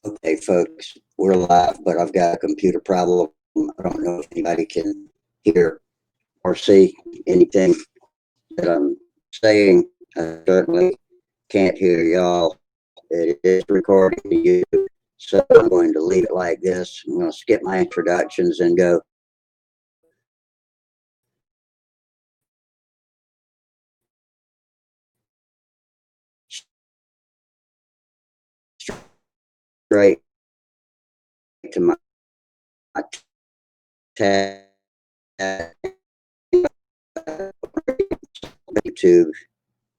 Okay, folks, we're live, but I've got a computer problem. I don't know if anybody can hear or see anything that I'm saying. I certainly can't hear y'all. It is recording to you, so I'm going to leave it like this. I'm going to skip my introductions and go straight to my tab. YouTube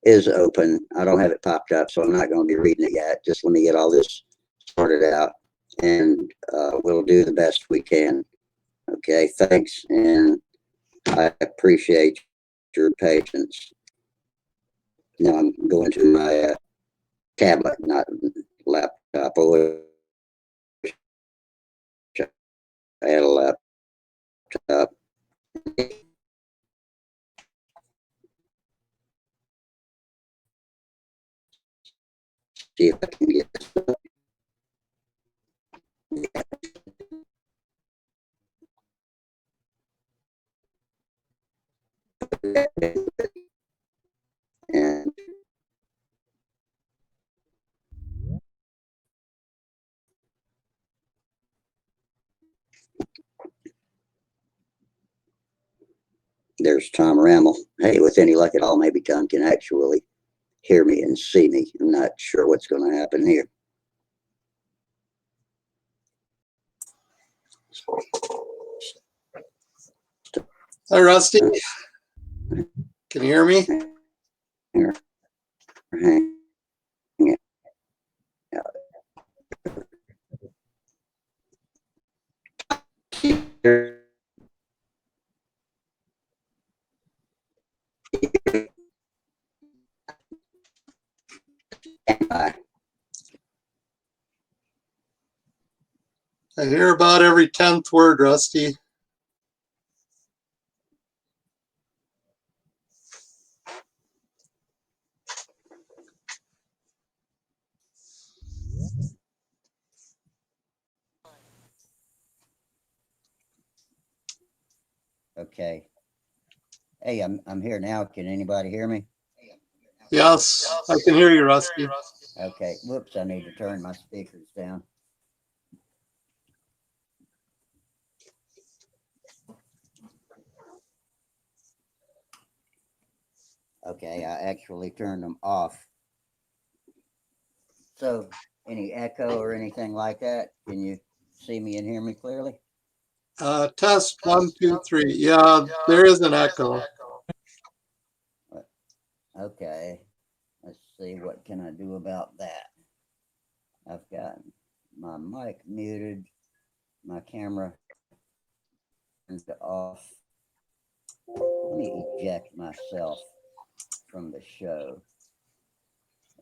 is open. I don't have it popped up, so I'm not going to be reading it yet. Just let me get all this sorted out, and we'll do the best we can. Okay, thanks, and I appreciate your patience. Now I'm going to my tablet, not laptop. I wish I had a laptop. See if I can get this up. And there's Tom Rammel. Hey, with any luck at all, maybe Tom can actually hear me and see me. I'm not sure what's going to happen here. Hi, Rusty. Can you hear me? Here. I hear about every 10th word, Rusty. Okay. Hey, I'm here now. Can anybody hear me? Yes, I can hear you, Rusty. Okay. Whoops, I need to turn my speakers down. Okay, I actually turned them off. So, any echo or anything like that? Can you see me and hear me clearly? Test 1, 2, 3. Yeah, there is an echo. Okay. Let's see, what can I do about that? I've got my mic muted, my camera turned off. Let me eject myself from the show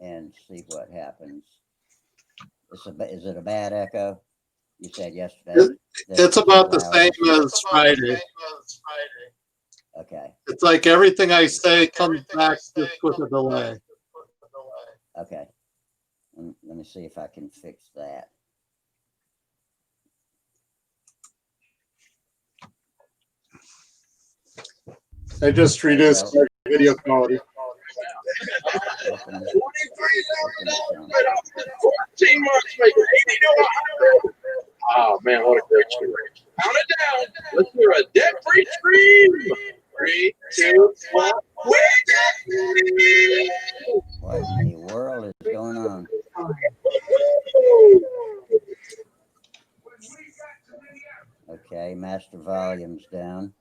and see what happens. Is it a bad echo? You said yesterday. It's about the same as Friday. Okay. It's like everything I say comes back just with a delay. Okay. Let me see if I can fix that. I just reduced my video quality. 14 months, making 80 to 100. Oh man, what a great story. Count it down. Let's hear a debt-free scream. 3, 2, 1. What in the world is going on? Okay, master volume's down.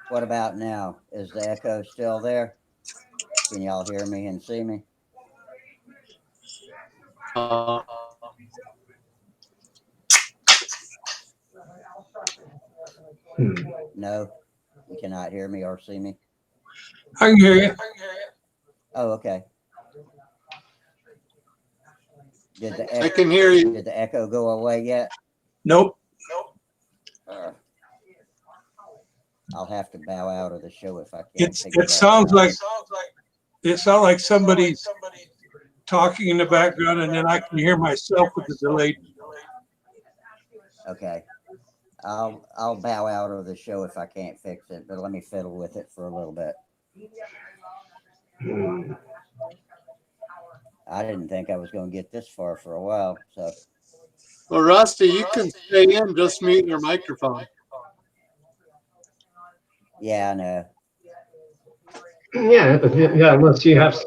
What about now? Is the echo still there? Can y'all hear me and see me? No, you cannot hear me or see me. I can hear you. Oh, okay. I can hear you. Did the echo go away yet? Nope. I'll have to bow out of the show if I can't It's figure it that sounds out. like it sounds like somebody's talking in the background, and then I can hear myself with the delay. Okay. I'll bow out of the show if I can't fix it, but let me fiddle with it for a little bit. I didn't think I was going to get this far for a while, so Well, Rusty, you can stay in, just mute your microphone. yeah, I know. Yeah, yeah, unless you have,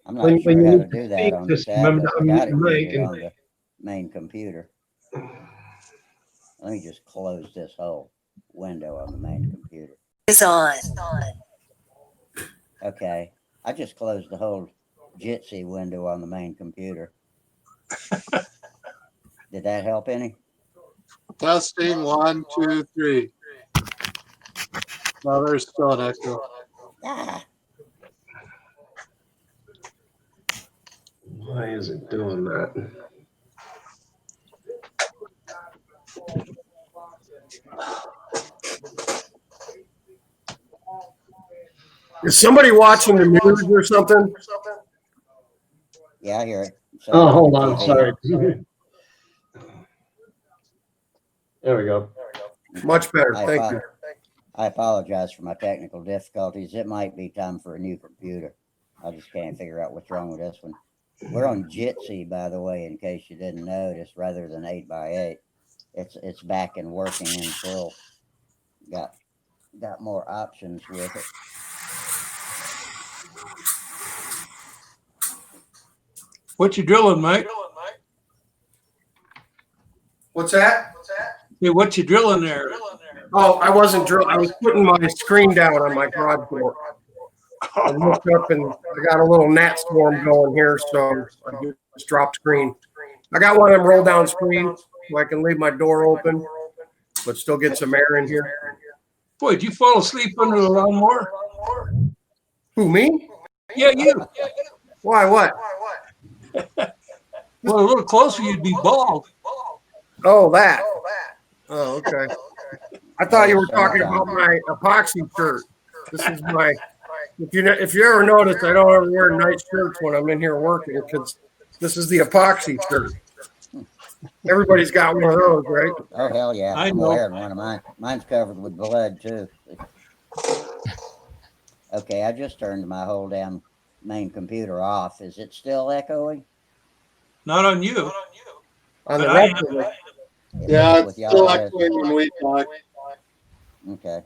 I'm not when sure you how to need to do that speak, on the just remember tablet. to I got unmute it your mic muted and on the main computer. Let me just close this whole window on the main computer. Is on. Okay, I just closed the whole Jitsi window on the main computer. Did that help any? Testing 1, 2, 3. No, there's still an echo. Ah, why is it doing that? Is somebody watching the news or something? yeah, I hear it. So Oh, on hold the on, TV. sorry. There we go. Much better. I Thank apo- you. I apologize for my technical difficulties. It might be time for a new computer. I just can't figure out what's wrong with this one. We're on Jitsi, by the way, in case you didn't notice, rather than 8x8. It's back and working in full. Got more options with it. What you drilling, Mike? What's that? Hey, what you drilling there? Oh, I wasn't drilling. I was putting my screen down on my garage door. I looked up and I got a little gnat swarm going here, so I just dropped screen. I got one of them roll down screens so I can leave my door open, but still get some air in here. Boy, did you fall asleep under the lawnmower? Who, me? Yeah, you. Why, what? Well, a little closer, you'd be bald. Oh, that. Oh, okay. I thought you were talking about my epoxy shirt. This is my, if you ever notice, I don't ever wear nice shirts when I'm in here working because this is the epoxy shirt. Everybody's got one of those, right? Oh, hell yeah. I I'm know. wearing one of mine. Mine's covered with blood, too. Okay, I just turned my whole damn main computer off. Is it still echoing? Not on you. On the But I rest am. of it. Yeah, With it's y'all, still it is. echoing when we talk. Okay.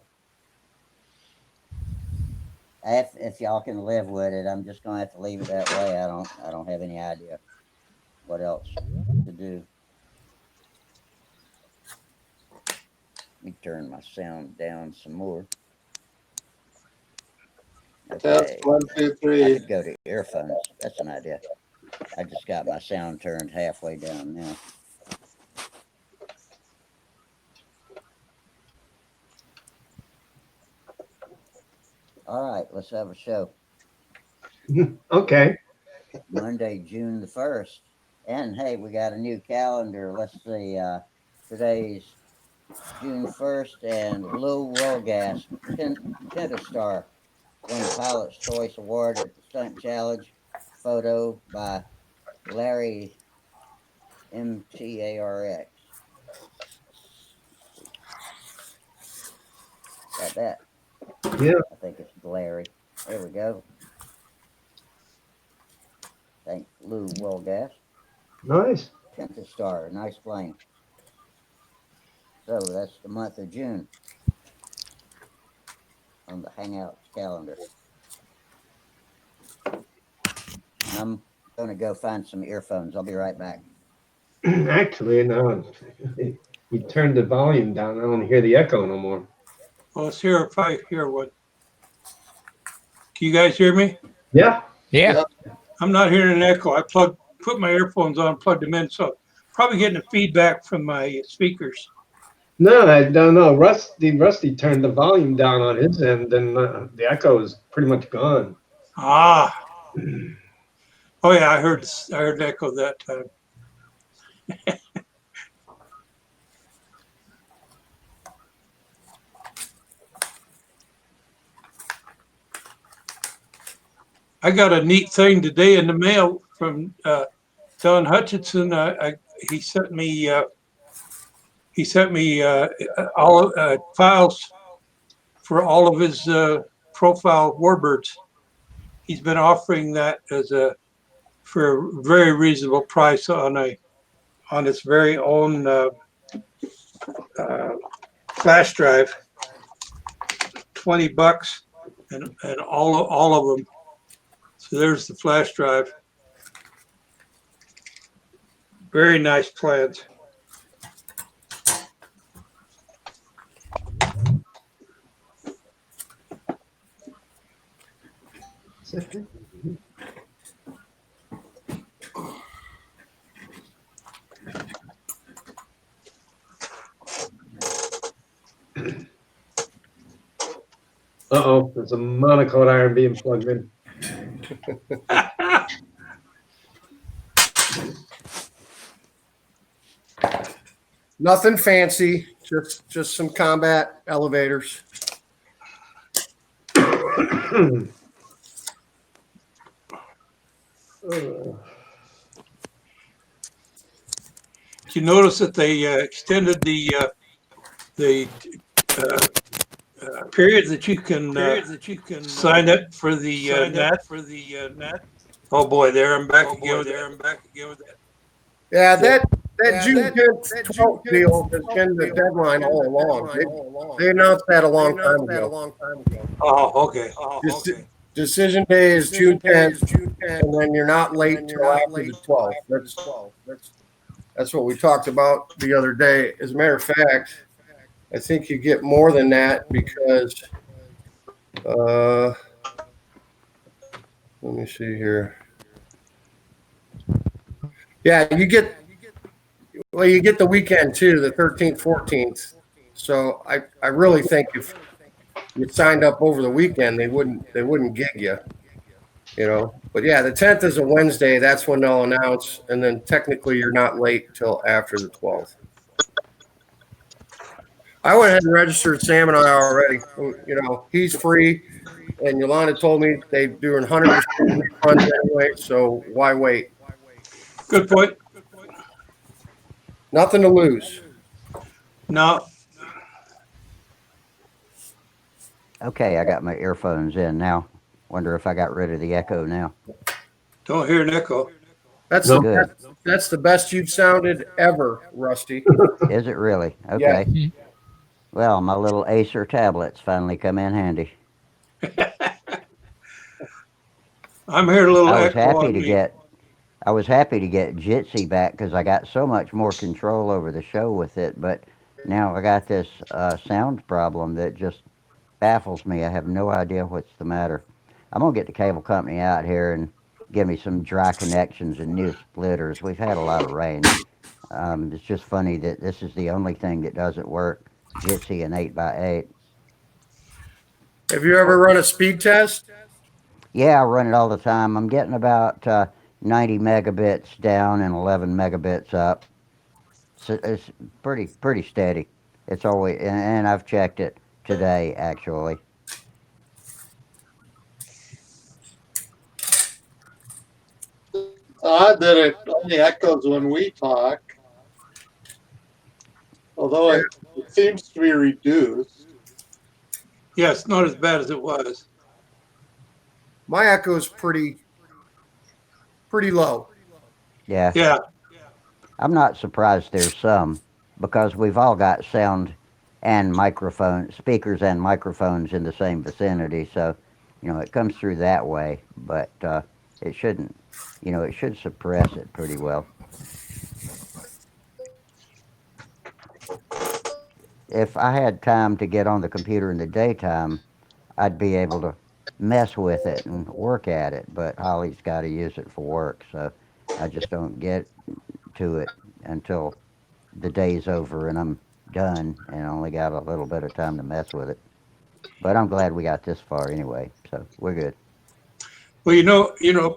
If y'all can live with it, I'm just gonna have to leave it that way. I don't have any idea what else to do. Let me turn my sound down some more. Test Okay. 1, 2, I 3. could go to earphones. That's an idea. I just got my sound turned halfway down now. All right, let's have a show. Okay. Monday, June the 1st. And hey, we got a new calendar. Let's see, today's June 1st, and Lou Wolgas, Pentastar, won the Pilot's Choice Award at the Stunt Challenge. Photo by Larry MTARX. Got that? Yeah. I think it's Larry. There we go. Thanks, Lou Wolgas. Nice. Pentastar, nice plane. So that's the month of June on the Hangout calendar. I'm going to go find some earphones. I'll be right back. Actually, no. You turned the volume down. I don't hear the echo no more. Well, let's hear if I hear what. Can you guys hear me? Yeah. Yeah. I'm not hearing an echo. I put my earphones on, plugged them in, so probably getting a feedback from my speakers. No, I don't know. Rusty turned the volume down on his end, and the echo is pretty much gone. Ah. Oh yeah, I heard the echo that time. I got a neat thing today in the mail from Don Hutchinson. He sent me all files for all of his profile warbirds. He's been offering that for a very reasonable price on its very own flash drive. $20 and all of them. So there's the flash drive. Very nice plans. Uh-oh, there's a monocode iron being plugged in. Nothing fancy, just some combat elevators. Did you notice that they extended the period that you can sign up for the net? Oh boy, there I'm back again with that. Yeah, that June 10th, 12th deal has been the deadline all along. They announced that a long time ago. Oh, okay. Decision day is June 10th, and then you're not late until after the 12th. That's what we talked about the other day. As a matter of fact, I think you get more than that because, let me see here. Yeah, you get the weekend too, the 13th, 14th. So I really think if you signed up over the weekend, they wouldn't gig you, you know. But yeah, the 10th is a Wednesday. That's when they'll announce, and then technically you're not late till after the 12th. I went ahead and registered Sam and I already. You know, he's free, and Yolanda told me they're doing 100% refunds anyway. So why wait? Good point. Nothing to lose. No. Okay, I got my earphones in now. Wonder if I got rid of the echo now. Don't hear an echo. That's the best you've sounded ever, Rusty. Is it really? Okay. Yeah. Well, my little Acer tablets finally come in handy. I'm hearing a little echo on me. I was happy to get Jitsi back because I got so much more control over the show with it, but now I got this sound problem that just baffles me. I have no idea what's the matter. I'm going to get the cable company out here and give me some dry connections and new splitters. We've had a lot of rain. It's just funny that this is the only thing that doesn't work, Jitsi and 8x8. Have you ever run a speed test? Yeah, I run it all the time. I'm getting about 90 megabits down and 11 megabits up. So it's pretty steady. It's always, and I've checked it today actually. Odd that it only echoes when we talk, although it seems to be reduced. Yeah, it's not as bad as it was. My echo is pretty low. Yeah. Yeah. I'm not surprised there's some because we've all got sound and speakers and microphones in the same vicinity. So, it comes through that way, but it shouldn't, it should suppress it pretty well. If I had time to get on the computer in the daytime, I'd be able to mess with it and work at it, but Holly's got to use it for work, so I just don't get to it until the day's over and I'm done and only got a little bit of time to mess with it. But I'm glad we got this far anyway, so we're good. Well,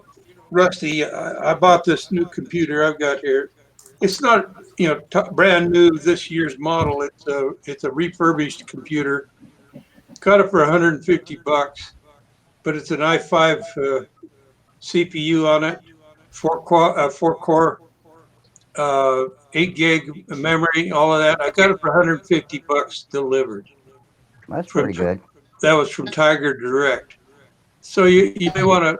Rusty, I bought this new computer I've got here. It's not, brand new this year's model. It's a refurbished computer. Got it for $150, but it's an i5 CPU on it, four core, 8 gig memory, all of that. I got it for $150 delivered. That's From pretty good. that was from Tiger Direct. So you may want to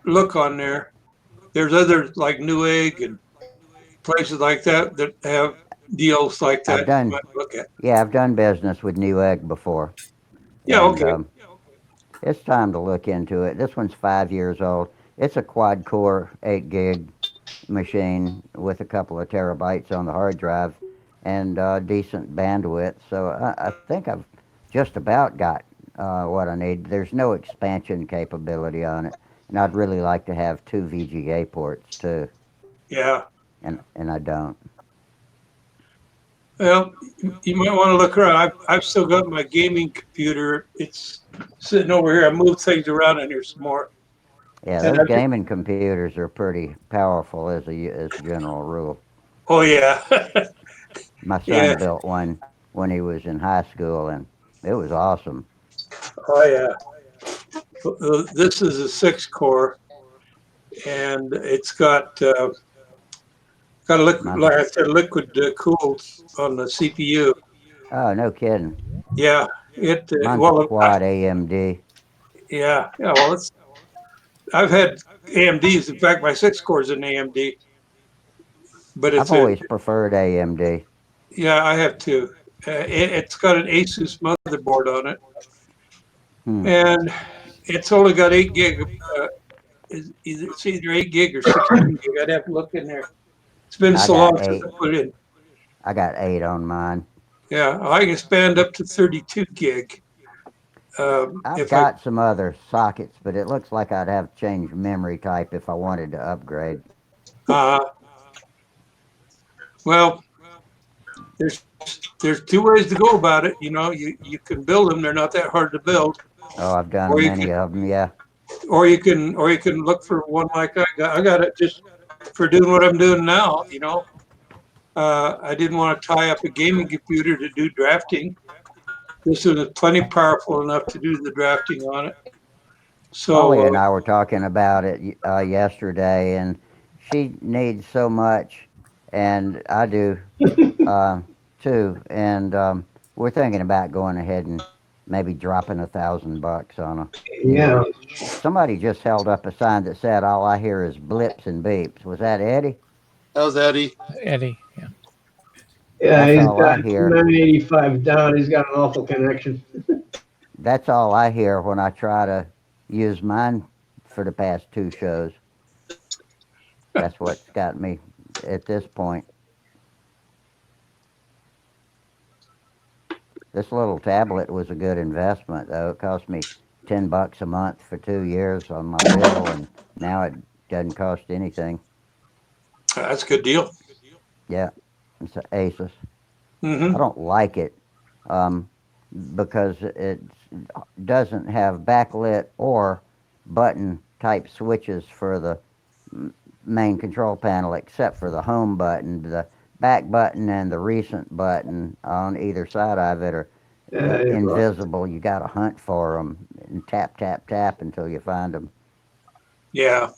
look on there. There's others like Newegg and places like that that have deals like I've that you done, might look at. yeah, I've done business with Newegg before, Yeah, and okay. it's time to look into it. This one's 5 years old. It's a quad core, 8 gig machine with a couple of terabytes on the hard drive and decent bandwidth. So I think I've just about got what I need. There's no expansion capability on it, and I'd really like to have two VGA ports too, Yeah. and I don't. Well, you might want to look around. I've still got my gaming computer. It's sitting over here. I moved things around in here some more. Yeah, And those I, gaming computers are pretty powerful as a general rule. oh yeah, My yeah, son built one when he was in high school, and it was awesome. oh yeah. This is a 6 core, and it's got a liquid, My, like I said, liquid cooled on the CPU. oh, no kidding. Yeah, it Mine's a well, quad AMD. yeah. Well, it's I've had AMDs. In fact, my 6 core is an AMD, but I've it's a always preferred AMD. yeah. I have two. It's got an Asus motherboard on it, Hmm. and it's only got 8 gig. It's either 8 gig or 16 gig. I'd have to look in there. It's been I so got long since I eight. put it in. I got 8 on mine. Yeah, I can expand up to 32 gig. I've If I, got some other sockets, but it looks like I'd have to change memory type if I wanted to upgrade. uh, well, there's there's two ways to go about it. You know, you can build them; they're not that hard to build, Oh, I've done or you many can of them. Yeah. look for one like I got. I got it just for doing what I'm doing now. You know, I didn't want to tie up a gaming computer to do drafting. This is plenty powerful enough to do the drafting on it. Holly So and I were talking about it yesterday, and she needs so much, and I do uh, too. And we're thinking about going ahead and maybe dropping $1,000 on a new Yeah. one. Somebody just held up a sign that said, "All I hear is blips and beeps." Was that Eddie? That was Eddie. Eddie. Yeah. Yeah, That's he's all I got hear. 985 down. He's got an awful connection. That's all I hear when I try to use mine for the past two shows. That's what's got me at this point. This little tablet was a good investment, though. It cost me $10 a month for 2 years on my bill, and now it doesn't cost anything. that's a good deal. Yeah, it's an Asus. I Hmm. don't like it um, because it doesn't have backlit or button type switches for the main control panel, except for the home button. The back button and the recent button on either side of it are invisible. You got to hunt for them and tap, tap, tap until you find them. Yeah.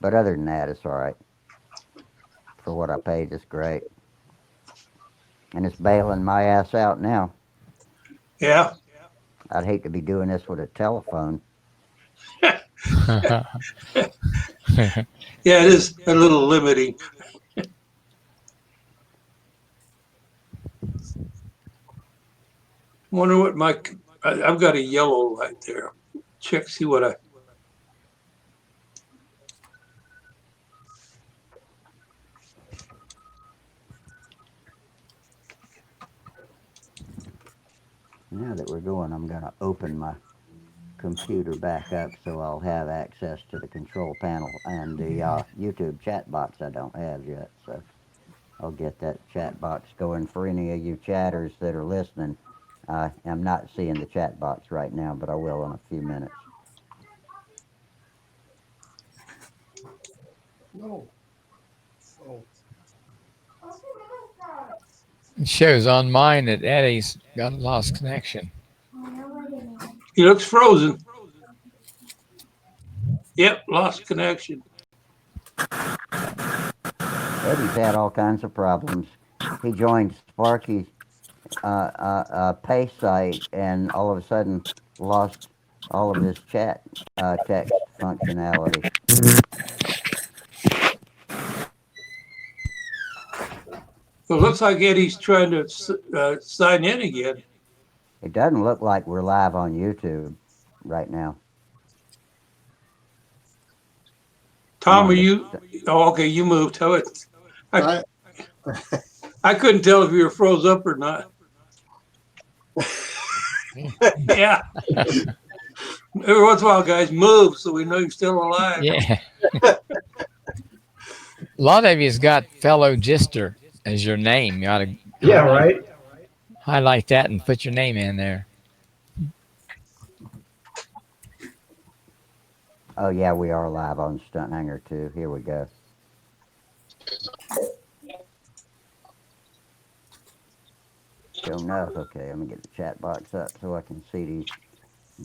But other than that, it's all right. For what I paid, it's great. And it's bailing my ass out now. Yeah. I'd hate to be doing this with a telephone. Yeah, it is a little limiting. Wonder what I've got a yellow right there. Check, see what I. Now that we're going, I'm going to open my computer back up so I'll have access to the control panel and the YouTube chat box I don't have yet. So I'll get that chat box going for any of you chatters that are listening. I'm not seeing the chat box right now, but I will in a few minutes. No. Oh. It shows on mine that Eddie's got a lost connection. He looks frozen. Yep, lost connection. Eddie's had all kinds of problems. He joined Sparky's pay site and all of a sudden lost all of his chat text functionality. Well, it looks like Eddie's trying to sign in again. It doesn't look like we're live on YouTube right now. Tom, are you? Oh, okay, you moved. I couldn't tell if you were froze up or not. Yeah. Every once in a while, guys, move so we know you're still alive. Yeah. A lot of you's got fellow Gister as your name. You ought to right. highlight that and put your name in there. Oh yeah, we are live on Stunt Hangar too. Here we go. Still no. Okay, let me get the chat box up so I can see these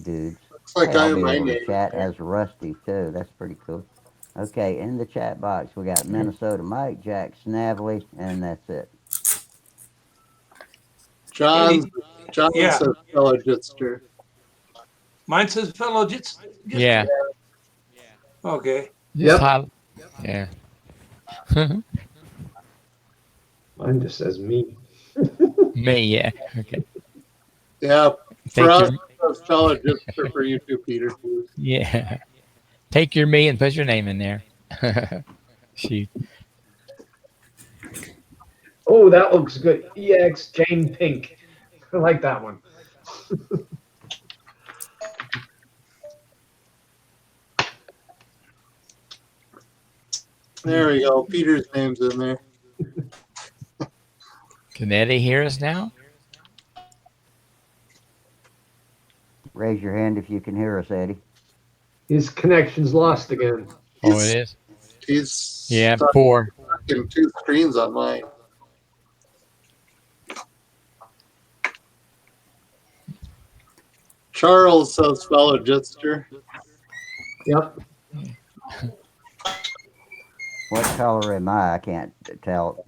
dudes. Looks like Hey, I I'll have be my able name. to chat as Rusty too. That's pretty cool. Okay, in the chat box we got Minnesota Mike, Jack Snavely, and that's it. John Yeah. says fellow Jitster. Mine says fellow just Yeah. Okay. Yep. Yeah. Mine just says me. Me, yeah. Okay. Yeah, Take for us, your, it's fellow Jitster. For you too, Peter. yeah. Take your me and put your name in there. Shoot. Oh, that looks good. EX Jane Pink. I like that one. There we go. Peter's name's in there. Can Eddie hear us now? Raise your hand if you can hear us, Eddie. His connection's lost again. Oh, it is? He's Yeah, stuck poor. in two screens on mine. Charles says fellow Jitster. Yep. What color am I? I can't tell.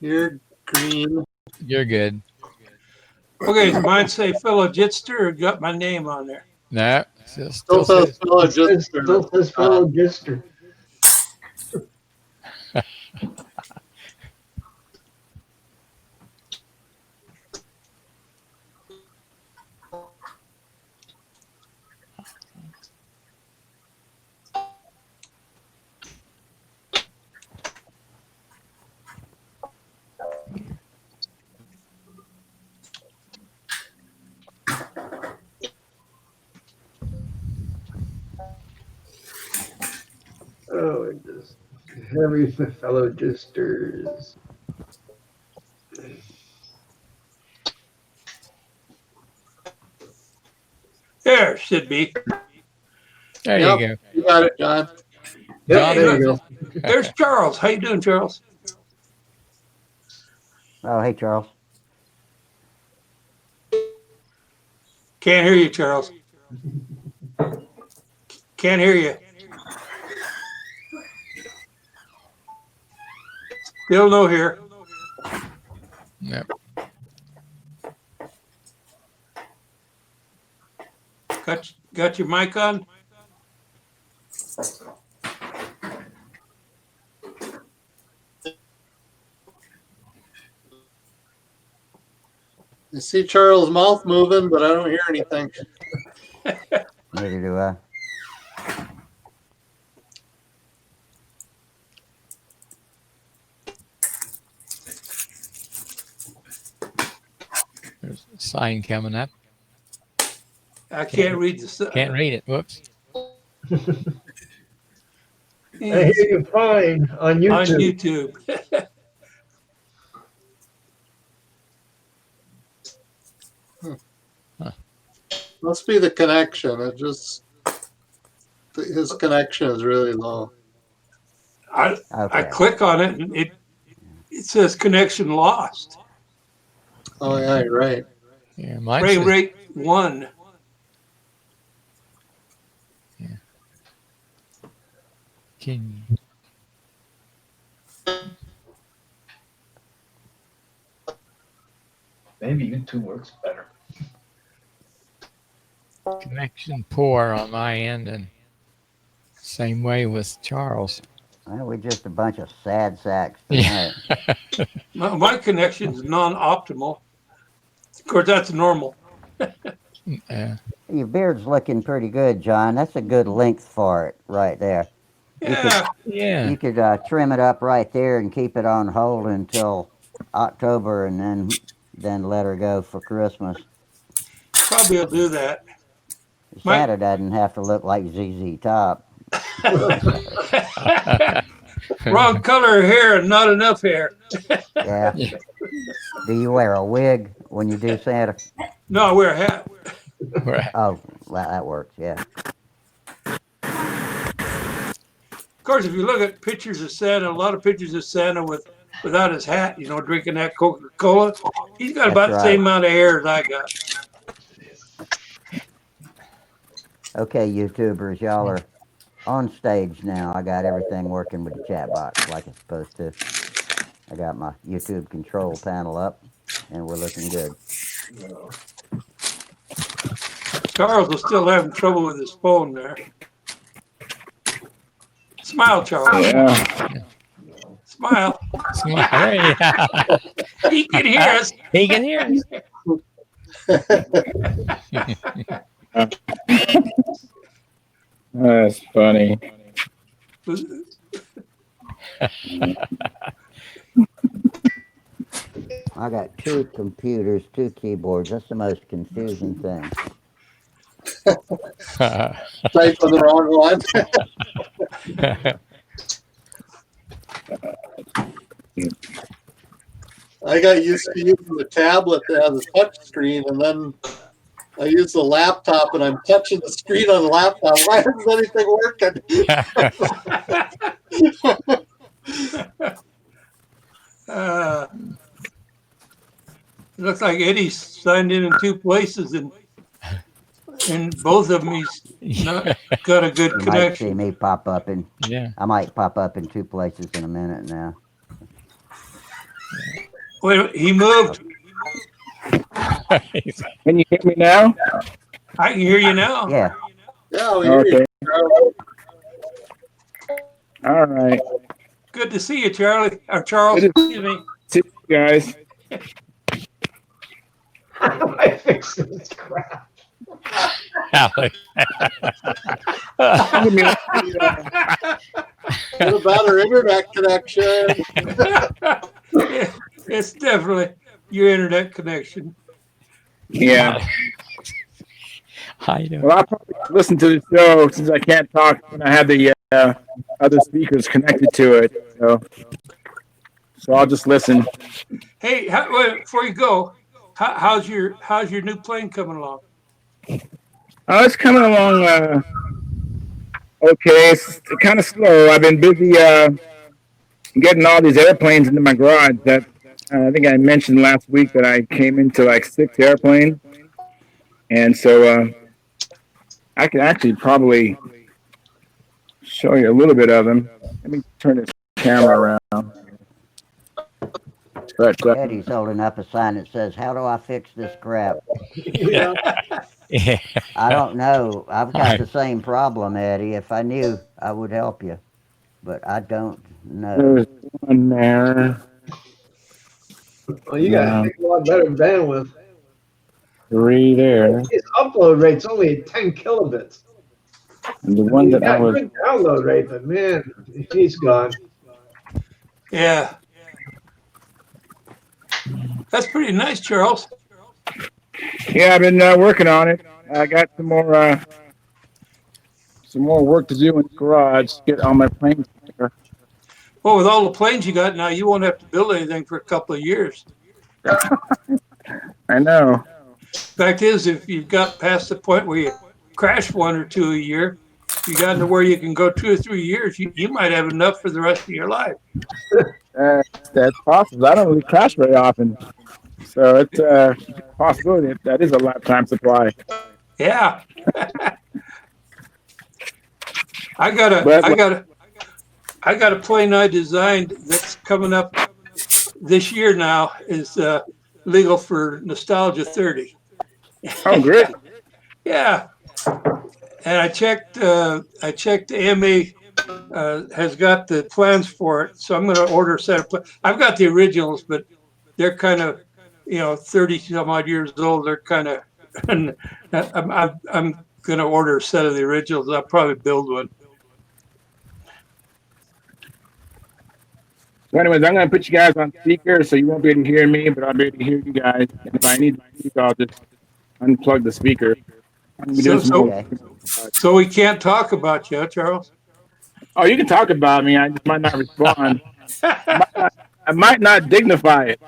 You're green. You're good. Okay, does mine say fellow Jitster or got my name on there? No. Still says fellow Jitster. Still says fellow Gister. Oh, it just heavy fellow Gisters. There should be. There Yep. you go. You got it, John. Yep, John, there you go. There's Charles. How you doing, Charles? Oh, hey, Charles. Can't hear you, Charles. Can't hear you. Still no here. Yep. Got your mic on? You see Charles' mouth moving, but I don't hear anything. Neither do I. There's a sign coming up. I can't read the sign. Can't read it. Whoops. I hear you fine on YouTube. On YouTube. Must be the connection. It just his connection is really low. I Okay. click on it and it says connection lost. Oh yeah, you're right. Yeah, mine Frame says, rate 1. Can Maybe YouTube works better. connection poor on my end, and same way with Charles. Well, we're just a bunch of sad sacks Yeah. tonight. My connection's non-optimal. Of course, that's normal. Your beard's looking pretty good, John. That's a good length for it right there. Yeah. Yeah. You could trim it up right there and keep it on hold until October, and then let her go for Christmas. Probably will do that. Santa doesn't have to look like ZZ Top. Wrong color hair and not enough hair. Yeah. Do you wear a wig when you do Santa? No, I wear a hat. Oh, well, that works. Yeah. Of course, if you look at pictures of Santa, a lot of pictures of Santa without his hat, drinking that Coca-Cola, he's got about the same amount of hair as I got. Okay, YouTubers, y'all are on stage now. I got everything working with the chat box like it's supposed to. I got my YouTube control panel up, and we're looking good. Charles is still having trouble with his phone there. Smile, Charles. Yeah. Smile. Smile. Yeah. He can hear us. He can hear us. That's funny. I got 2 computers, 2 keyboards. That's the most confusing thing. Type on the wrong one. I got used to using the tablet that has a touch screen, and then I use the laptop, and I'm touching the screen on the laptop. Why isn't anything working? It looks like Eddie's signed in 2 places, and both of them he's not got a good You might connection. see me pop up in. Yeah. I might pop up in 2 places in a minute now. Wait, he moved. Can you hear me now? I can hear you now. Yeah. Yeah, we hear Okay. you. All right. Good to see you, Charlie. Or Charles. Good Excuse me. See you guys. How do I fix this crap? Alex. Give me Get a better internet connection. It's definitely your internet connection. Yeah. I know. Well, I'll probably listen to the show since I can't talk when I have the other speakers connected to it. So I'll just listen. Hey, wait, before you go, how's your new plane coming along? Oh, it's coming along okay. It's kind of slow. I've been busy getting all these airplanes into my garage. That I think I mentioned last week that I came into like 6 airplanes, and so I can actually probably show you a little bit of them. Let me turn this camera around. Eddie's holding up a sign that says, "How do I fix this crap?" Yeah. Yeah. I don't know. I've got the same problem, Eddie. If I knew, I would help you. But I don't know. There's one there. Well, you got a lot better bandwidth. 3 there. His upload rate's only 10 kilobits. And the one He's that I got was good download rate, but man, he's gone. Yeah. That's pretty nice, Charles. Yeah, I've been working on it. I got some more work to do in the garage. Get all my planes there. Well, with all the planes you got now, you won't have to build anything for a couple of years. I know. Fact is, if you got past the point where you crash 1 or 2 a year, you got into where you can go 2 or 3 years, you might have enough for the rest of your life. That's possible. I don't really crash very often, so it's a possibility that is a lifetime supply. Yeah. I got I got a plane I designed that's coming up this year now is legal for Nostalgia 30. Oh, great. Yeah, and I checked. The MA has got the plans for it, so I'm going to order a set of plans. I've got the originals, but they're kind of, 30 some odd years old. They're kind of, and I'm going to order a set of the originals. I'll probably build one. So anyways, I'm gonna put you guys on speaker, so you won't be able to hear me, but I'll be able to hear you guys. And if I need to speak, I'll just unplug the speaker. I'm gonna do So, this more. Okay. so we can't talk about you, huh, Charles? Oh, you can talk about me. I just might not respond. I might not dignify it.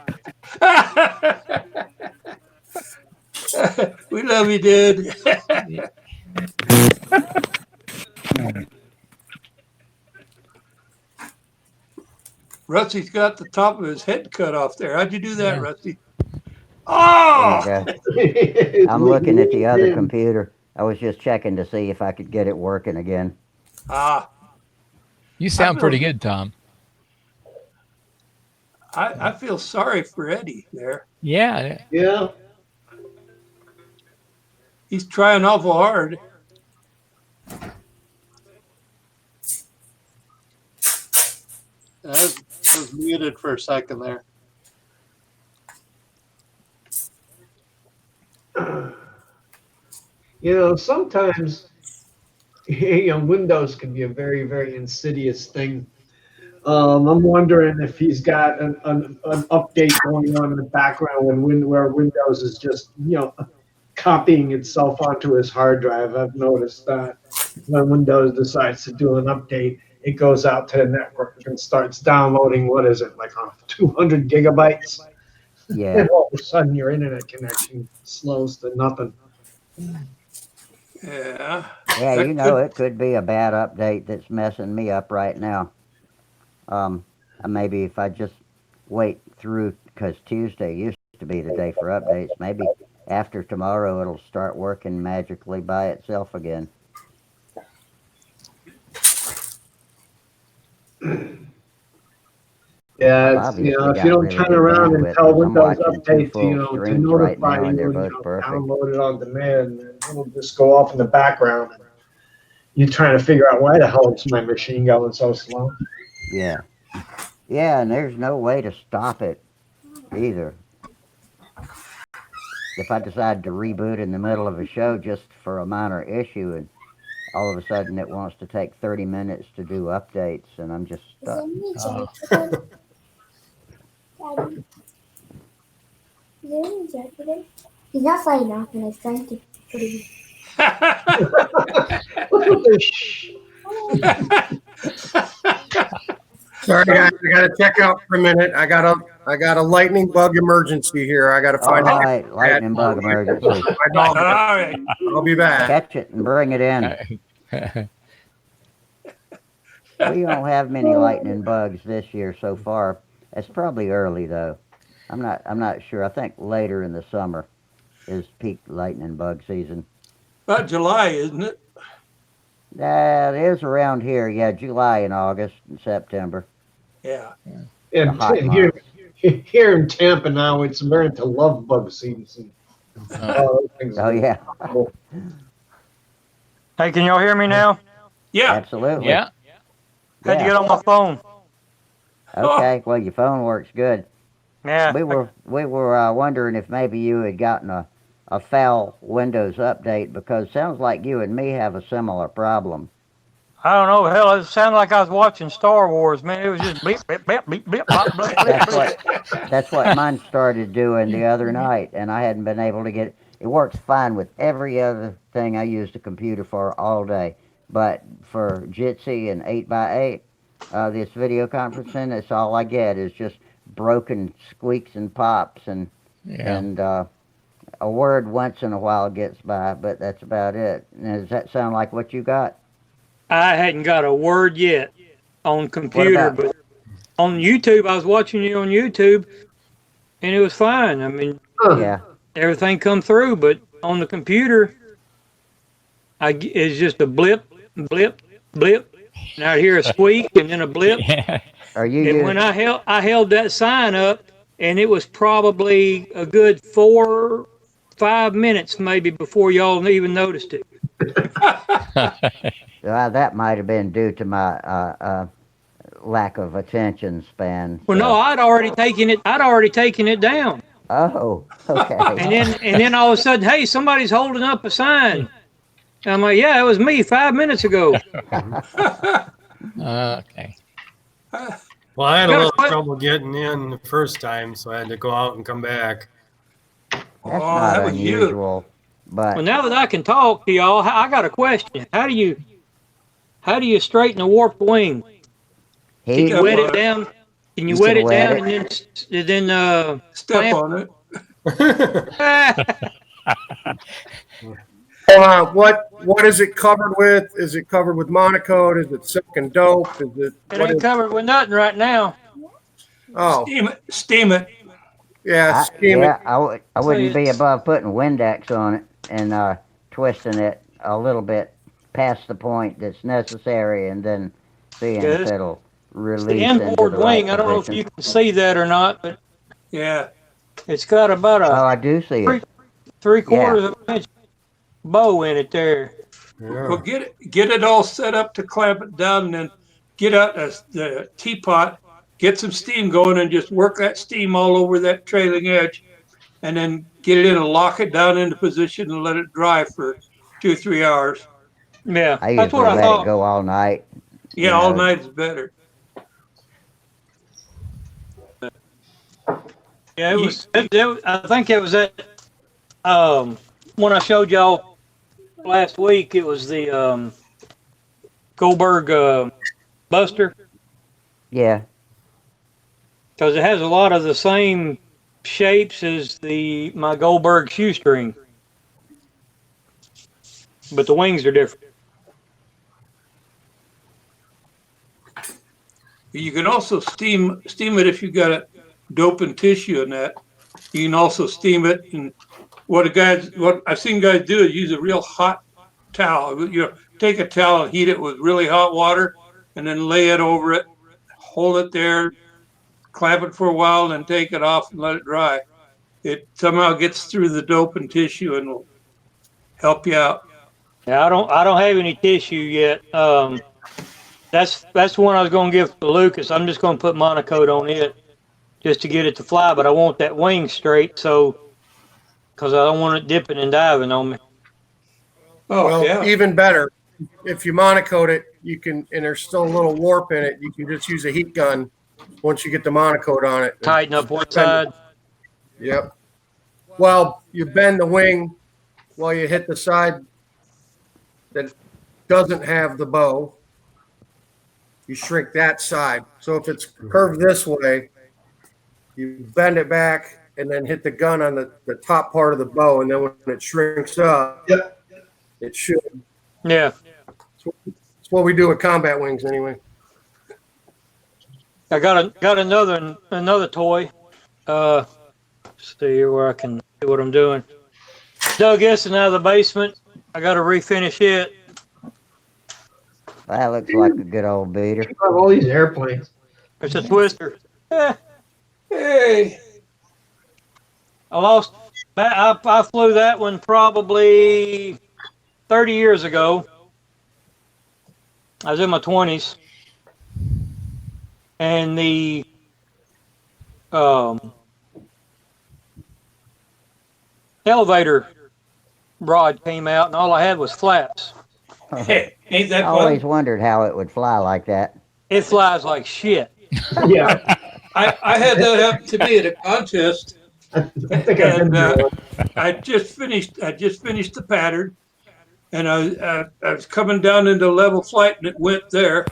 We love you, dude. Rusty's got the top of his head cut off there. How'd you do that, Yeah. Rusty? Oh! There you go. I'm looking at the other computer. I was just checking to see if I could get it working again. Ah, You sound pretty good, Tom. I feel sorry for Eddie there. Yeah. Yeah. He's trying awful hard. I was muted for a second there. Sometimes, Windows can be a very, very insidious thing. I'm wondering if he's got an update going on in the background where Windows is just, copying itself onto his hard drive. I've noticed that when Windows decides to do an update, it goes out to the network and starts downloading, what is it, like 200 gigabytes? Yeah. And all of a sudden your internet connection slows to nothing. Yeah. Yeah, That it could be a bad update that's messing me up right now. Maybe if I just wait through, because Tuesday used to be the day for updates, maybe after tomorrow it'll start working magically by itself again. Yeah, I've if you obviously got don't really turn good around and bandwidth tell 'cause I'm Windows watching two Update full to streams right notify now, and you they're and both perfect. download it on demand, and it'll just go off in the background. And you're trying to figure out why the hell is my machine going so slow. Yeah. Yeah, and there's no way to stop it either. If I decide to reboot in the middle of a show just for a minor issue and all of a sudden it wants to take 30 minutes to do updates and I'm just stuck. Daddy, is there any Jack today? He's not flying off, and I was trying to put him. Sorry, guys. I got to check out for a minute. I got a lightning bug emergency here. I got to All find out. right, lightning bug emergency. My dog. All right. I'll be back. Catch it and bring it in. We don't have many lightning bugs this year so far. It's probably early though. I'm not sure. I think later in the summer is peak lightning bug season. About July, isn't it? That is around here. Yeah, July and August and September. Yeah. And hot here in Tampa now, we're into love bug season. Oh yeah. Hey, can y'all hear me now? Yeah. Absolutely. Yeah. How'd you get on my phone? Okay. Well, your phone works good. Yeah. We were wondering if maybe you had gotten a foul Windows update because it sounds like you and me have a similar problem. I don't know. Hell, it sounded like I was watching Star Wars, man. It was just bleep, bleep, bleep, bleep, bleep, bleep, bleep, bleep. That's what mine started doing the other night, and I hadn't been able to get it. It works fine with every other thing I use the computer for all day, but for Jitsi and 8x8, this video conferencing, that's all I get is just broken squeaks and pops and a word once in a while gets by, but that's about it. Now, does that sound like what you got? I hadn't got a word yet on computer, but on YouTube, I was watching you on YouTube, and it was fine. I mean, Yeah. everything come through, but on the computer, it's just a blip, blip, blip, and I'd hear a squeak and then a blip. Are you And when I held that sign up, and it was probably a good 4-5 minutes maybe before y'all even noticed it. that might have been due to my lack of attention span. Well, no, I'd already taken it down. Oh, okay. And then all of a sudden, hey, somebody's holding up a sign. And I'm like, yeah, it was me 5 minutes ago. Okay. Well, I had a little trouble getting in the first time, so I had to go out and come back. That's not that was unusual, but Well, now that I can talk to y'all, I got a question. How do you straighten a warped wing? Can you wet it down? Can you wet it down and then Step on it. What is it covered with? Is it covered with Monocoat? Is it silk and dope? Is it? It ain't covered with nothing right now. Oh, Steam it. Yeah, steam it. I wouldn't be above putting Windex on it and twisting it a little bit past the point that's necessary, and then seeing if it'll release The into inboard the wing. right I don't know if position. you can see that or not, but yeah, it's got about Oh, I do see it. 3/4 of an inch bow in it there. Well, get it all set up to clamp it down, and then get out the teapot, get some steam going, and just work that steam all over that trailing edge, and then get it in and lock it down into position and let it dry for 2 or 3 hours. Yeah, I that's usually what I let thought. it go all night. Yeah, all night is better. Yeah, it was. I think it was that. When I showed y'all last week, it was the Goldberg Buster, Yeah. because it has a lot of the same shapes as my Goldberg shoestring, but the wings are different. You can also steam it if you got a dope and tissue in that. You can also steam it, and what I've seen guys do is use a real hot towel. Take a towel and heat it with really hot water, and then lay it over it, hold it there, clamp it for a while, and then take it off and let it dry. It somehow gets through the dope and tissue and will help you out. Yeah, I don't have any tissue yet. That's the one I was going to give to Lucas. I'm just going to put Monocoat on it just to get it to fly, but I want that wing straight, because I don't want it dipping and diving on me. Oh, well, yeah. Even better, if you Monocoat it, you can, and there's still a little warp in it, you can just use a heat gun once you get the Monocoat on it. Tighten up one side. Yep. Well, you bend the wing while you hit the side that doesn't have the bow. You shrink that side. So if it's curved this way, you bend it back and then hit the gun on the top part of the bow, and then when it shrinks up, it should. Yeah. It's what we do with combat wings anyway. I got another toy. See where I can see what I'm doing. Dug this out of the basement. I got to refinish it. That looks like a good old beater. I have all these airplanes. It's a twister. Hey. I flew that one probably 30 years ago. I was in my 20s. And the elevator rod came out, and all I had was flaps. Hey, ain't that I fun? always wondered how it would fly like that. It flies like shit. Yeah. I had that happen to me at a contest. I think I've been And there. I just finished the pattern, and I was coming down into level flight, and it went there,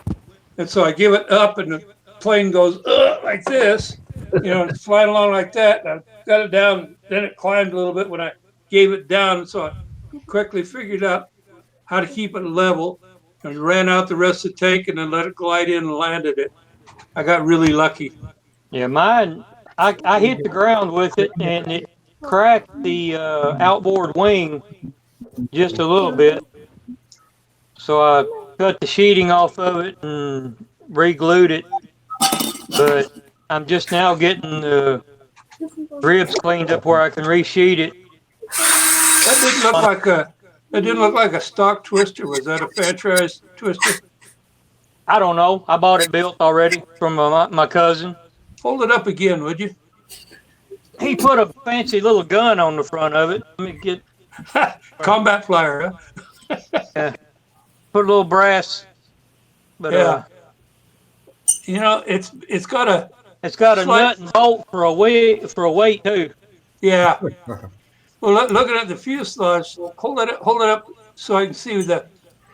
and so I give it up, and the plane goes like this, it's flying along like that. And I got it down, then it climbed a little bit when I gave it down, so I quickly figured out how to keep it level, and ran out the rest of the tank, and then let it glide in and landed it. I got really lucky. Yeah, mine, I hit the ground with it, and it cracked the outboard wing just a little bit. So I cut the sheeting off of it and re-glued it, but I'm just now getting the ribs cleaned up where I can resheet it. That didn't look like a stock twister. Was that a franchise twister? I don't know. I bought it built already from my cousin. Hold it up again, would you? He put a fancy little gun on the front of it. Let me get combat flyer. Huh? Yeah. Put a little brass. But yeah. You know, it's got a nut and bolt for a weight too. Yeah. Well, looking at the fuselage, hold it up so I can see the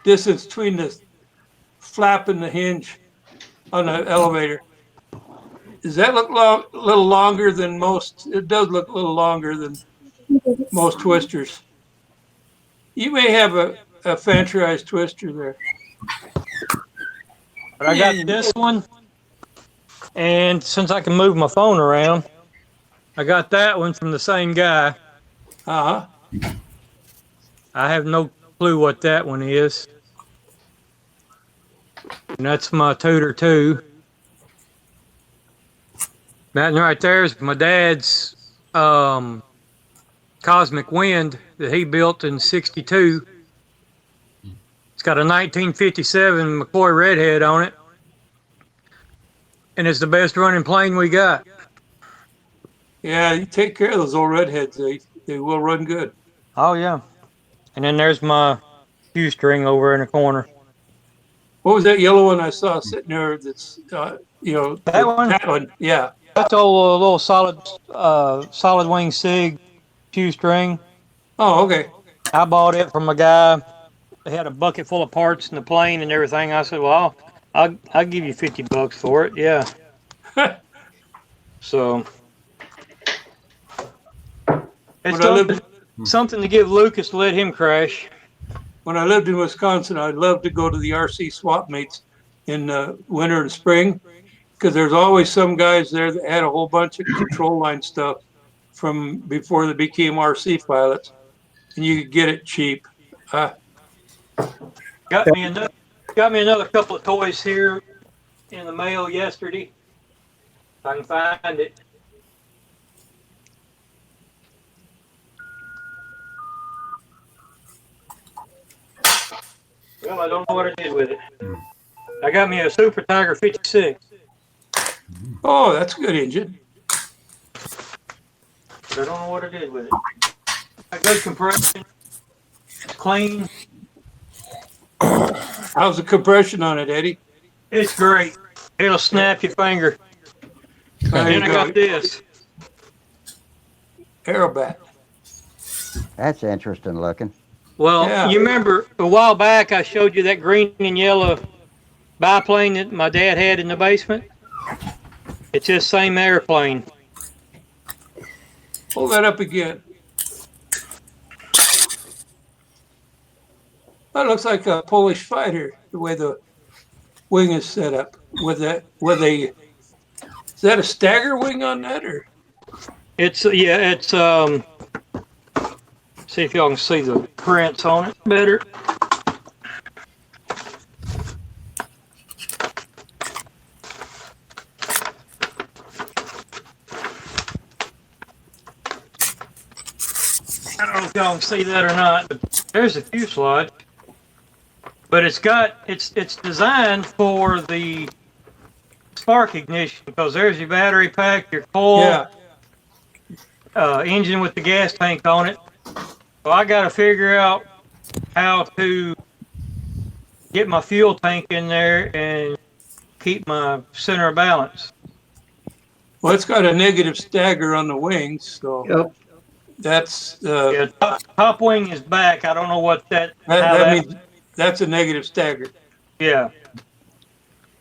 distance between the flap and the hinge on the elevator. Does that look a little longer than most? It does look a little longer than most twisters. You may have a franchise twister there. But I got this one, and since I can move my phone around, I got that one from the same guy. Uh-huh. I have no clue what that one is. And that's my Tudor too. That right there is my dad's Cosmic Wind that he built in '62. It's got a 1957 McCoy Redhead on it. And it's the best running plane we got. Yeah, you take care of those old redheads. They will run good. Oh, yeah. And then there's my cue string over in the corner. What was that yellow one I saw sitting there that's, you know? That one? That one, yeah. That's a little solid wing SIG cue string. Oh, okay. I bought it from a guy. They had a bucket full of parts in the plane and everything. I said, well, I'll give you $50 for it. Yeah. So it's something to give Lucas to let him crash. When I lived in Wisconsin, I'd love to go to the RC swap meets in winter and spring, because there's always some guys there that had a whole bunch of control line stuff from before they became RC pilots, and you could get it cheap. Got me another couple of toys here in the mail yesterday. If I can find it. Well, I don't know what I did with it. I got me a Super Tiger 56. Oh, that's a good engine. But I don't know what I did with it. A good compression. It's clean. How's the compression on it, Eddie? It's great. It'll snap your finger. And then I got this. Aerobat. That's interesting looking. Well, yeah. You remember a while back I showed you that green and yellow biplane that my dad had in the basement? It's this same airplane. Hold that up again. That looks like a Polish fighter, the way the wing is set up. Is that a stagger wing on that, or? It's see if y'all can see the prints on it better. I don't know if y'all can see that or not, but there's the fuselage. But it's designed for the spark ignition, because there's your battery pack, your coil, engine with the gas tank on it. So I got to figure out how to get my fuel tank in there and keep my center of balance. Well, it's got a negative stagger on the wings, so that's top wing is back. I don't know what that means. That's a negative stagger. Yeah,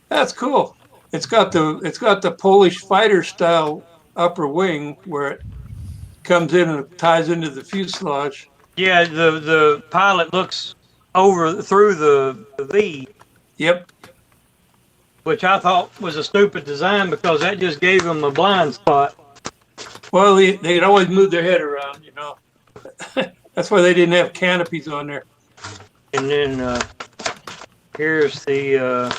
that's cool. It's got the Polish fighter style upper wing where it comes in and ties into the fuselage. Yeah, the pilot looks through the V. Yep. Which I thought was a stupid design, because that just gave them a blind spot. Well, they'd always move their head around, you know. That's why they didn't have canopies on there. And then Here's the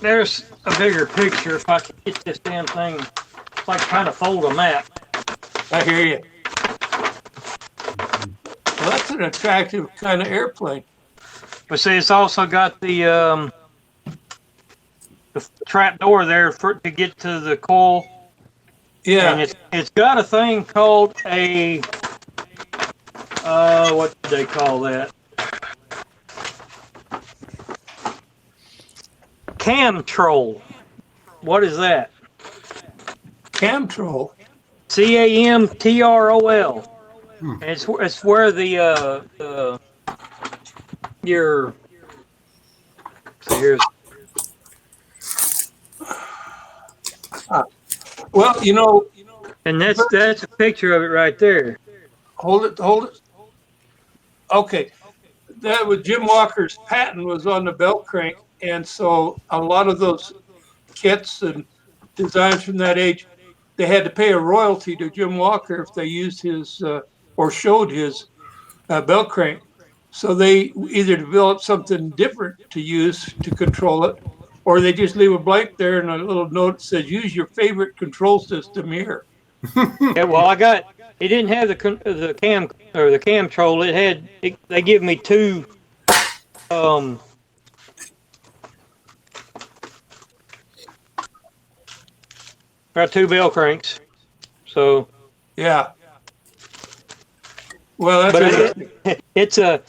there's a bigger picture. If I can get this damn thing, it's like trying to fold a map. I hear you. Well, that's an attractive kind of airplane. But see, it's also got the trap door there to get to the coil. Yeah. And it's got a thing called a what do they call that? Camtrol. What is that? Camtrol. Camtrol. And it's where the your so here's well, you know, and that's a picture of it right there. Hold it. Okay, that was Jim Walker's patent was on the belt crank, and so a lot of those kits and designs from that age, they had to pay a royalty to Jim Walker if they used his or showed his belt crank. So they either developed something different to use to control it, or they just leave a blank there and a little note that says, use your favorite control system here. Yeah, well, it didn't have the cam or the Camtrol. They give me two got two bell cranks. So yeah. Well, that's it's a.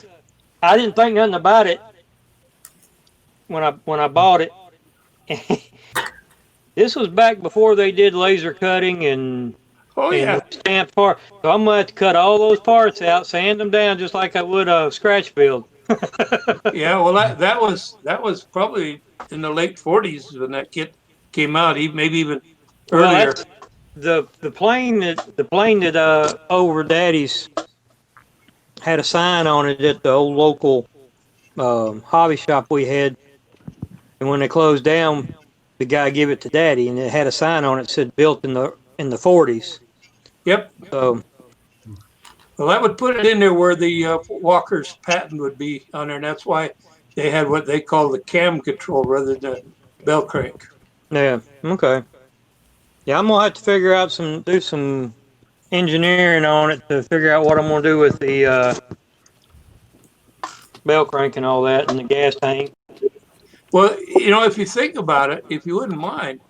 I didn't think nothing about it when I bought it. This was back before they did laser cutting and stamped part. So I'm gonna have to cut all those parts out, sand them down just like I would a scratch build. Yeah, well, that was probably in the late 40s when that kit came out, maybe even earlier. Well, the plane that over Daddy's had a sign on it at the old local hobby shop we had, and when they closed down, the guy gave it to Daddy, and it had a sign on it that said built in the 40s. Yep. So, well, that would put it in there where the Walker's patent would be on there, and that's why they had what they call the cam control rather than bell crank. Yeah. Okay. Yeah, I'm gonna have to do some engineering on it to figure out what I'm gonna do with the bell crank and all that, and the gas tank. Well, you know, if you think about it, if you wouldn't mind,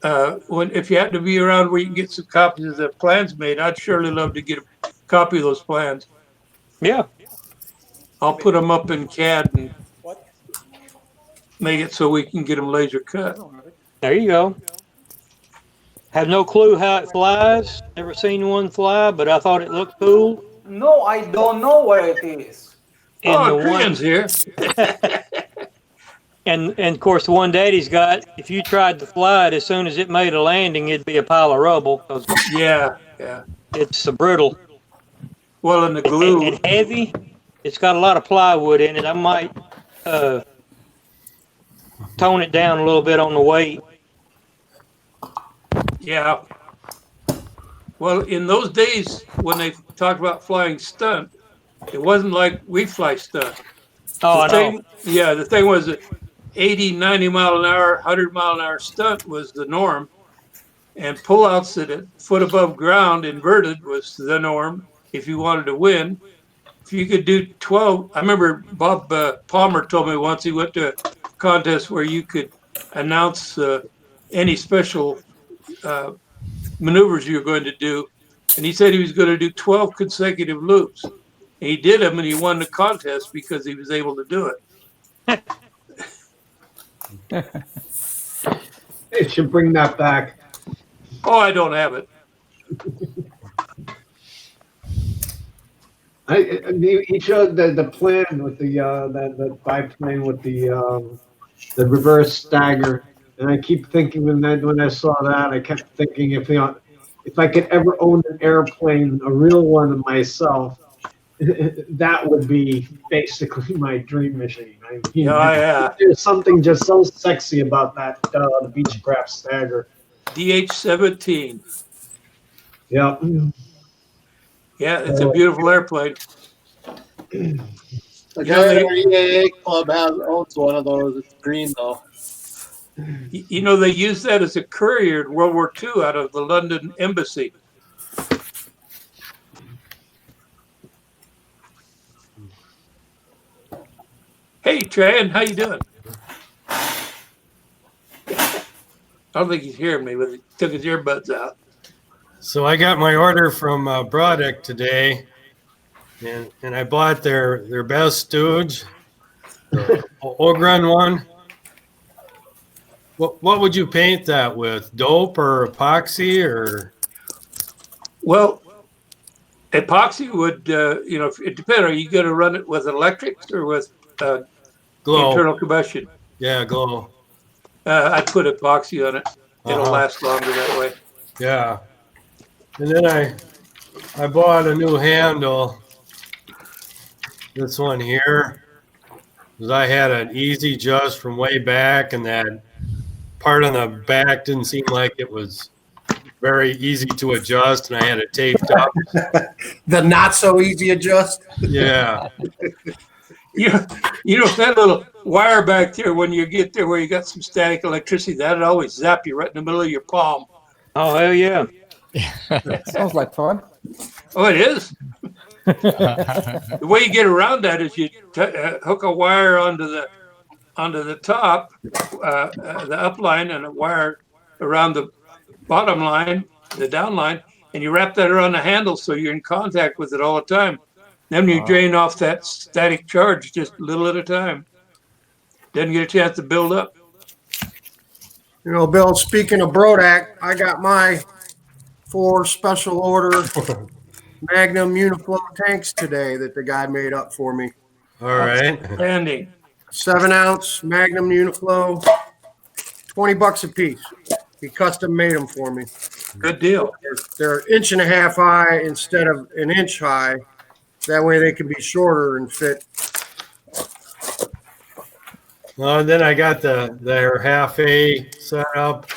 if you happen to be around where you can get some copies of the plans made, I'd surely love to get a copy of those plans. Yeah. I'll put them up in CAD and make it so we can get them laser cut. There you go. Have no clue how it flies. Never seen one fly, but I thought it looked cool. No, I don't know where it is. Trion's here. And of course, the one Daddy's got, if you tried to fly it, as soon as it made a landing, it'd be a pile of rubble. Yeah. It's brittle. Well, and the glue. And heavy. It's got a lot of plywood in it. I might tone it down a little bit on the weight. Yeah. Well, in those days when they talked about flying stunt, it wasn't like we fly stunt. Oh, I know. Yeah, the thing was that 80, 90 mile an hour, 100 mile an hour stunt was the norm. And pullouts at a foot above ground inverted was the norm if you wanted to win. If you could do 12, I remember Bob Palmer told me once he went to a contest where you could announce any special maneuvers you were going to do. And he said he was going to do 12 consecutive loops. And he did them and he won the contest because he was able to do it. They should bring that back. Oh, I don't have it. He showed the plan with the biplane with the reverse stagger, and I keep thinking when I saw that, I kept thinking if I could ever own an airplane, a real one myself, that would be basically my dream machine. There's something just so sexy about that the Beechcraft stagger. DH-17. Yeah. Yeah, it's a beautiful airplane. The guy at our EAA club owns one of those. It's green though. You know, they used that as a courier in World War II out of the London embassy. Hey, Tran, how you doing? I don't think he's hearing me, but he took his earbuds out. So I got my order from Broderick today, and I bought their best stooge, the Ogren one. What would you paint that with? Dope or epoxy or? Well, epoxy would, you know, it depends. Are you going to run it with electrics or with Glow. internal combustion? Yeah, glow. I'd put epoxy on it. It'll last longer that way. Yeah. And then I bought a new handle. This one here, because I had an easy adjust from way back, and that part on the back didn't seem like it was very easy to adjust, and I had it taped up. The not so easy adjust. Yeah. You know, that little wire back there, when you get there where you got some static electricity, that'd always zap you right in the middle of your palm. Oh, hell yeah. Sounds like fun. Oh, it is. The way you get around that is you hook a wire onto the top, the up line, and a wire around the bottom line, the down line, and you wrap that around the handle so you're in contact with it all the time. Then you drain off that static charge just a little at a time. Doesn't get a chance to build up. You know, Bill, speaking of Brodak, I got my 4 special order Magnum Uniflow tanks today that the guy made up for me. All right. Outstanding. 7-ounce Magnum Uniflow, $20 a piece. He custom made them for me. Good deal. They're 1.5 inches high instead of 1 inch high. That way they can be shorter and fit. Well, and then I got their half A setup,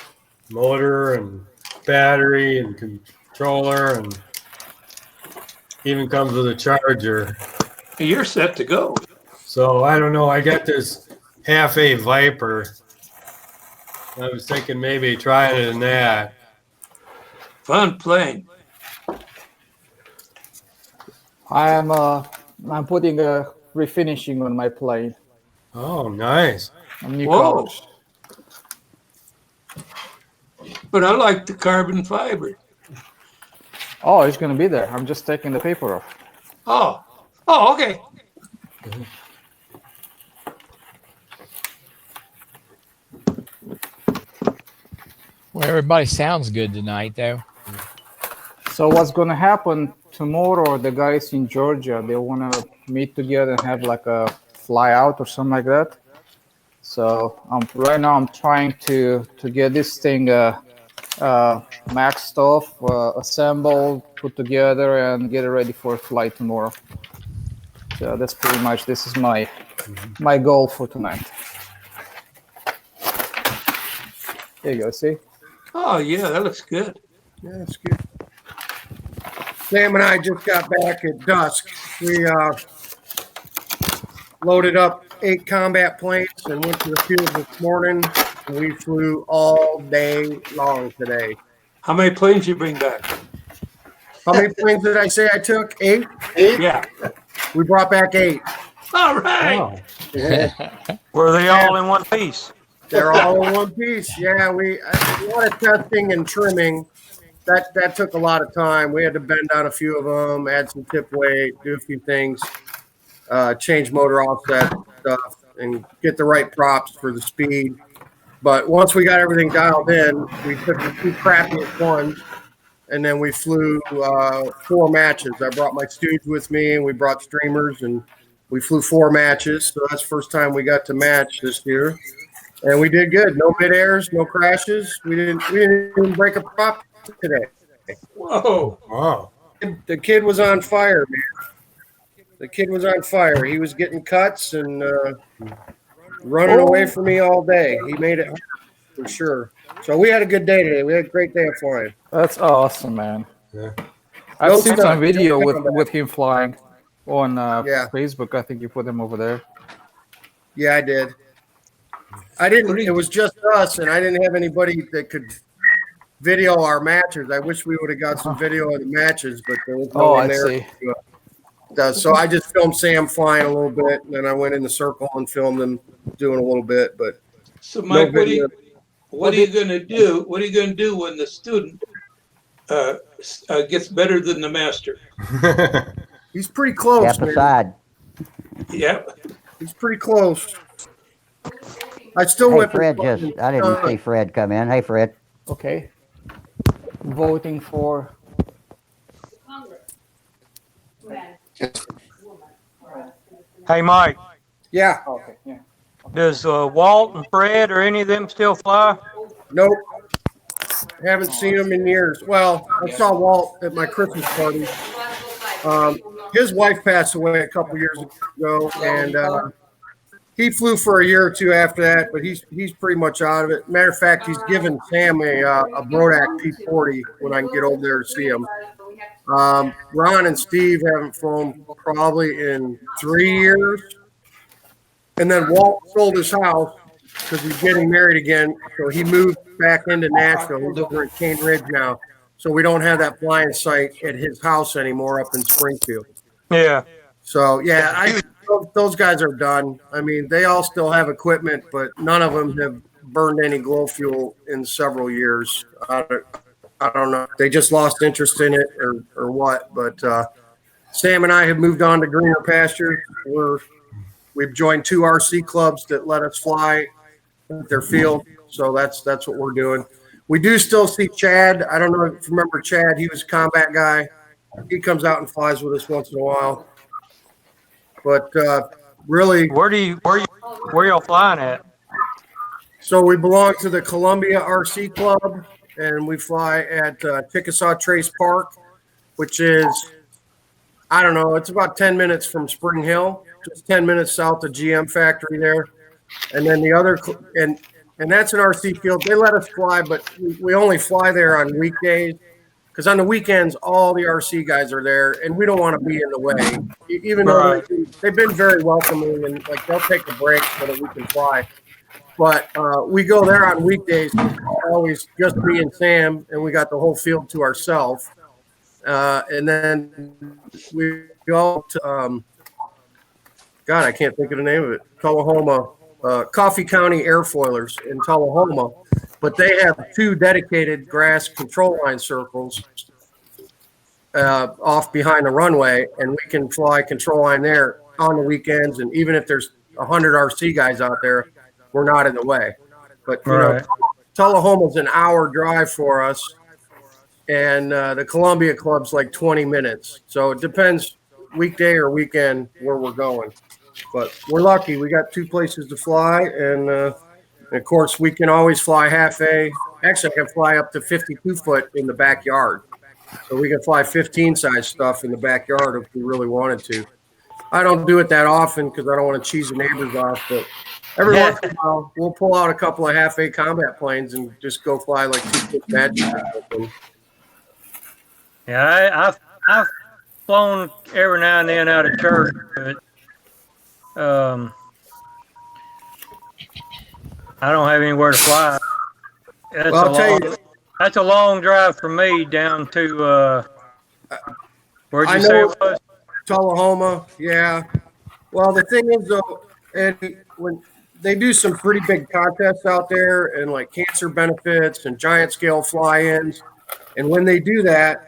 motor and battery and controller, and even comes with a charger. You're set to go. So I don't know. I got this half A Viper. I was thinking maybe trying it in that. Fun plane. I'm putting a refinishing on my plane. Oh, nice. New Whoa. colors. But I like the carbon fiber. Oh, it's gonna be there. I'm just taking the paper off. Oh, okay. Well, everybody sounds good tonight, though. So what's gonna happen tomorrow? The guys in Georgia, they wanna meet together and have like a fly out or something like that. So right now I'm trying to get this thing maxed off, assembled, put together, and get it ready for a flight tomorrow. So that's pretty much, this is my goal for tonight. There you go, see? Oh, yeah, that looks good. Yeah, that's good. Sam and I just got back at dusk. We loaded up 8 combat planes and went to the field this morning. And we flew all day long today. How many planes you bring back? How many planes did I say I took? 8? Yeah. We brought back 8. All right. Yeah. Were they all in one piece? They're all in one piece. Yeah, a lot of testing and trimming. That took a lot of time. We had to bend out a few of them, add some tip weight, do a few things, change motor offset stuff, and get the right props for the speed. But once we got everything dialed in, we took the 2 crappiest ones, and then we flew 4 matches. I brought my stooge with me, and we brought streamers, and we flew 4 matches. So that's the first time we got to match this year. And we did good. No mid-airs, no crashes. We didn't even break a prop today. Whoa. Wow. The kid was on fire, man. The kid was on fire. He was getting cuts and running away from me all day. He made it for sure. So we had a good day today. We had a great day of flying. That's awesome, man. Yeah. I've No seen stunt, some video no with combat. him flying on Yeah. Facebook. I think you put them over there. Yeah, I did. I didn't. It was just us, and I didn't have anybody that could video our matches. I wish we would have got some video of the matches, but there was no Oh, one I there. see. So I just filmed Sam flying a little bit, and then I went in the circle and filmed him doing a little bit. But So, no Mike, what are video. you going to do? What are you going to do when the student gets better than the master? He's pretty close, Step man. aside. Yep. He's pretty close. I still Hey, went. Fred I didn't see Fred come in. Hey, Fred. Okay. Voting for. Hey, Mike. Yeah. Okay. Yeah. Does Walt and Fred or any of them still fly? Nope. Haven't seen him in years. Well, I saw Walt at my Christmas party. His wife passed away a couple years ago, and he flew for a year or two after that. But he's pretty much out of it. Matter of fact, he's given Sam a Brodak P40 when I can get over there to see him. Ron and Steve haven't flown probably in 3 years. And then Walt sold his house because he's getting married again. So he moved back into Nashville. He's over at Cane Ridge now. So we don't have that flying site at his house anymore up in Springfield. Yeah. So, yeah, those guys are done. I mean, they all still have equipment, but none of them have burned any glow fuel in several years. I don't know. They just lost interest in it or what. But Sam and I have moved on to greener pastures. We've joined 2 RC clubs that let us fly at their field. So that's what we're doing. We do still see Chad. I don't know if you remember Chad. He was a combat guy. He comes out and flies with us once in a while. But really, where y'all flying at? So we belong to the Columbia RC Club, and we fly at Chickasaw Trace Park, which is, I don't know, it's about 10 minutes from Spring Hill, just 10 minutes south of GM factory there. And then the other, and that's an RC field. They let us fly, but we only fly there on weekdays because on the weekends, all the RC guys are there, and we don't want to be in the way. Even though they've been very welcoming, and like they'll take a break so that we can fly. But we go there on weekdays, always just me and Sam, and we got the whole field to ourselves. And then we go to, God, I can't think of the name of it, Tullahoma, Coffee County Airfoilers in Tullahoma. But they have 2 dedicated grass control line circles off behind the runway, and we can fly control line there on the weekends. And even if there's 100 RC guys out there, we're not in the way. But, you know, Tullahoma's an hour drive for us, and the Columbia Club's like 20 minutes. So it depends weekday or weekend where we're going. But we're lucky. We got 2 places to fly, and of course, we can always fly half A. Actually, I can fly up to 52 foot in the backyard. So we can fly 15 size stuff in the backyard if we really wanted to. I don't do it that often because I don't want to cheese the neighbors off, but every once in a while, we'll pull out a couple of half A combat planes and just go fly like 2 foot matches or something. Yeah, I've flown every now and then out of church, but I don't have anywhere to fly. That's a long drive for me down to where'd you say it was? Tullahoma, yeah. Well, the thing is, though, Eddie, when they do some pretty big contests out there and like cancer benefits and giant scale fly-ins, and when they do that,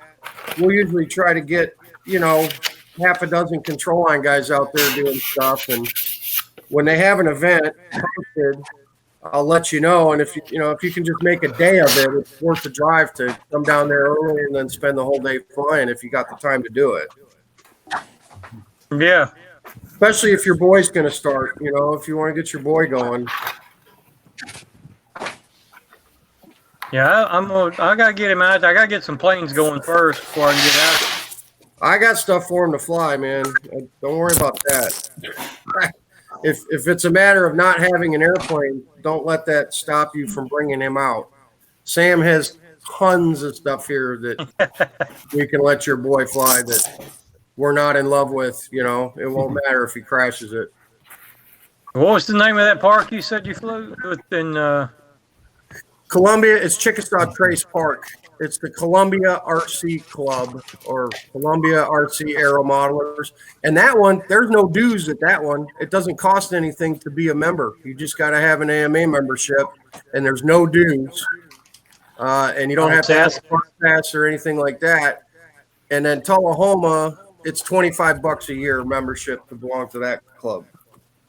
we'll usually try to get, you know, half a dozen control line guys out there doing stuff. And when they have an event posted, I'll let you know. And if you can just make a day of it, it's worth the drive to come down there early and then spend the whole day flying if you got the time to do it. Yeah. Especially if your boy's going to start, you know, if you want to get your boy going. Yeah, I got to get him out. I got to get some planes going first before I can get out. I got stuff for him to fly, man. Don't worry about that. If it's a matter of not having an airplane, don't let that stop you from bringing him out. Sam has tons of stuff here that we can let your boy fly that we're not in love with. You know, it won't matter if he crashes it. What was the name of that park you said you flew in? Columbia is Chickasaw Trace Park. It's the Columbia RC Club or Columbia RC Aeromodelers. And that one, there's no dues at that one. It doesn't cost anything to be a member. You just got to have an AMA membership, and there's no dues. And you don't have to have a park pass or anything like that. And then Tullahoma, it's $25 a year membership to belong to that club.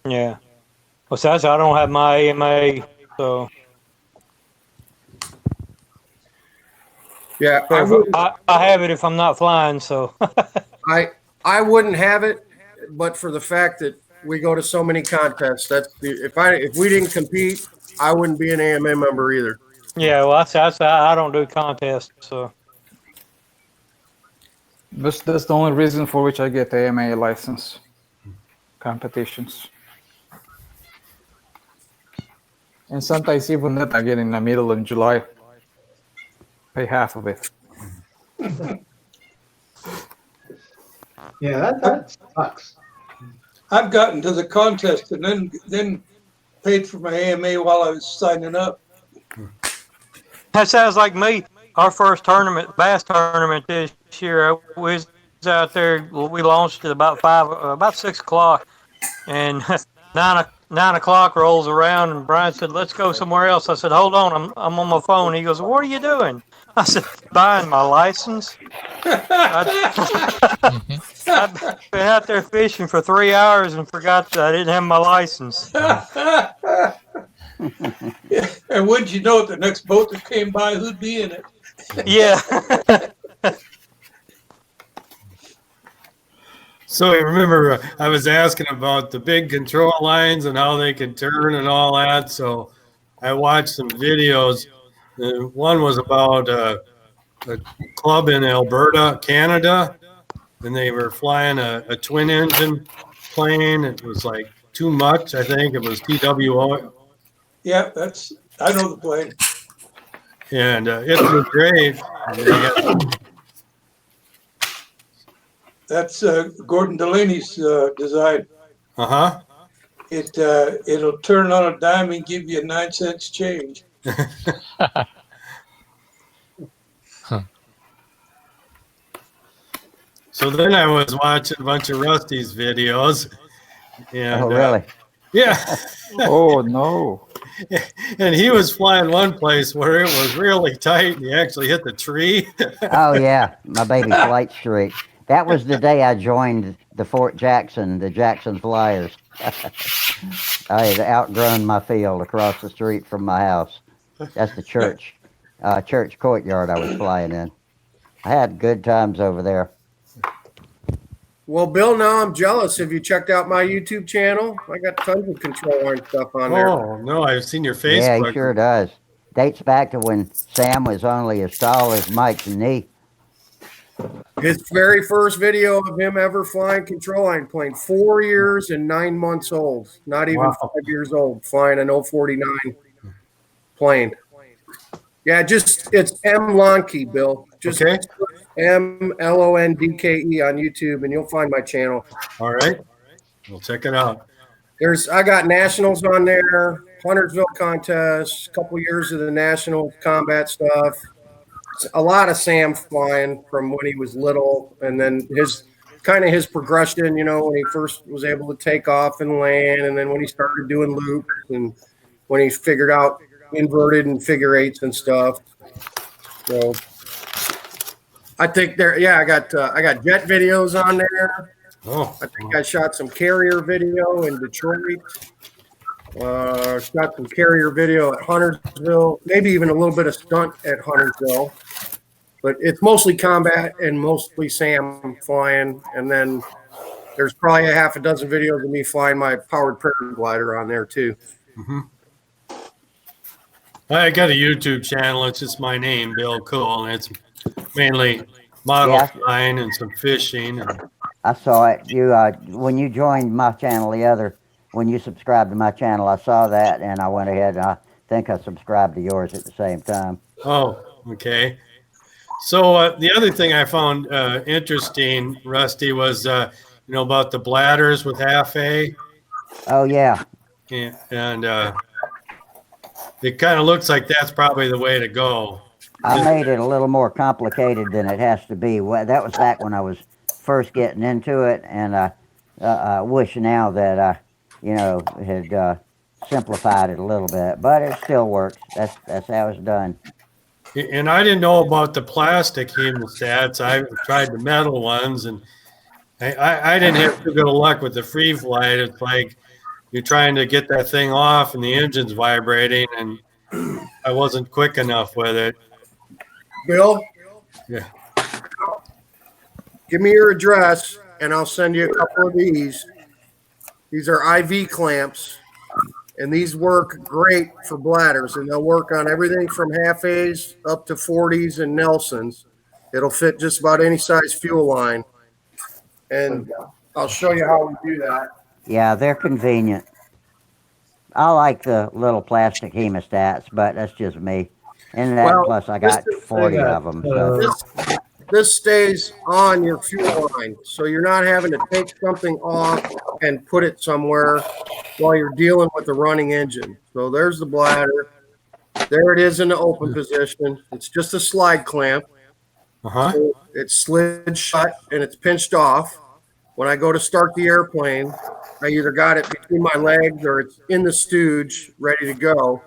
Yeah. Well, so I don't have my AMA, so. Yeah, I have it if I'm not flying. So I wouldn't have it, but for the fact that we go to so many contests, if we didn't compete, I wouldn't be an AMA member either. Yeah, well, I don't do contests, so. That's the only reason for which I get AMA license. Competitions. And sometimes even that I get in the middle of July. Pay half of it. Yeah, that sucks. I've gotten to the contest and then paid for my AMA while I was signing up. That sounds like me. Our first tournament, bass tournament this year, we was out there. We launched at about 6 o'clock, and 9 o'clock rolls around, and Brian said, "Let's go somewhere else." I said, "Hold on, I'm on my phone." He goes, "What are you doing?" I said, "Buying my license." I'd been out there fishing for 3 hours and forgot that I didn't have my license. Yeah. And wouldn't you know it, the next boat that came by, who'd be in it? Yeah. So you remember I was asking about the big control lines and how they could turn and all that. So I watched some videos. One was about a club in Alberta, Canada, and they were flying a twin engine plane. It was like too much. I think it was TWO. Yeah, I know the plane. And it was great. That's Gordon Delaney's design. Uh-huh. It'll turn on a dime and give you 9 cents change. So then I was watching a bunch of Rusty's videos. And, oh, really? Yeah. Oh, no. And he was flying one place where it was really tight and he actually hit the tree. Oh, yeah, my baby flight streak. That was the day I joined the Fort Jackson, the Jackson Flyers. I had outgrown my field across the street from my house. That's the church courtyard I was flying in. I had good times over there. Well, Bill, now I'm jealous. Have you checked out my YouTube channel? I got tons of control arm stuff on there. Oh, no, I've seen your Facebook. Yeah, he sure does. Dates back to when Sam was only as tall as Mike's knee. His very first video of him ever flying control line plane, 4 years and 9 months old, not even 5 years old, flying an 049 plane. Yeah, it's M. Lonke, Bill. Just okay. MLONDKE on YouTube, and you'll find my channel. All right. We'll check it out. I got nationals on there, Huntersville contest, a couple years of the national combat stuff. A lot of Sam flying from when he was little, and then his progression, you know, when he first was able to take off and land, and then when he started doing loops, and when he figured out inverted and figure eights and stuff. So I think I got jet videos on there. Oh, I think I shot some carrier video in Detroit. Shot some carrier video at Huntersville, maybe even a little bit of stunt at Huntersville. But it's mostly combat and mostly Sam flying. And then there's probably a half a dozen videos of me flying my powered paraglider on there too. Mm-hmm. I got a YouTube channel. It's just my name, Bill Cole, and it's mainly model flying and some fishing. I saw it. You when you joined my channel, when you subscribed to my channel, I saw that, and I went ahead and I think I subscribed to yours at the same time. Oh, Okay. So the other thing I found interesting, Rusty, was about the bladders with half A. Oh yeah. And it kind of looks like that's probably the way to go. I made it a little more complicated than it has to be. Well, that was back when I was first getting into it, and I wish now that I, had simplified it a little bit. But it still works. That's how it's done. And I didn't know about the plastic hemostats. I tried the metal ones, and I didn't have too good of luck with the free flight. It's like you're trying to get that thing off, and the engine's vibrating, and I wasn't quick enough with it. Bill? Yeah. Give me your address, and I'll send you a couple of these. These are IV clamps, and these work great for bladders, and they'll work on everything from half A's up to 40s and Nelsons. It'll fit just about any size fuel line, and I'll show you how we do that. Yeah, they're convenient. I like the little plastic hemostats, but that's just me. And that plus I got 40 of them. So. This stays on your fuel line, so you're not having to take something off and put it somewhere while you're dealing with the running engine. So there's the bladder. There it is in the open position. It's just a slide clamp. So it's slid shut and it's pinched off. When I go to start the airplane, I either got it between my legs or it's in the stooge ready to go.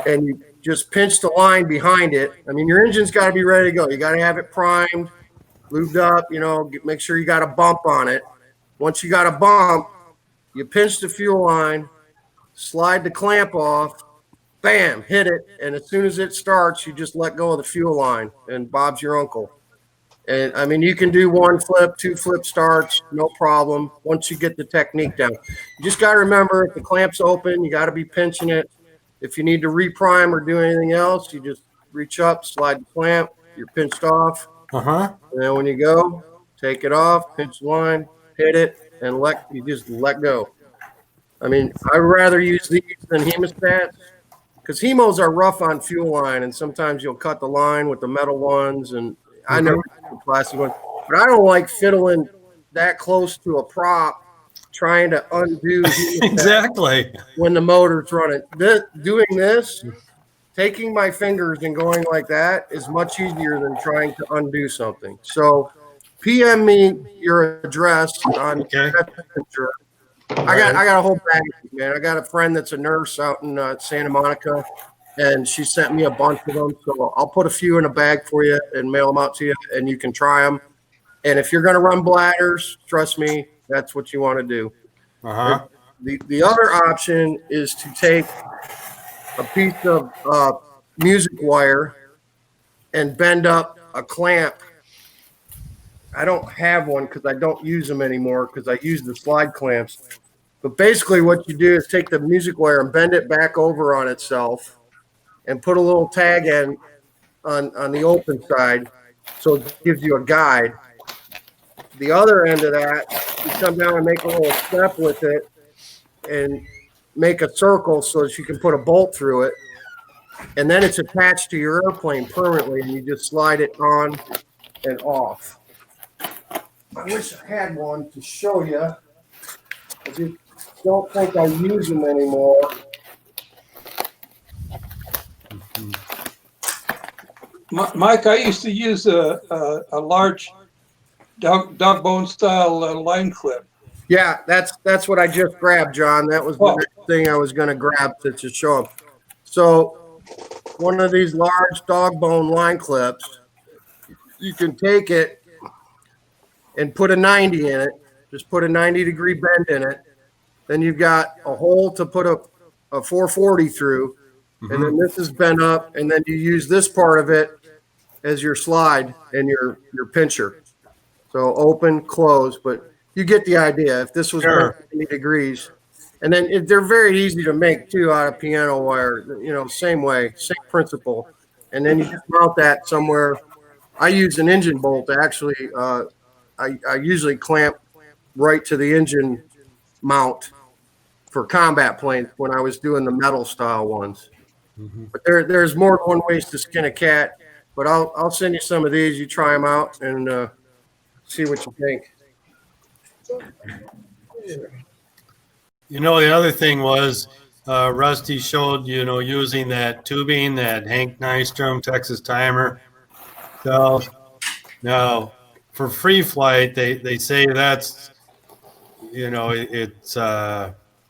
And you just pinch the line behind it. I mean, your engine's got to be ready to go. You got to have it primed, lubed up, make sure you got a bump on it. Once you got a bump, you pinch the fuel line, slide the clamp off, bam, hit it. And as soon as it starts, you just let go of the fuel line and Bob's your uncle. And I mean, you can do 1 flip, 2 flip starts, no problem. Once you get the technique down, you just got to remember if the clamp's open, you got to be pinching it. If you need to reprime or do anything else, you just reach up, slide the clamp, you're pinched off. And then when you go, take it off, pinch the line, hit it, and you just let go. I mean, I'd rather use these than hemostats because hemos are rough on fuel line, and sometimes you'll cut the line with the metal ones, and I never use the plastic ones. But I don't like fiddling that close to a prop trying to undo exactly when the motor's running. Doing this, taking my fingers and going like that is much easier than trying to undo something. So PM me your address on Messenger. I got a whole bag, man. I got a friend that's a nurse out in Santa Monica, and she sent me a bunch of them. So I'll put a few in a bag for you and mail them out to you, and you can try them. And if you're going to run bladders, trust me, that's what you want to do. The other option is to take a piece of music wire and bend up a clamp. I don't have one because I don't use them anymore because I use the slide clamps. But basically what you do is take the music wire and bend it back over on itself and put a little tag in on the open side so it gives you a guide. The other end of that, you come down and make a little step with it and make a circle so that you can put a bolt through it. And then it's attached to your airplane permanently, and you just slide it on and off. I wish I had one to show you. I just don't think I use them anymore. Mike, I used to use a large dog bone style line clip. Yeah, that's what I just grabbed, John. That was the next thing I was going to grab to show them. So one of these large dog bone line clips, you can take it and put a 90 in it. Just put a 90-degree bend in it. Then you've got a hole to put a 440 through. And then this is bent up, and then you use this part of it as your slide and your pincher. So open, close, but you get the idea. If this was 90 degrees, and then they're very easy to make too out of piano wire, same way, same principle. And then you just mount that somewhere. I use an engine bolt actually. I usually clamp right to the engine mount for combat planes when I was doing the metal style ones. But there's more than one ways to skin a cat. But I'll send you some of these. You try them out and see what you think. You know, the other thing was Rusty showed, using that tubing, that Hank Nystrom Texas timer. So now for free flight, they say that's, it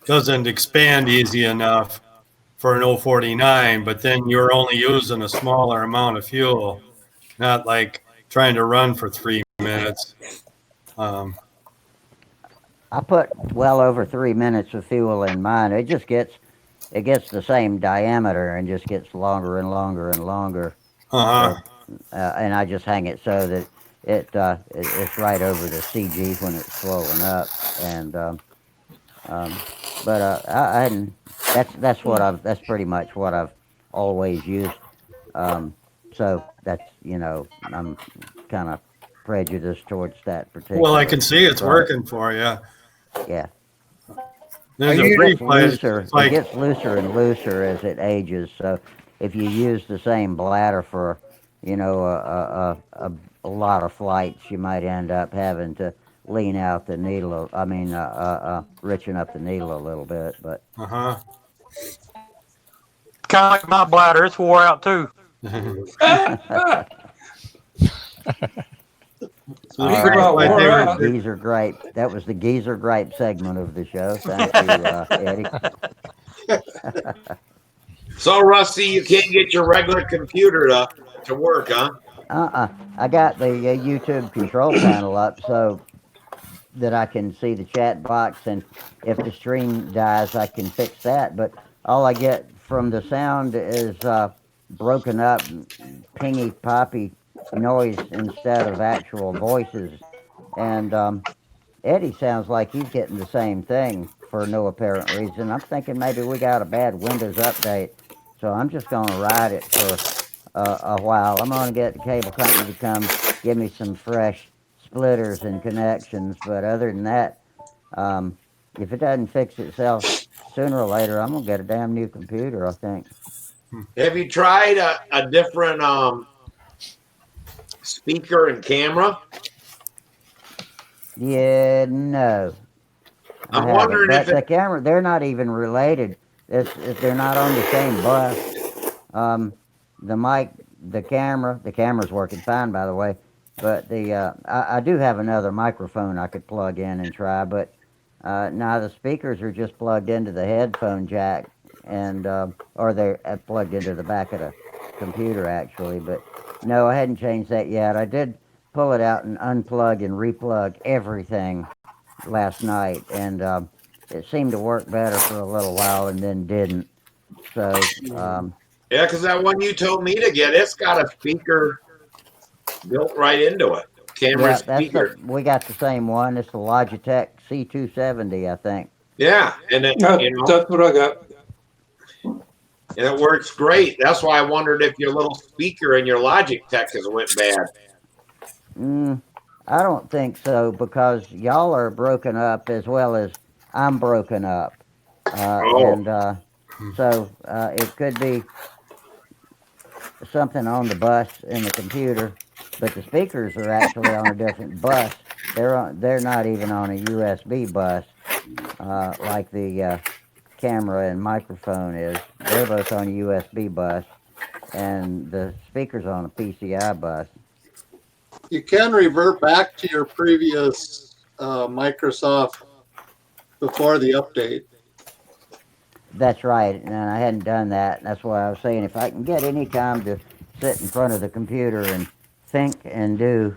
doesn't expand easy enough for an 049, but then you're only using a smaller amount of fuel, not like trying to run for 3 minutes. I put well over 3 minutes of fuel in mine. It gets the same diameter and just gets longer and longer and longer. And I just hang it so that it's right over the CG when it's swollen up. And I hadn't. That's pretty much what I've always used. So that's I'm kind of prejudiced towards that particular. Well, I can see it's working for you. Yeah. It gets looser and looser as it ages. So if you use the same bladder for, a lot of flights, you might end up having to lean out the needle. Richen up the needle a little bit. But kind of like my bladder, it's wore out too. Geezer gripe. That was the geezer gripe segment of the show. Thank you, Eddie. So, Rusty, you can't get your regular computer to work, huh? I got the YouTube control panel up so that I can see the chat box, and if the stream dies, I can fix that. But all I get from the sound is broken up, pingy, poppy noise instead of actual voices. And Eddie sounds like he's getting the same thing for no apparent reason. I'm thinking maybe we got a bad Windows update, so I'm just going to ride it for a while. I'm going to get the cable company to come give me some fresh splitters and connections, but other than that, if it doesn't fix itself sooner or later, I'm going to get a damn new computer, I think. Have you tried a different speaker and camera? Yeah, no. I'm wondering but the camera, they're not even related. They're not on the same bus. The mic, the camera's working fine, by the way. But I do have another microphone I could plug in and try, but now the speakers are just plugged into the headphone jack, and or they're plugged into the back of the computer actually. But no, I hadn't changed that yet. I did pull it out and unplug and replug everything last night, and it seemed to work better for a little while and then didn't. So yeah, because that one you told me to get, it's got a speaker built right into it. Camera speaker. We got the same one. It's the Logitech C270, I think. Yeah, and that's what I got. And it works great. That's why I wondered if your little speaker in your Logitech has went bad. I don't think so, because y'all are broken up as well as I'm broken up. And so it could be something on the bus in the computer, but the speakers are actually on a different bus. They're not even on a USB bus like the camera and microphone is. They're both on a USB bus, and the speaker's on a PCI bus. You can revert back to your previous Microsoft before the update. That's right, and I hadn't done that. That's why I was saying if I can get any time to sit in front of the computer and think and do,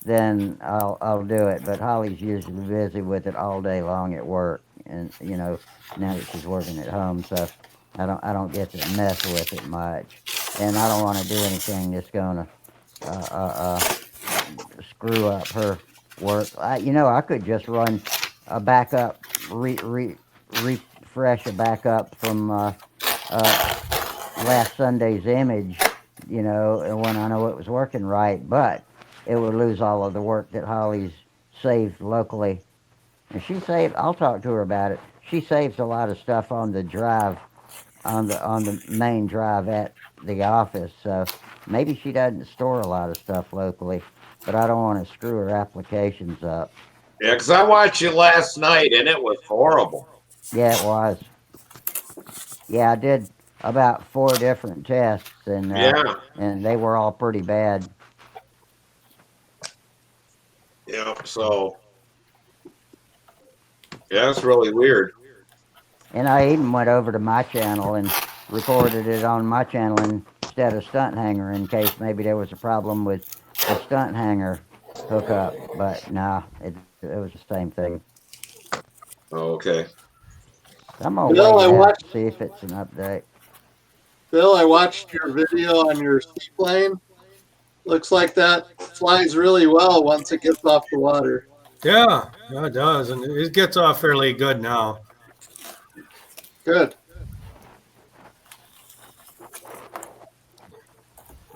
then I'll do it. But Holly's usually busy with it all day long at work, and now that she's working at home, so I don't get to mess with it much, and I don't want to do anything that's gonna screw up her work. I could just run a backup, refresh a backup from last Sunday's image, when I know it was working right, but it would lose all of the work that Holly's saved locally. And I'll talk to her about it. She saves a lot of stuff on the drive on the main drive at the office. So maybe she doesn't store a lot of stuff locally, but I don't want to screw her applications up. Yeah, because I watched it last night and it was horrible. Yeah, it was. Yeah, I did about 4 different tests, and they were all pretty bad. Yeah, so yeah, it's really weird. And I even went over to my channel and recorded it on my channel instead of Stunthangar in case maybe there was a problem with the Stunthangar hookup. But no, it was the same thing. Oh, okay. I'm gonna Bill, I wait watched. to see if it's an update. Bill, I watched your video on your seaplane. Looks like that flies really well once it gets off the water. Yeah, it does, and it gets off fairly good now. Good.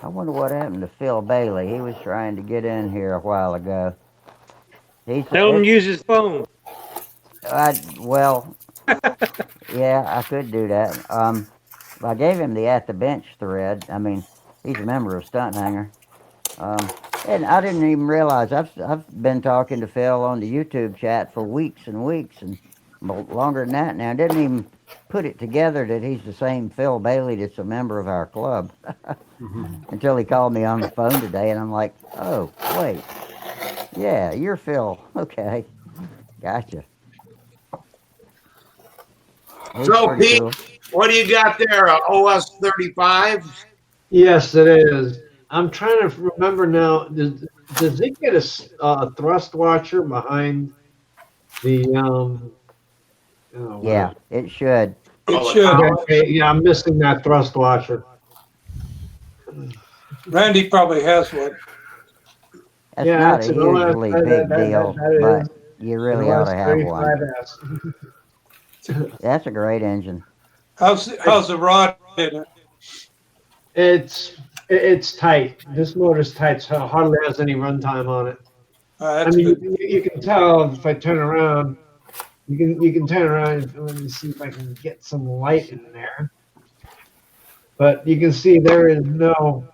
I wonder what happened to Phil Bailey. He was trying to get in here a while ago. Tell him to use his phone. Well, yeah, I could do that. I gave him the At the Bench thread. I mean, he's a member of Stunthangar. And I didn't even realize I've been talking to Phil on the YouTube chat for weeks and weeks and longer than that now. I didn't even put it together that he's the same Phil Bailey that's a member of our club until he called me on the phone today, and I'm like, oh, wait. Yeah, you're Phil. Okay. Gotcha. He's So, Pete, cool. what do you got there? OS 35? Yes, it is. I'm trying to remember now. Does it get a thrust watcher behind the Yeah, it should. It should. Okay, yeah, I'm missing that thrust washer. Randy probably has one. That's Yeah, not it's a an OS hugely big deal, that is but you really ought to have one. 35S. That's a great engine. How's the rod in it? It's tight. This motor's tight, so it hardly has any runtime on it. I mean, you can tell if I turn around. You can turn around. Let me see if I can get some light in there. But you can see there is no.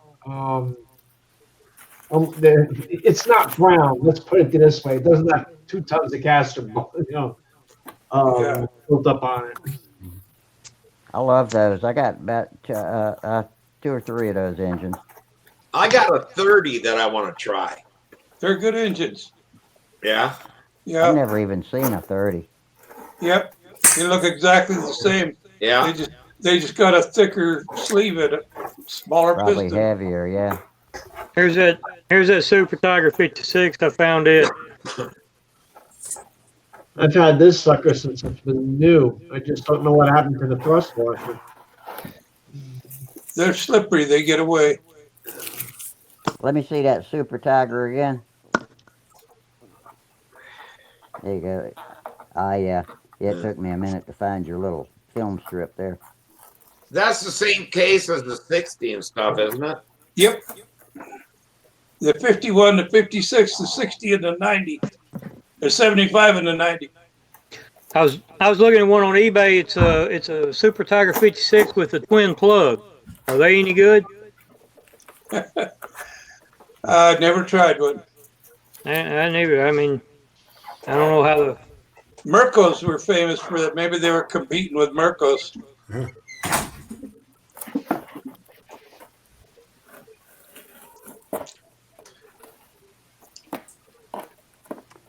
It's not brown. Let's put it this way. It doesn't have 2 tons of caster, built up on it. I love those. I got about 2 or 3 of those engines. I got a 30 that I want to try. They're good engines. Yeah? Yeah. I've never even seen a 30. Yep. They look exactly the same. Yeah. They just got a thicker sleeve in it. Smaller Probably piston. heavier, yeah. Here's that Super Tiger 56. I found it. I've had this sucker since it's been new. I just don't know what happened to the thrust washer. They're slippery. They get away. Let me see that Super Tiger again. There you go. Yeah. It took me a minute to find your little film strip there. That's the same case as the 60 and stuff, isn't it? Yep. The 51, the 56, the 60, and the 90. The 75 and the 90. I was looking at one on eBay. It's a Super Tiger 56 with a twin plug. Are they any good? I never tried one. I never. I mean, I don't know how the Mercos were famous for that. Maybe they were competing with Mercos.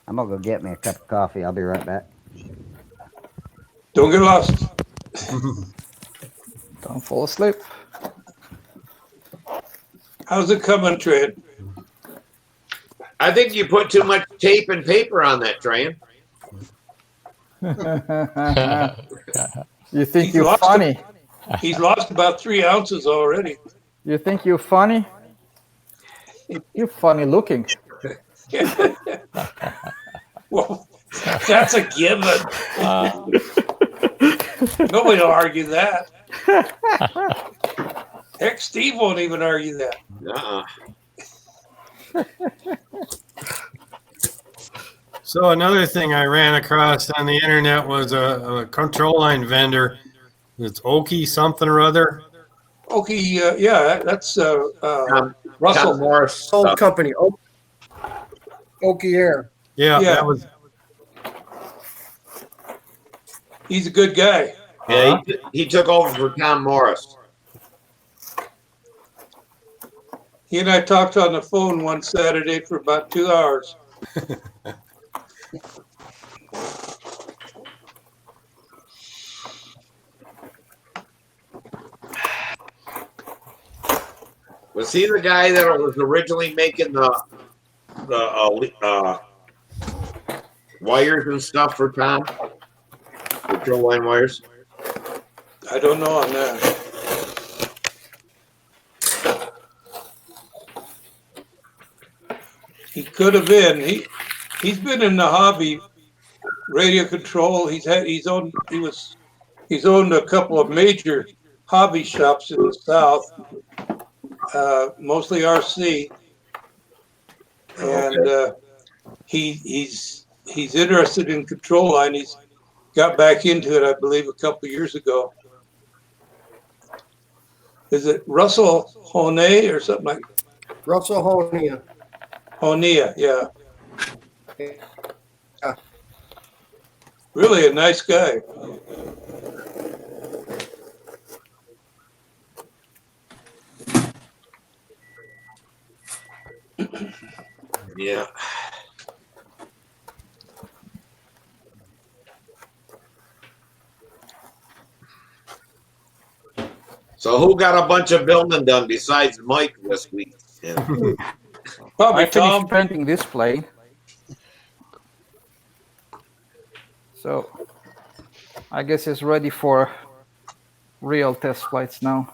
I'm going to go get me a cup of coffee. I'll be right back. Don't get lost. Don't fall asleep. How's it coming, Trent? I think you put too much tape and paper on that train. You think you're funny? He's lost about 3 ounces already. You think you're funny? You're funny looking. Well, that's a given. Nobody will argue that. Heck, Steve won't even argue that. So another thing I ran across on the internet was a control line vendor It's Okie something or other. Okay, yeah, that's Tom Russell. Morris. Old company. Okie Air. Yeah, Yeah. that was. He's a good guy. Yeah, he took over for Tom Morris. He and I talked on the phone one Saturday for about 2 hours. Was he the guy that was originally making the wires and stuff for Tom? Control line wires? I don't know on that. He could have been. He's been in the hobby, radio control. He's owned a couple of major hobby shops in the South, mostly RC, and he's interested in control line. He's got back into it, I believe, a couple of years ago. Is it Russell Honey or something like? Russell Honia. Honia, yeah. Yeah. Really a nice guy. Yeah. So who got a bunch of building done besides Mike this week? Yeah. Probably I finished painting this plane. So I guess it's ready for real test flights now.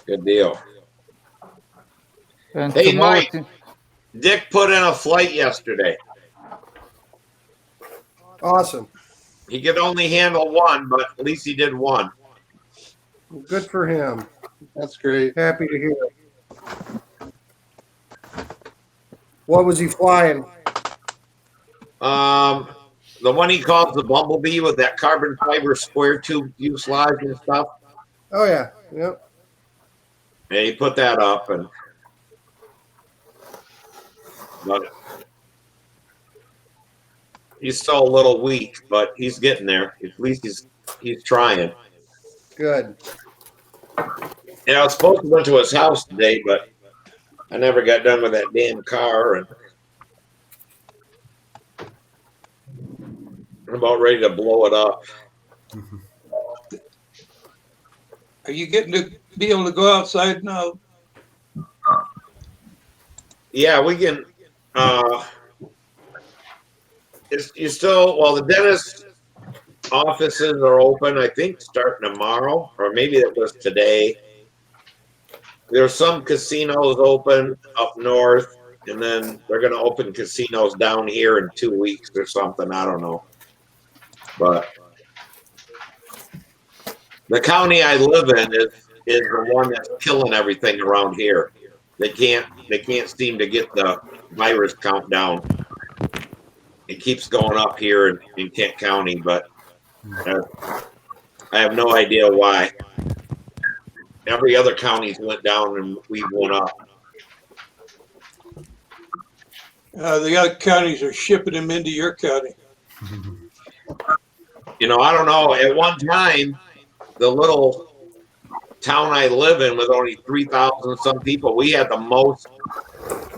Good deal. And Hey, tomorrow Mike, Dick put in a flight yesterday. Awesome. He could only handle one, but at least he did one. Good for him. That's great. Happy to hear it. What was he flying? The one he calls the Bumblebee with that carbon fiber square tube fuselage and stuff. Oh, yeah. Yep. And he put that up, and but he's still a little weak, but he's getting there. At least he's trying. Good. Yeah, I was supposed to go to his house today, but I never got done with that damn car, and I'm about ready to blow it up. Are you getting to be able to go outside now? Yeah, we can. You still, well, the dentist offices are open, I think, starting tomorrow, or maybe it was today. There's some casinos open up north, and then they're going to open casinos down here in 2 weeks or something. I don't know. But the county I live in is the one that's killing everything around here. They can't seem to get the virus count down. It keeps going up here in Kent County, but I have no idea why. Every other county's went down and we went up. The other counties are shipping them into your county. You know, I don't know. At one time, the little town I live in with only 3,000 some people, we had the most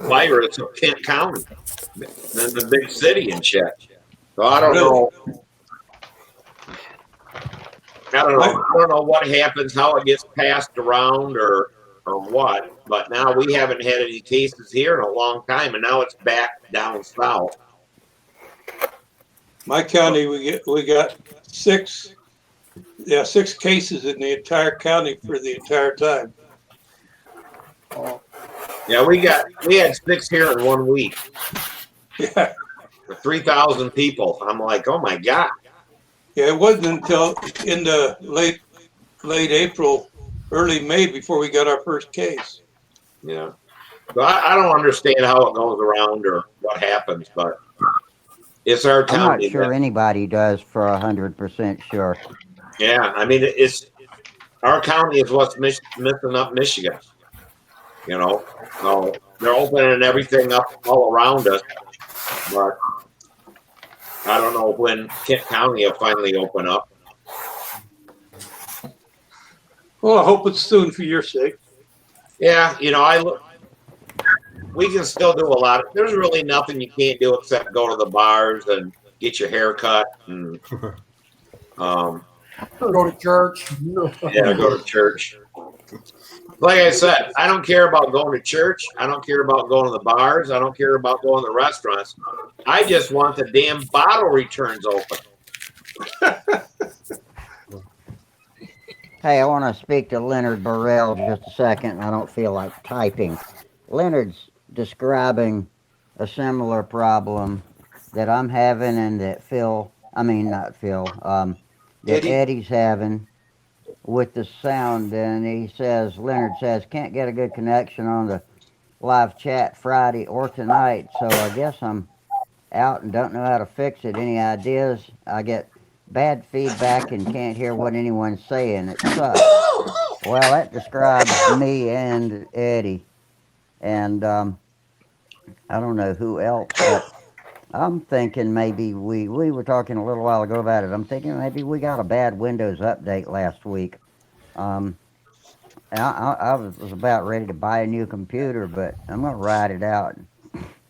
virus of Kent County than the big city and shit. So I don't know. I don't know what happens, how it gets passed around or what. But now we haven't had any cases here in a long time, and now it's back down south. My county, we got six cases in the entire county for the entire time. Yeah, we had 6 here in 1 week. Yeah. For 3,000 people. I'm like, oh my God. Yeah, it wasn't until in the late April, early May before we got our first case. Yeah. So I don't understand how it goes around or what happens, but it's our I'm county. not sure anybody does for 100% sure. Yeah, I mean, it's our county is what's missing up Michigan. You know, so they're opening everything up all around us, but I don't know when Kent County will finally open up. Well, I hope it's soon for your sake. Yeah, you know, we can still do a lot. There's really nothing you can't do except go to the bars and get your hair cut and Go to church. yeah, go to church. Like I said, I don't care about going to church. I don't care about going to the bars. I don't care about going to restaurants. I just want the damn bottle returns open. Hey, I want to speak to Leonard Burrell just a second. I don't feel like typing. Leonard's describing a similar problem that I'm having and that not Phil, that Eddie's having with the sound. And Leonard says, can't get a good connection on the live chat Friday or tonight. So I guess I'm out and don't know how to fix it. Any ideas? I get bad feedback and can't hear what anyone's saying. It sucks. Well, that describes me and Eddie. And I don't know who else, but I'm thinking maybe we were talking a little while ago about it. I'm thinking maybe we got a bad Windows update last week. I was about ready to buy a new computer, but I'm going to ride it out and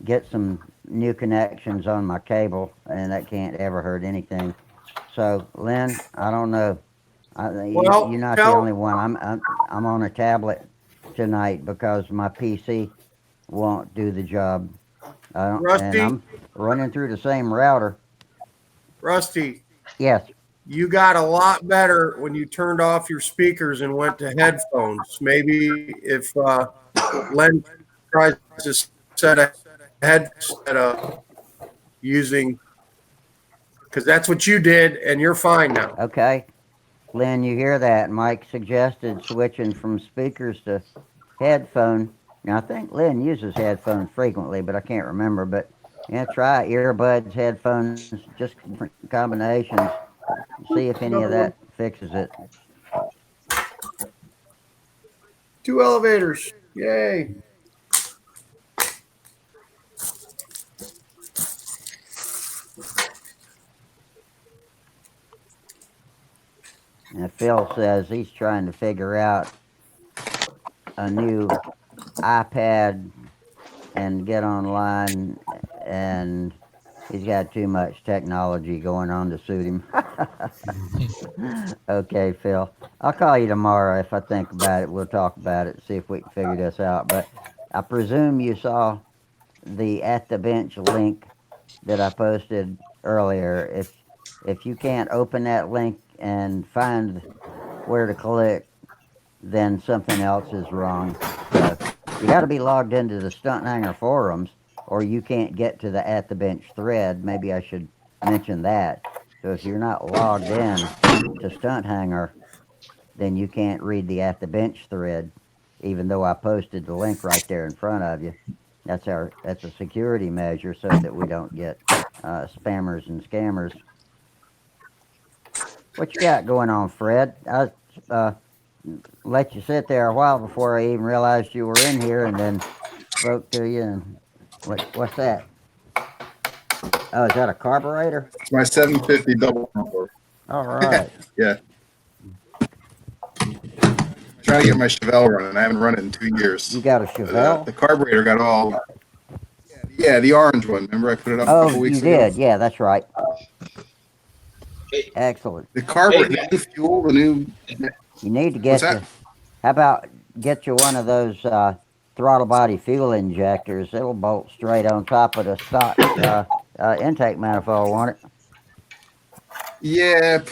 get some new connections on my cable, and that can't ever hurt anything. So, Lynn, I don't know. You're not the only one. I'm on a tablet tonight because my PC won't do the job. Rusty, and I'm running through the same router. Rusty. Yes. You got a lot better when you turned off your speakers and went to headphones. Maybe if Len tries to set a headset up using, because that's what you did, and you're fine now. Okay. Lynn, you hear that? Mike suggested switching from speakers to headphone. Now, I think Lynn uses headphones frequently, but I can't remember. But yeah, try earbuds, headphones, just different combinations. See if any of that fixes it. 2 elevators. Yay. Now, Phil says he's trying to figure out a new iPad and get online, and he's got too much technology going on to suit him. Okay, Phil. I'll call you tomorrow if I think about it. We'll talk about it, see if we can figure this out. But I presume you saw the At the Bench link that I posted earlier. If you can't open that link and find where to click, then something else is wrong. So you got to be logged into the Stunthangar forums, or you can't get to the At the Bench thread. Maybe I should mention that. So if you're not logged in to Stunthangar, then you can't read the At the Bench thread, even though I posted the link right there in front of you. That's a security measure so that we don't get spammers and scammers. What you got going on, Fred? I let you sit there a while before I even realized you were in here, and then spoke to you. And what's that? Oh, is that a carburetor? It's my 750 double pumper. All right. Yeah. Trying to get my Chevelle running. I haven't run it in 2 years. You got a Chevelle? The carburetor got all. Yeah, the orange one. Remember I put it up a couple weeks ago? You did. Yeah, that's right. Excellent. The carburetor, the new fuel, the new. You need to get. How about get you one of those throttle body fuel injectors? It'll bolt straight on top of the stock intake manifold, won't it? Yeah.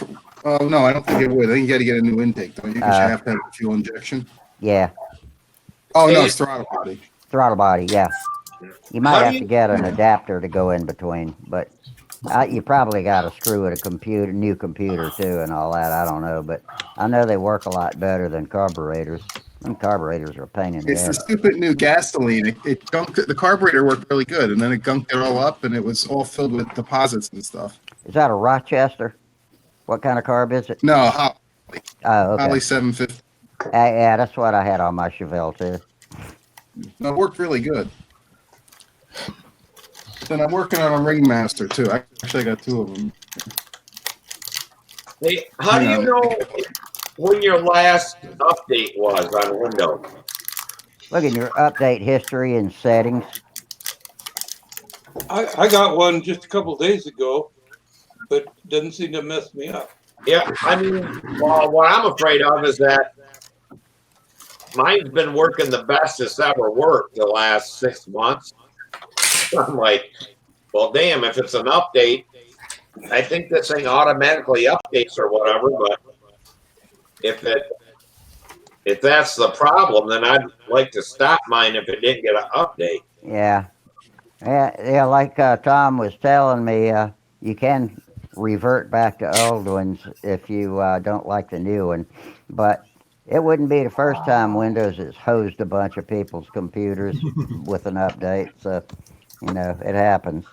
No, I don't think it would. I think you got to get a new intake, don't you? Because you have to have a fuel injection. Yeah. Oh no, it's throttle body. Throttle body, yeah. You might have to get an adapter to go in between, but you probably got to screw with a new computer too, and all that. I don't know, but I know they work a lot better than carburetors. And carburetors are a pain in the ass. It's the stupid new gasoline. It gunked it. The carburetor worked really good, and then it gunked it all up, and it was all filled with deposits and stuff. Is that a Rochester? What kind of carb is it? No, Holly. Oh, okay. Holly 750. Yeah, that's what I had on my Chevelle too. No, it worked really good. Then I'm working on a Ringmaster too. Actually, I got 2 of them. Hey, how do you know when your last update was on Windows? Look at your update history and settings. I got one just a couple of days ago, but doesn't seem to mess me up. Yeah, I mean, well, what I'm afraid of is that mine's been working the best it's ever worked the last 6 months. I'm like, well, damn, if it's an update, I think this thing automatically updates or whatever, but if that's the problem, then I'd like to stop mine if it didn't get an update. Yeah. Yeah, like Tom was telling me, you can revert back to old ones if you don't like the new one. But it wouldn't be the first time Windows has hosed a bunch of people's computers with an update. So, you know, it happens.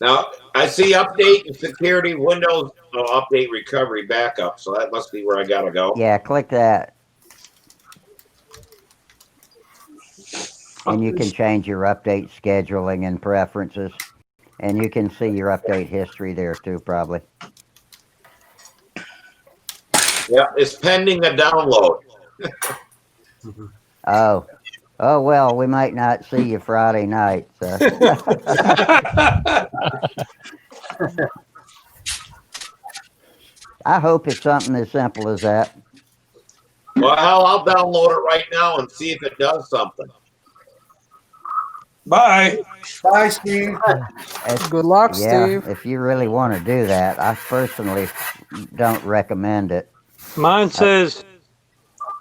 Now, I see update and security Windows update recovery backup, so that must be where I gotta go. Yeah, click that. And you can change your update scheduling and preferences. And you can see your update history there too, probably. Yeah, it's pending a download. Oh. Oh, well, we might not see you Friday night. So. I hope it's something as simple as that. Well, I'll download it right now and see if it does something. Bye. Bye, Steve. Good luck, Yeah, Steve. if you really want to do that, I personally don't recommend it. Mine says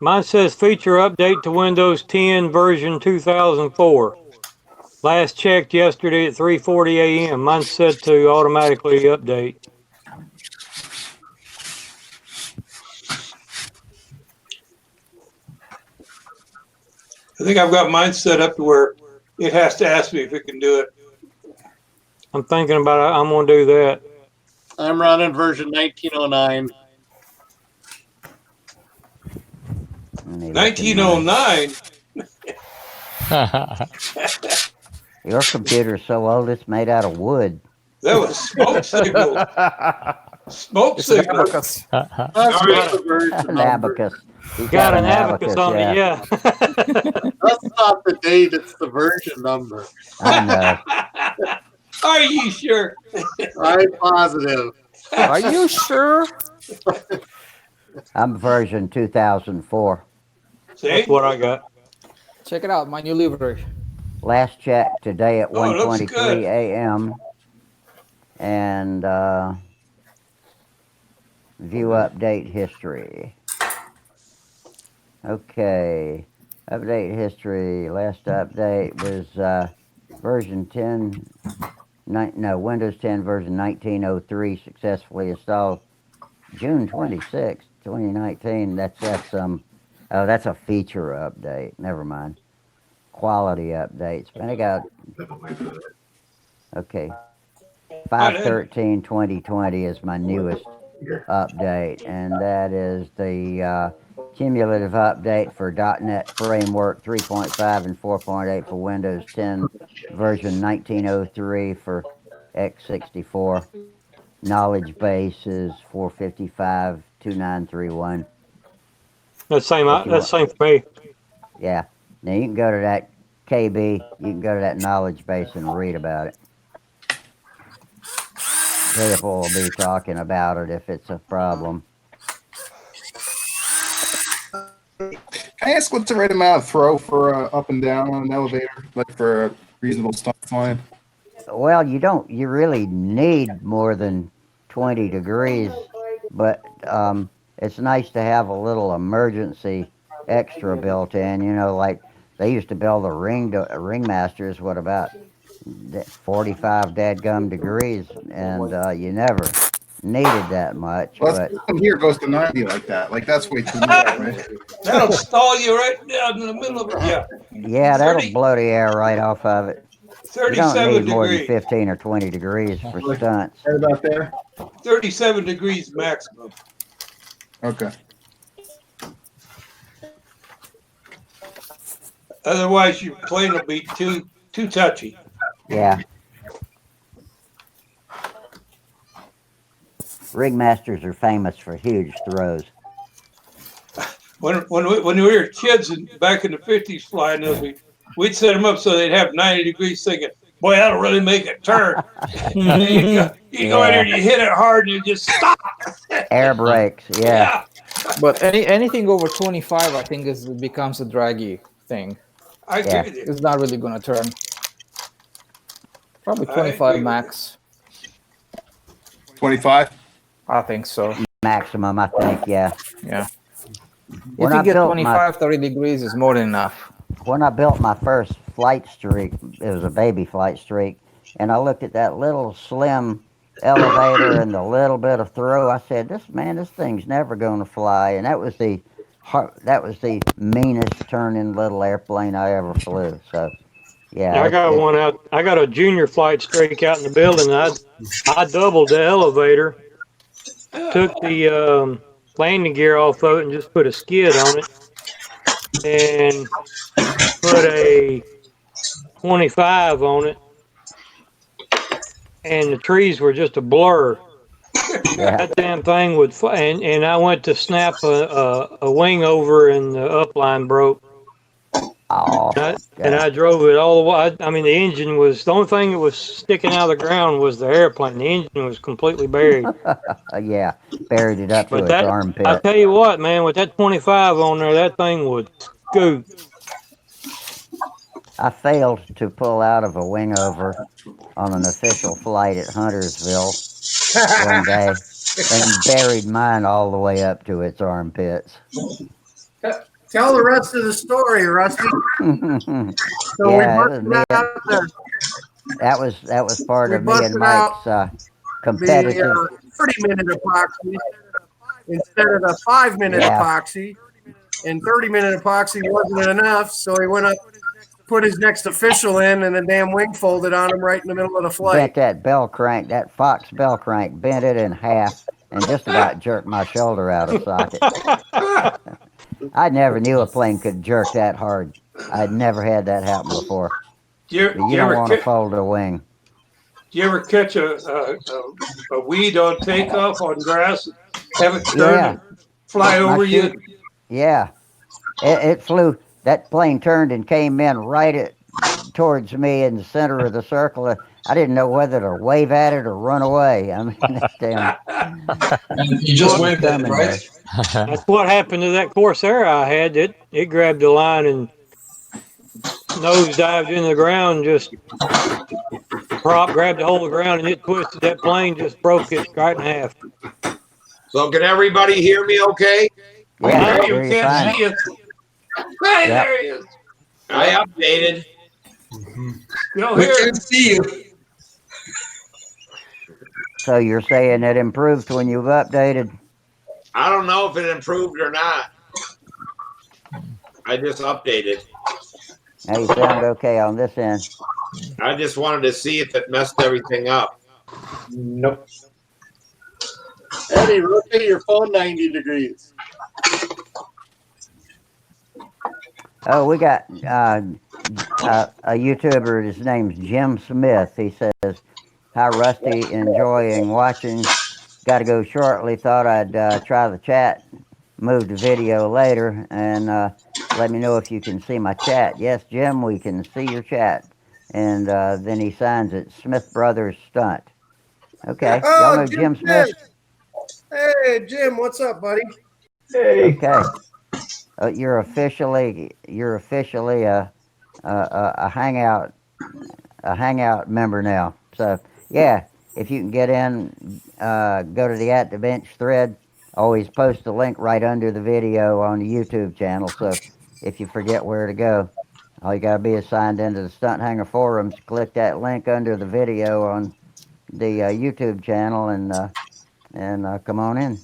feature update to Windows 10 version 2004. Last checked yesterday at 3:40 a.m. Mine's set to automatically update. I think I've got mine set up to where it has to ask me if it can do it. I'm thinking about it. I'm going to do that. I'm running version 1909. 1909. Your computer's so old it's made out of wood. That was smoke signal. Smoke signal. That's the version An number. abacus. He's Got an abacus on it, yeah. That's not the date, it's the version number. I know. Are you sure? I'm positive. Are you sure? I'm version 2004. See? That's what I got. Check it out, my new library. Last check today at Oh, it looks 1:23 good. a.m. And view update history. Okay. Update history. Last update was version 10. Windows 10 version 1903 successfully installed June 26, 2019. That's a feature update. Never mind. Quality updates. And I got, okay. 5/13/2020 is my newest update, and that is the cumulative update for .NET Framework 3.5 and 4.8 for Windows 10 version 1903 for x64. Knowledge base is 455.2931. That's same for me. Yeah. Now you can go to that KB, you can go to that knowledge base and read about it. People will be talking about it if it's a problem. Can I ask what's the right amount of throw for up and down on an elevator, like for a reasonable stunt flying? Well, you really need more than 20 degrees, but it's nice to have a little emergency extra built in. You know, like they used to build a ringmasters, what about 45 dadgum degrees, and you never needed that much. Well, but this one here goes to 90 like that. Like that's way too much, right? That'll stall you right down in the middle of it. Yeah. yeah, that'll blow the air right off of it. You don't 37 need more than degrees. 15 or 20 degrees for stunts. Right about there. 37 degrees maximum. Okay. Otherwise, your plane will be too touchy. Yeah. Ringmasters are famous for huge throws. When we were kids and back in the 50s flying those, we'd set them up so they'd have 90 degrees, thinking, boy, that'll really make it turn. you go in here and you hit it hard and you just stop. Air brakes, yeah. But anything over 25, I think, becomes a draggy thing. I agree with you. It's not really going to turn. Probably 25 max. 25? I think so. Maximum, I think, yeah. Yeah. When if you I get built 25, 30 degrees is more than enough. When I built my first flight streak, it was a baby flight streak, and I looked at that little slim elevator and the little bit of throw. I said, "This thing's never going to fly." And that was the meanest turning little airplane I ever flew. So, yeah. I got one out. I got a junior flight streak out in the building. I doubled the elevator, took the landing gear off of it, and just put a skid on it, and put a 25 on it, and the trees were just a blur. Yeah. That damn thing would fly, and I went to snap a wing over, and the upline broke. Oh, and I drove it all the way. I mean, the engine was the only thing that was sticking out of the ground was the airplane. The engine was completely buried. Yeah, buried it up to its armpit. I tell you what, man, with that 25 on there, that thing would scoot. I failed to pull out of a wing over on an official flight at Huntersville one day and buried mine all the way up to its armpits. Tell the rest of the story, Rusty. So that was part of me and Mike's competitive. The 30-minute epoxy instead of the 5-minute epoxy, and 30-minute epoxy wasn't enough, so he went up, put his next official in, and the damn wing folded on him right in the middle of the flight. Bent that bell crank, that Fox bell crank, bent it in half, and just about jerked my shoulder out of socket. I never knew a plane could jerk that hard. I'd never had that happen before. You don't want to fold a wing. Do you ever catch a weed on takeoff on grass, have it turn and fly over you? Yeah. It flew. That plane turned and came in right towards me in the center of the circle. I didn't know whether to wave at it or run away. I mean, damn. You just waved at it, right? That's what happened to that Corsair I had. It grabbed the line and nose dived into the ground, just grabbed the whole of the ground, and it twisted. That plane just broke it right in half. So can everybody hear me okay? Yeah, you can't see it. Hey, there he is. I updated. We can see you. So you're saying it improved when you've updated? I don't know if it improved or not. I just updated. Now you sound okay on this end. I just wanted to see if it messed everything up. Nope. Eddie, rotate your phone 90 degrees. Oh, we got a YouTuber. His name's Jim Smith. He says, "Hi, Rusty. Enjoying watching. Got to go shortly. Thought I'd try the chat. Move to video later, and let me know if you can see my chat." Yes, Jim, we can see your chat. And then he signs it, Smith Brothers Stunt. Okay, y'all know Jim Smith? Hey, Jim, what's up, buddy? Hey. Okay. You're officially a Hangout member now. So yeah, if you can get in, go to the at the bench thread. Always post the link right under the video on the YouTube channel. So if you forget where to go, all you gotta be is signed into the Stunt Hangar forums. Click that link under the video on the YouTube channel and come on in.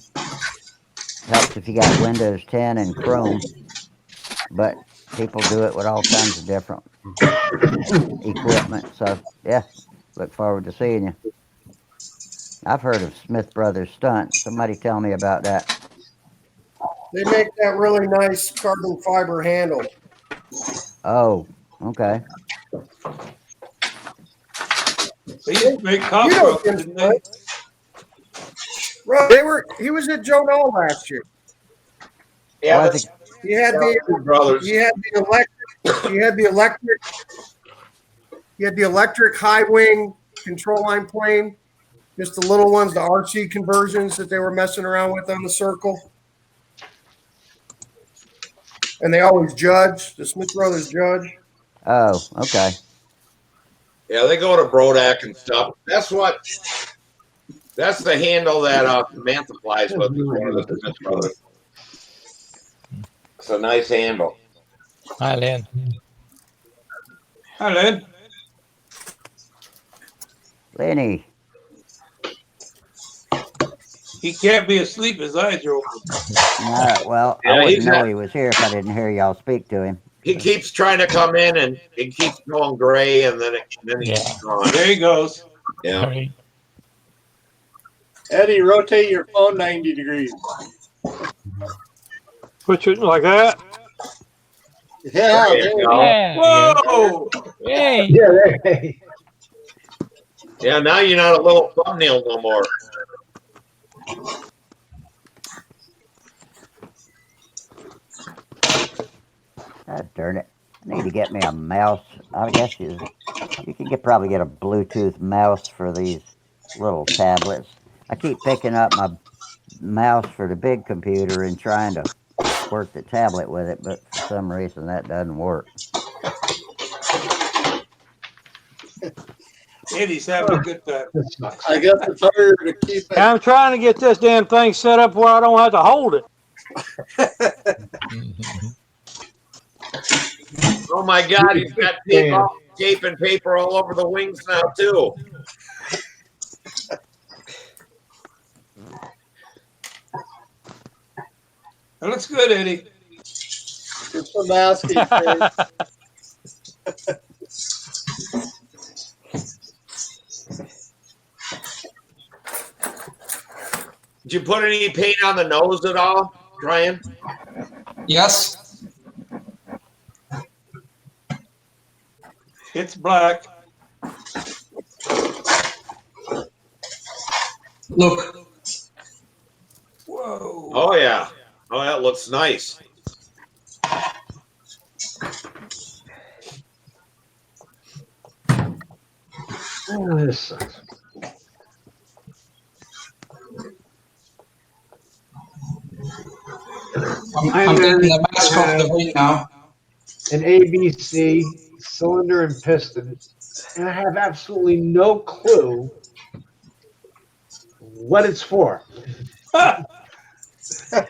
Helps if you got Windows 10 and Chrome, but people do it with all kinds of different equipment. So yeah, look forward to seeing you. I've heard of Smith Brothers Stunt. Somebody tell me about that. They make that really nice carbon fiber handle. Oh, okay. They used to make You know cockroaches, Jim didn't they? Right, he was at Joe Knoll last year. Yeah, Well, I that's think He had brothers. he had the electric high wing control line plane, just the little ones, the RC conversions that they were messing around with on the circle. And they always judge, the Smith Brothers judge. Oh, okay. Yeah, they go to Brodak and stuff. That's the handle that Samantha flies with. Is one of the Smith Brothers. It's a nice handle. Hi, Lynn. Hi, Lynn. Lenny. He can't be asleep. His eyes are open. Well, Yeah, I wouldn't he's know not- he was here if I didn't hear y'all speak to him. He keeps trying to come in and it keeps going gray and then he's gone. There he goes. Yeah. Eddie, rotate your phone 90 degrees. Put it like that. Yeah, There you go. Whoa! Hey. Yeah, Yeah, now you're not a little thumbnail no more. God darn it. I need to get me a mouse. I guess you can probably get a Bluetooth mouse for these little tablets. I keep picking up my mouse for the big computer and trying to work the tablet with it, but for some reason that doesn't work. Eddie's having a good time. I guess it's harder to keep it. I'm trying to get this damn thing set up where I don't have to hold it. Oh my God, he's got tape and paper all over the wings now too. That looks good, Eddie. It's a masking tape. Did you put any paint on the nose at all, Brian? Yes. It's black. Look. Whoa. Oh yeah. Oh, that looks nice. Oh, this sucks. I'm taking the mask off the wing now. An ABC cylinder and piston, and I have absolutely no clue what it's for.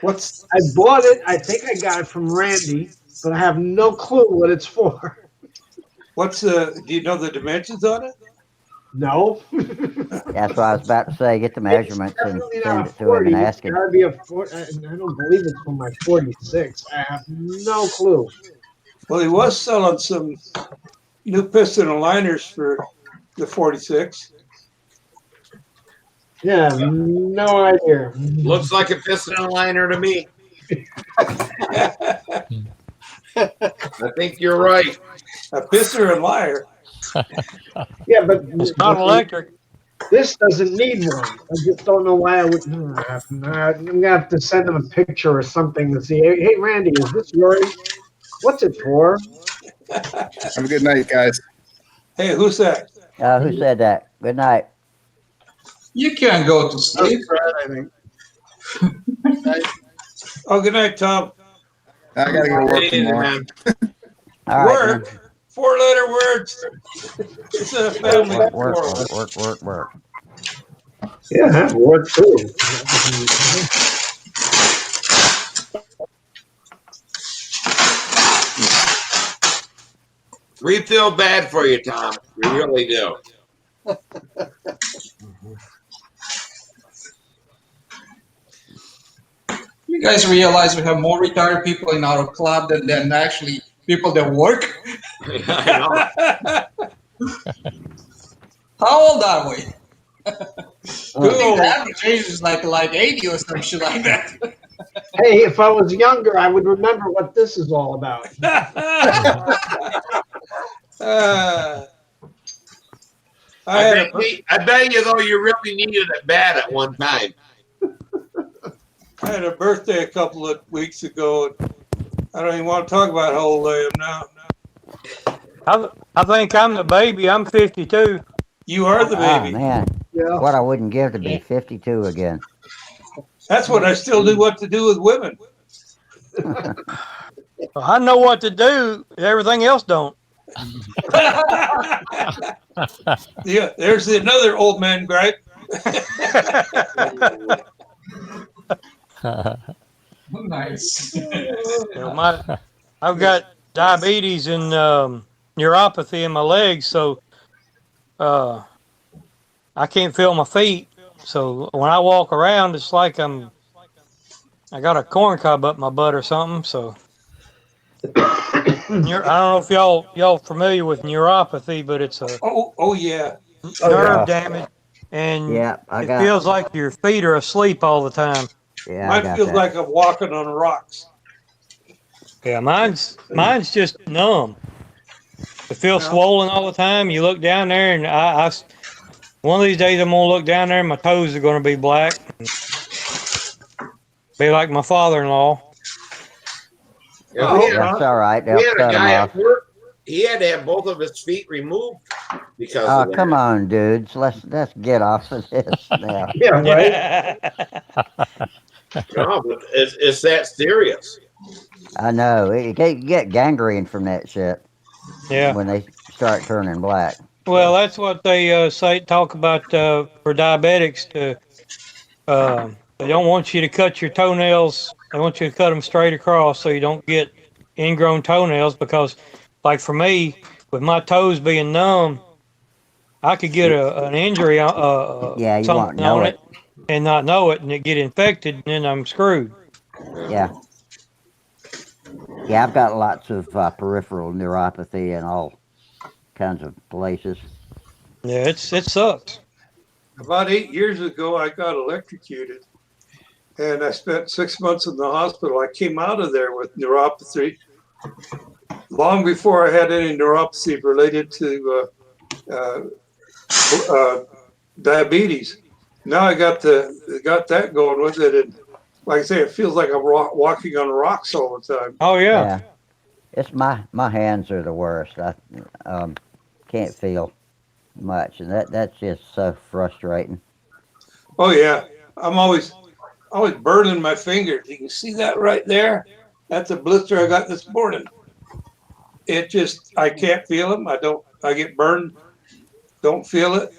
What's? I bought it. I think I got it from Randy, but I have no clue what it's for. What's do you know the dimensions on it? No. That's what I was about to say. Get the measurements and send it to him 40. and ask It's him. gotta be a 40. I don't believe it's for my 46. I have no clue. Well, he was selling some new piston aligners for the 46. Yeah, no idea. Looks like a piston aligner to me. I think you're right. A piston or a liar? Yeah, but It's not electric. This doesn't need one. I just don't know why I would. I'm gonna have to send him a picture or something to see. Hey, Randy, is this yours? What's it for? Have a good night, guys. Hey, who's that? Who said that? Good night. You can't go to sleep. I think. Oh, good night, Tom. I gotta go to work tomorrow. All right, Work. 4-letter words. It's a family. work. Yeah, that worked too. We feel bad for you, Tom. We really do. You guys realize we have more retired people in our club than actually people that work? I How old are we? I Good think the old. average age is like 80 or some shit like that. Hey, if I was younger, I would remember what this is all about. bet you though you really needed it bad at one time. I had a birthday a couple of weeks ago. I don't even want to talk about how old I am now. I think I'm the baby. I'm 52. You are the Oh, baby. man. Yeah. What I wouldn't give to be 52 again. That's what I still do what to do with women. I know what to do. Everything else don't. Yeah, there's another old man gripe. Nice. I've got diabetes and neuropathy in my legs, so I can't feel my feet. So when I walk around, it's like I got a corn cob up my butt or something. So I don't know if y'all familiar with neuropathy, but it's a oh yeah, nerve damage, and Yeah, it feels like your feet are asleep all the time. Yeah, mine feels like I'm walking on rocks. Yeah, mine's just numb. It feels swollen all the time. You look down there, and I one of these days I'm gonna look down there, and my toes are gonna be black. Be like my father-in-law. Yeah, that's all right. We They'll had a cut 'em guy off. at work. He had to have both of his feet removed because Oh, of that. come on, dudes. Let's get off of this now. Yeah, right. No, but it's that serious. I know. You get gangrene from that shit. Yeah. When they start turning black. Well, that's what they talk about for diabetics. They don't want you to cut your toenails. They want you to cut them straight across so you don't get ingrown toenails. Because, like for me, with my toes being numb, I could get an injury, Yeah, you won't something know on it. and not know it, and it get infected, and then I'm screwed. Yeah. Yeah, I've got lots of peripheral neuropathy in all kinds of places. Yeah, it sucks. About 8 years ago, I got electrocuted, and I spent 6 months in the hospital. I came out of there with neuropathy long before I had any neuropathy related to diabetes. Now I got that going with it, and like I say, it feels like I'm walking on rocks all the time. Oh yeah. It's my hands are the worst. I can't feel much, and that's just so frustrating. Oh yeah, I'm always burning my fingers. You can see that right there. That's a blister I got this morning. It just, I can't feel them. I get burned. Don't feel it.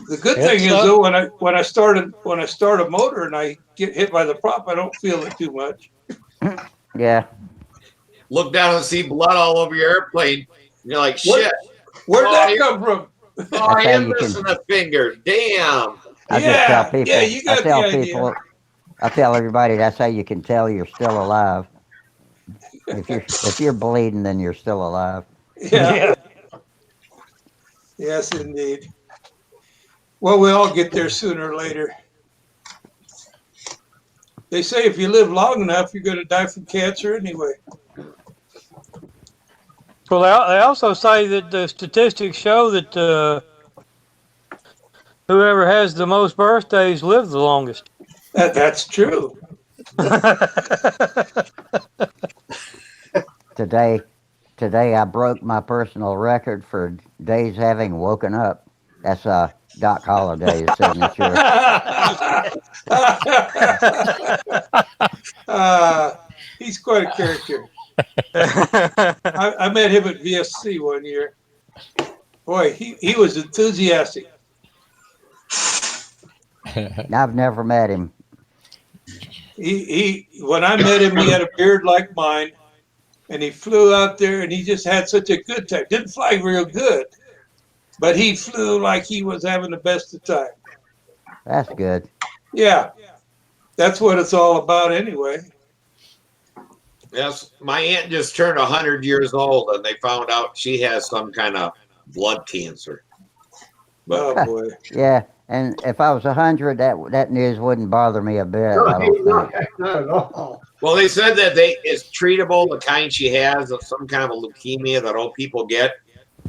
The good thing is though, when I start a motor and I get hit by the prop, I don't feel it too much. Yeah. Look down and see blood all over your airplane. And you're like, shit. Where'd that come from? Oh, I am missing a finger. Damn. I just tell people. Yeah, you got I tell the people. idea. I tell everybody that's how you can tell you're still alive. If you're bleeding, then you're still alive. Yeah. Yes, indeed. Well, we all get there sooner or later. They say if you live long enough, you're going to die from cancer anyway. Well, they also say that the statistics show that whoever has the most birthdays lives the longest. That's true. Today I broke my personal record for days having woken up. That's Doc Holliday's signature. He's quite a character. I met him at VSC one year. Boy, he was enthusiastic. I've never met him. When I met him, he had a beard like mine, and he flew out there, and he just had such a good time. Didn't fly real good, but he flew like he was having the best of time. That's good. Yeah, that's what it's all about anyway. Yes, my aunt just turned 100 years old, and they found out she has some kind of blood cancer. But Oh boy. Yeah, and if I was 100, that news wouldn't bother me a bit. I don't think. Not at all. well, they said that it's treatable, the kind she has of some kind of a leukemia that old people get.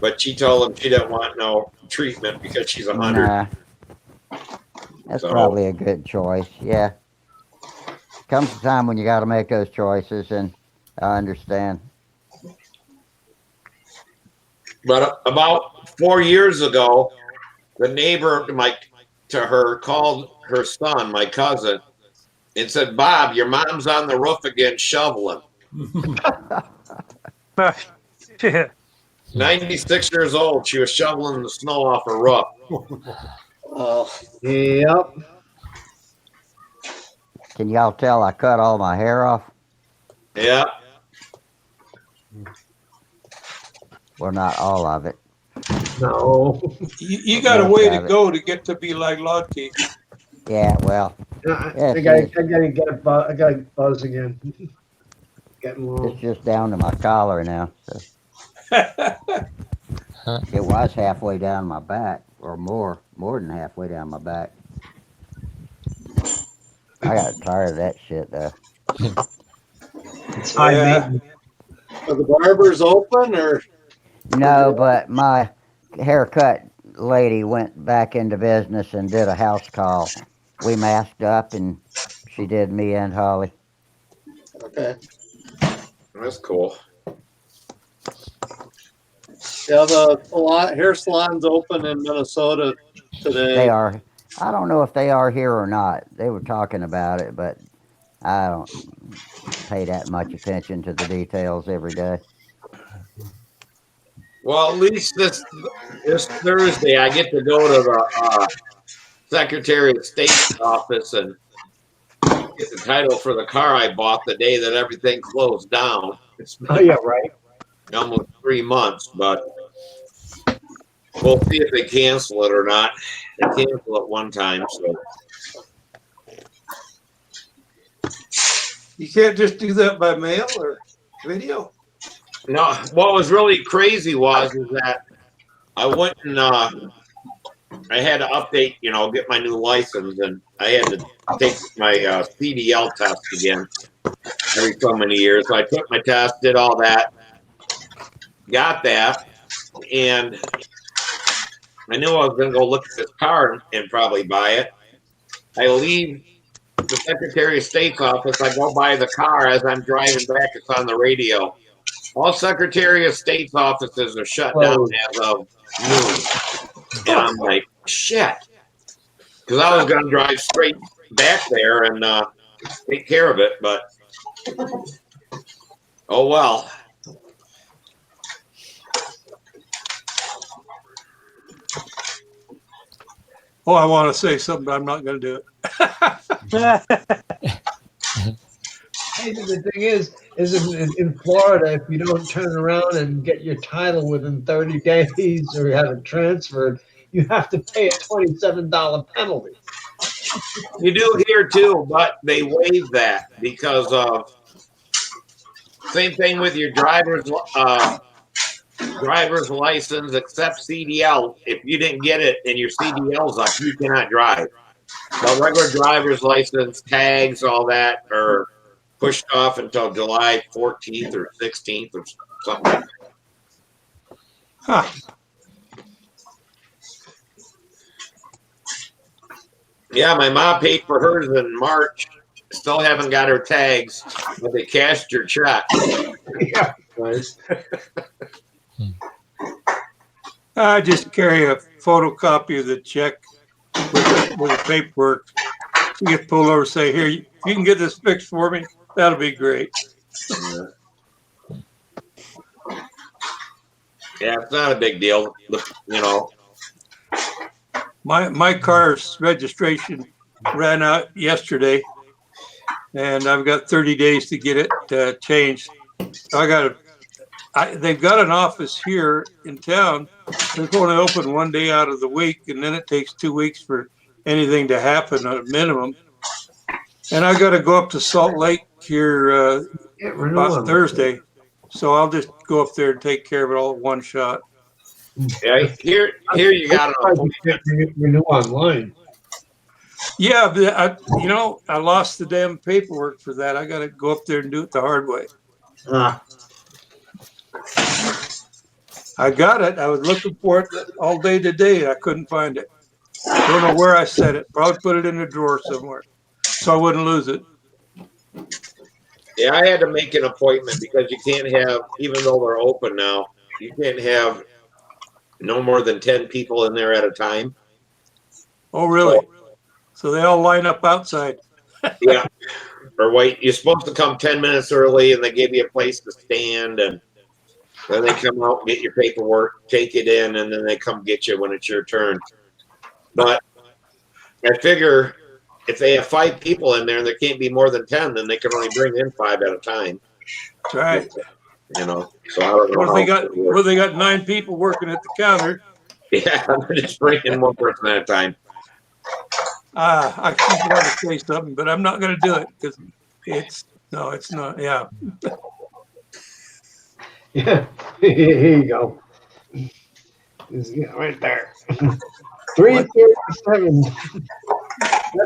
But she told them she didn't want no treatment because she's 100. Nah, that's So, probably a good choice. Yeah, comes a time when you got to make those choices, and I understand. but about 4 years ago, the neighbor to her called her son, my cousin, and said, "Bob, your mom's on the roof again shoveling." Shit. 96 years old, she was shoveling the snow off her roof. Oh, Yep. Can y'all tell I cut all my hair off? Yeah. Well, not all of it. No. You got a Most way of to it. go to get to be like Lottie. Yeah, well, I it's gotta get I gotta buzz again. Getting low. it's just down to my collar now. So. It was halfway down my back, or more than halfway down my back. I got tired of that shit though. It's high Yeah. maintenance. are the barbers open or? No, but my haircut lady went back into business and did a house call. We masked up and she did me and Holly. Okay. That's cool. Yeah, the hair salon's open in Minnesota today. They are. I don't know if they are here or not. They were talking about it, but I don't pay that much attention to the details every day. Well, at least this Thursday, I get to go to the Secretary of State's office and get the title for the car I bought the day that everything closed down. It's been Oh yeah, right. almost 3 months, but we'll see if they cancel it or not. They canceled it one time, so You can't just do that by mail or video. no. What was really crazy is that I went and I had to update, get my new license, and I had to take my CDL test again every so many years. So I took my test, did all that, got that, and I knew I was going to go look at this car and probably buy it. I leave the Secretary of State's office. I go by the car as I'm driving back. It's on the radio. All Secretary of State's offices are shut down as of noon. And I'm like, shit. Because I was going to drive straight back there and take care of it. But, oh well. Oh, I want to say something, but I'm not going to do it. Hey, the thing is in Florida, if you don't turn around and get your title within 30 days or have it transferred, you have to pay a $27 penalty. You do here too, but they waive that because of same thing with your driver's license, except CDL. If you didn't get it and your CDL's up, you cannot drive. The regular driver's license, tags, all that are pushed off until July 14th or 16th or something like that. Huh. Yeah, my mom paid for hers in March. Still haven't got her tags, but they cashed her check. Yeah, nice. I just carry a photocopy of the check with the paperwork. You get pulled over, say, here, if you can get this fixed for me, that'll be great. Yeah, it's not a big deal, My car's registration ran out yesterday, and I've got 30 days to get it changed. So they've got an office here in town. They're going to open one day out of the week, and then it takes 2 weeks for anything to happen at a minimum. And I got to go up to Salt Lake here renew about on Thursday, so I'll just go up there and take care of it all at one shot. Yeah, here you got an appointment. Renew online. Yeah, but I lost the damn paperwork for that. I got to go up there and do it the hard way. I got it. I was looking for it all day today, and I couldn't find it. Don't know where I set it. Probably put it in a drawer somewhere, so I wouldn't lose it. Yeah, I had to make an appointment because you can't have, even though they're open now, you can't have no more than 10 people in there at a time. Oh, really? So they all line up outside. Yeah. Or wait, you're supposed to come 10 minutes early and they give you a place to stand, and then they come out and get your paperwork, take it in, and then they come get you when it's your turn. But I figure if they have 5 people in there and there can't be more than 10, then they can only bring in 5 at a time. That's right. You know, so I don't know. What if they got 9 people working at the counter? Yeah, they're just bringing one person at a time. I keep wanting to say something, but I'm not going to do it because it's not. Yeah. Yeah, here you go. Right there. 337.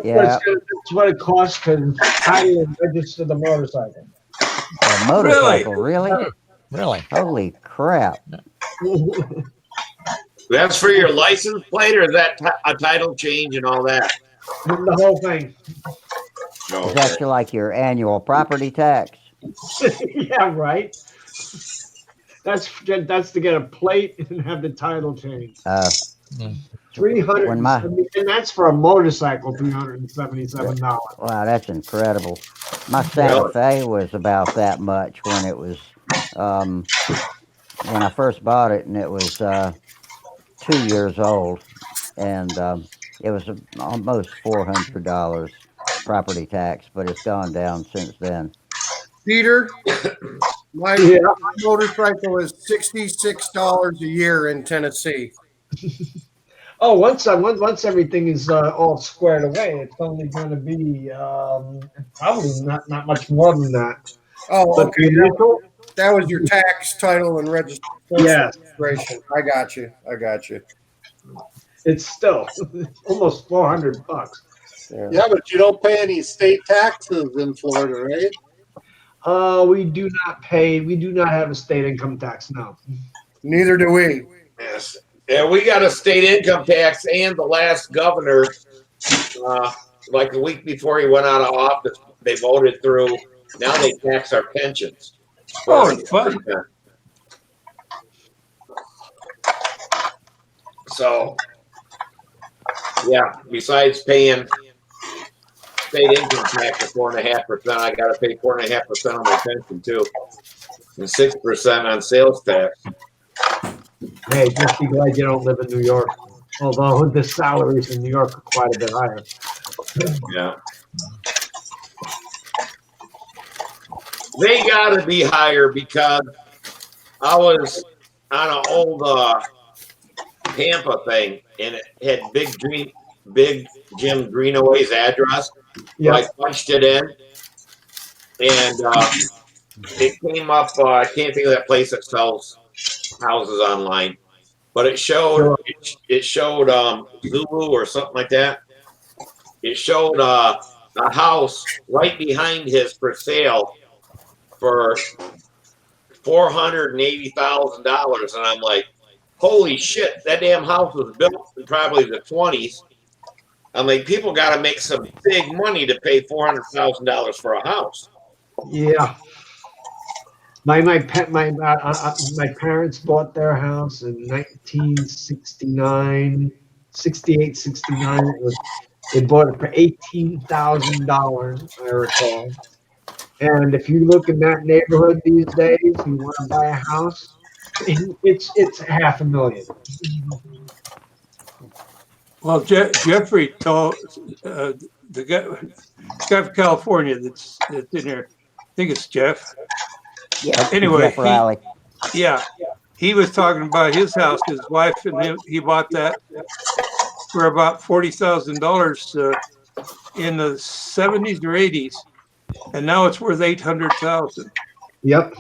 That's what it costs to title and register the motorcycle. A motorcycle, really? Really? Holy crap. That's for your license plate, or is that a title change and all that? The whole thing. No. Is that like your annual property tax? Yeah, right. That's to get a plate and have the title change. 300, and that's for a motorcycle. $377. Wow, that's incredible. My Santa Fe was about that much when it was when I first bought it, and it was 2 years old, and it was almost $400 property tax, but it's gone down since then. Peter, my motorcycle is $66 a year in Tennessee. Oh, once everything is all squared away, it's only going to be probably not much more than that. Oh, but okay. That was your tax, title, and registration. Yes. I got you. It's still almost $400. Yeah, but you don't pay any state taxes in Florida, right? We do not pay. We do not have a state income tax now. Neither do we. Yes. Yeah, we got a state income tax, and the last governor, like a week before he went out of office, they voted through. Now they tax our pensions. Oh, fun. So, yeah, besides paying state income tax of 4.5%, I got to pay 4.5% on my pension too, and 6% on sales tax. Hey, just be glad you don't live in New York. Although the salaries in New York are quite a bit higher. Yeah. They got to be higher because I was on an old Tampa thing, and it had Big Jim Greenaway's address. Yeah. So I punched it in, and it came up. I can't think of that place that sells houses online, but it showed Zulu or something like that. It showed a house right behind his for sale for $480,000, and I'm like, holy shit, that damn house was built in probably the 20s. I'm like, people got to make some big money to pay $400,000 for a house. Yeah. My parents bought their house in 1969, 68, 69. They bought it for $18,000, I recall. And if you look in that neighborhood these days, you want to buy a house, it's $500,000. Well, Jeffrey told the guy from California that's in here. I think it's Jeff. Yeah. Anyway, Jeff Riley. he was talking about his house. His wife and him. He bought that for about $40,000 in the 70s or 80s, and now it's worth 800,000. Yep.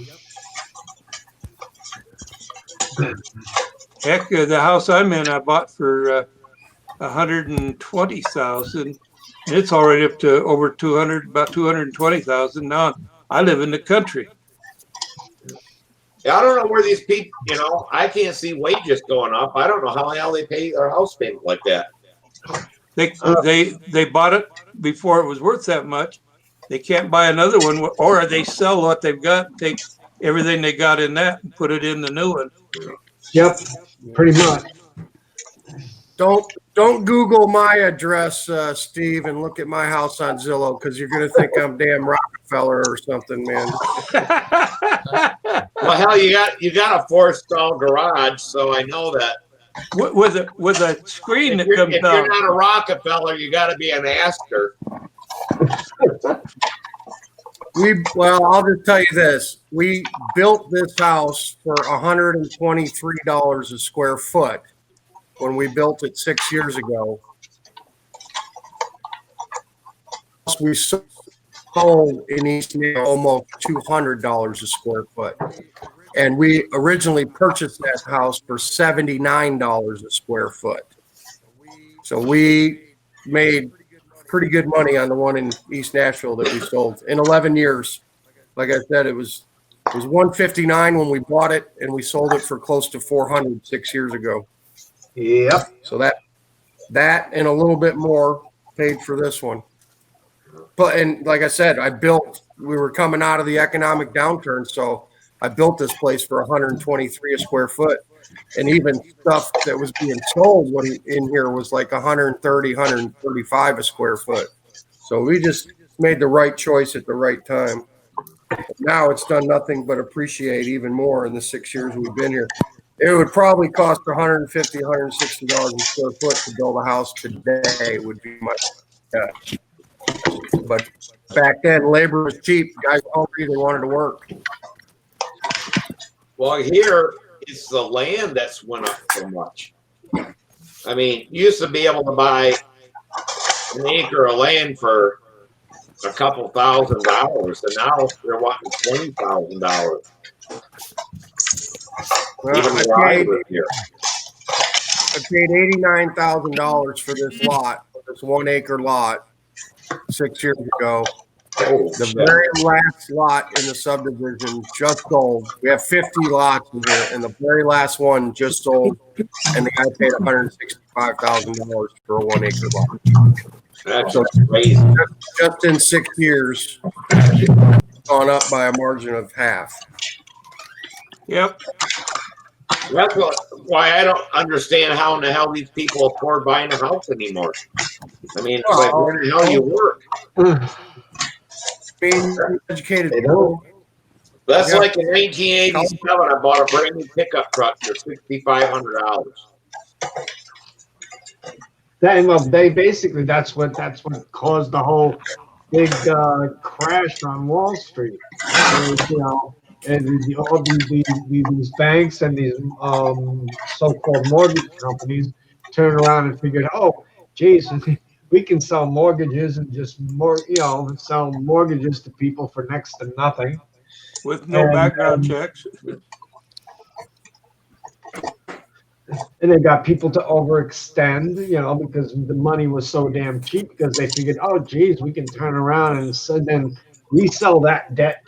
Heck, the house I'm in, I bought for 120,000, and it's already up to over 200, about 220,000 now. I live in the country. Yeah, I don't know where these people, I can't see wages going up. I don't know how the hell they pay their house payment like that. They bought it before it was worth that much. They can't buy another one, or they sell what they've got, take everything they got in that and put it in the new one. Yep, pretty much. Don't Google my address, Steve, and look at my house on Zillow because you're gonna think I'm damn Rockefeller or something, man. Well, hell, you got a 4-stall garage, so I know that. With a screen that comes if down. If you're not a Rockefeller, you got to be an Astor. I'll just tell you this: we built this house for $123 a square foot when we built it 6 years ago. We sold in East New York almost $200 a square foot. And we originally purchased that house for $79 a square foot. So we made pretty good money on the one in East Nashville that we sold in 11 years. Like I said, it was $159 when we bought it, and we sold it for close to $400 6 years ago. Yep. So that and a little bit more paid for this one. But and like I said, we were coming out of the economic downturn, so I built this place for $123 a square foot, and even stuff that was being sold in here was like $130, $135 a square foot. So we just made the right choice at the right time. Now it's done nothing but appreciate even more in the 6 years we've been here. It would probably cost $150, $160 a square foot to build a house today. Would be my guess. But back then, labor was cheap. Guys all really wanted to work. Well, here it's the land that's went up so much. I mean, you used to be able to buy an acre of land for a couple $1,000, and now they're wanting $20,000. Well, I paid $89,000 for this lot, this 1 acre lot, 6 years ago. The very last lot in the subdivision just sold. We have 50 lots in here, and the very last one just sold, and the guy paid $165,000 for a 1 acre lot. That's crazy. Just in 6 years, it's gone up by a margin of half. Yep. That's why I don't understand how in the hell these people afford buying a house anymore. I mean, it's like, where the hell you work? Being educated. That's like in 1987, I bought a brand new pickup truck for $6,500. They basically that's what caused the whole big crash on Wall Street. And all these banks and these so-called mortgage companies turn around and figured, oh, geez, we can sell mortgages and just sell mortgages to people for next to nothing with no background checks. And they got people to overextend, because the money was so damn cheap, because they figured, oh, geez, we can turn around and then resell that debt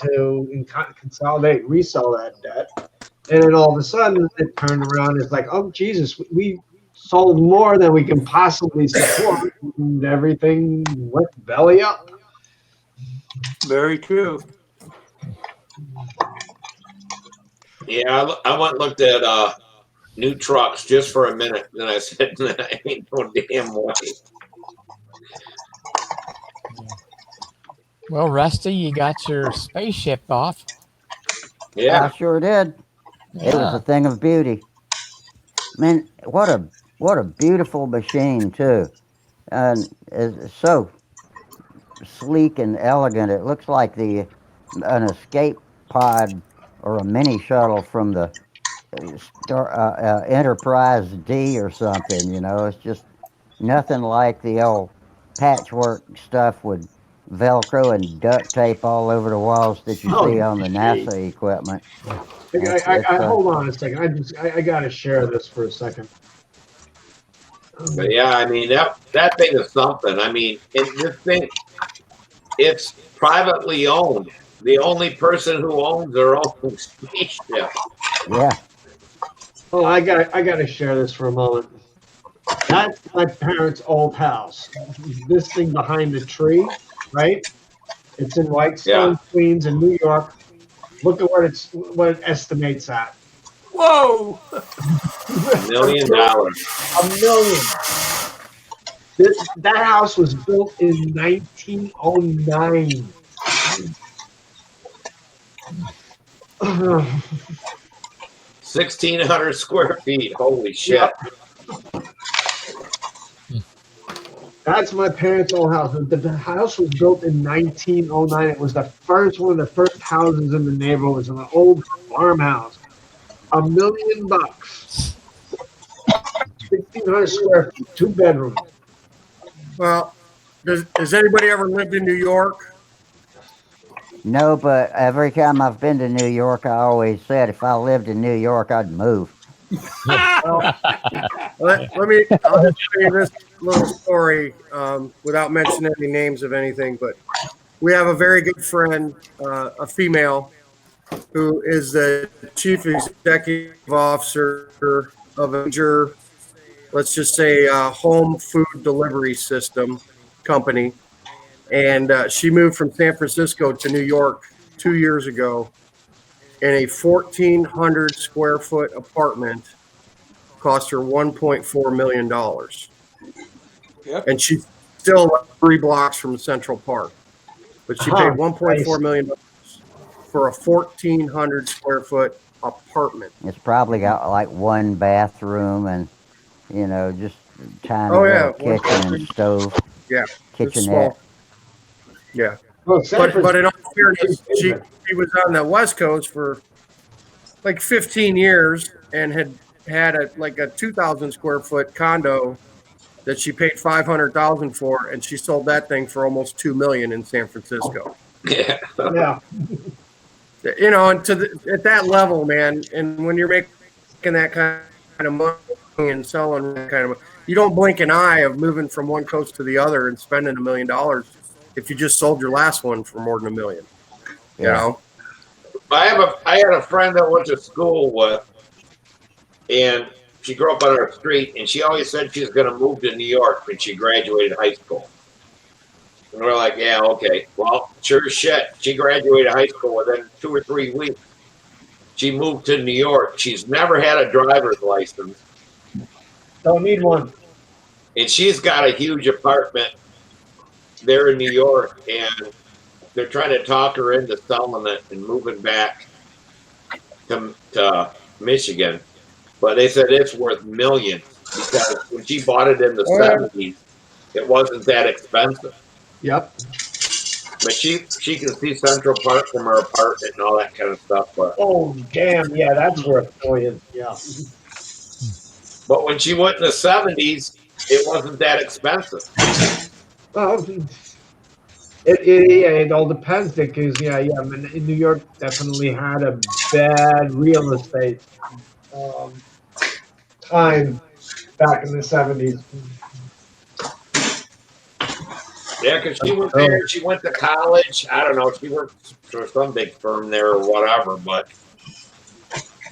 consolidate, resell that debt. And then all of a sudden it turned around. It's like, oh, Jesus, we sold more than we can possibly support. And everything went belly up. Very true. Yeah, I went and looked at new trucks just for a minute. Then I said, I ain't no damn way. Well, Rusty, you got your spaceship off. Yeah, I sure did. Yeah. It was a thing of beauty. Man, what a beautiful machine too, and it's so sleek and elegant. It looks like an escape pod or a mini shuttle from the Enterprise D or something. It's just nothing like the old patchwork stuff with Velcro and duct tape all over the walls that you see on the NASA equipment. Hold on a second. I gotta share this for a second. But yeah, I mean that thing is something. I mean, this thing, it's privately owned. The only person who owns their own spaceship. Yeah. Oh, I gotta share this for a moment. That's my parents' old house. This thing behind the tree, right? It's in Whitestone, Queens, in New York. Look at what it estimates at. Whoa! $1 million. $1 million. That house was built in 1909. 1,600 square feet. Holy shit. Yep. That's my parents' old house. The house was built in 1909. It was the first one of the first houses in the neighborhood. It was an old farmhouse. $1 million. 1,600 square feet, 2 bedrooms. Well, has anybody ever lived in New York? No, but every time I've been to New York, I always said if I lived in New York, I'd move. Well, I'll just tell you this little story without mentioning any names of anything, but we have a very good friend, a female, who is the chief executive officer of a major, let's just say, home food delivery system company. And she moved from San Francisco to New York 2 years ago in a 1,400 square foot apartment. Cost her $1.4 million. Yep. And she's still 3 blocks from Central Park. But she paid $1.4 million for a 1,400 square foot apartment. It's probably got like 1 bathroom and, just tiny little kitchen and stove. Yeah. Kitchenette. Yeah. Well, but in all fairness, she was on the West Coast for like 15 years and had a 2,000 square foot condo that she paid $500,000 for, and she sold that thing for almost $2 million in San Francisco. Yeah. Yeah. And at that level, man, and when you're making that kind of money and selling that kind of money, you don't blink an eye of moving from one coast to the other and spending $1 million if you just sold your last one for more than $1 million. You know? I had a friend that went to school with, and she grew up on our street, and she always said she was going to move to New York when she graduated high school. And we're like, yeah, okay. Well, sure as shit. She graduated high school within 2 or 3 weeks. She moved to New York. She's never had a driver's license. Don't need one. And she's got a huge apartment there in New York, and they're trying to talk her into selling it and moving back to Michigan. But they said it's worth millions because when she bought it in the 70s, it wasn't that expensive. Yep. But she can see Central Park from her apartment and all that kind of stuff. But oh, damn. Yeah, that's worth $1 million. Yeah. But when she went in the 70s, it wasn't that expensive. Well, it all depends because in New York definitely had a bad real estate time back in the 70s. Yeah, because she went there, she went to college. I don't know, she worked for some big firm there or whatever, but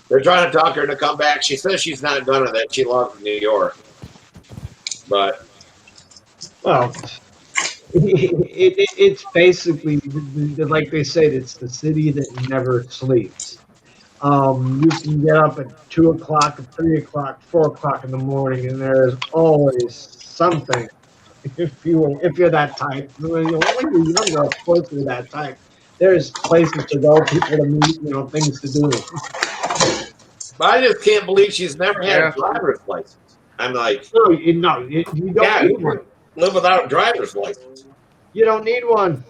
they're trying to talk her to come back. She says she's not gonna, that she loves New York. But well, it's basically like they said, it's the city that never sleeps. You can get up at 2 o'clock, 3 o'clock, 4 o'clock in the morning, and there's always something. If you're that type, when you're younger, of course you're that type. There's places to go, people to meet, things to do. But I just can't believe she's never had a driver's license. I'm like, no, you don't. You live without a driver's license. You don't need one.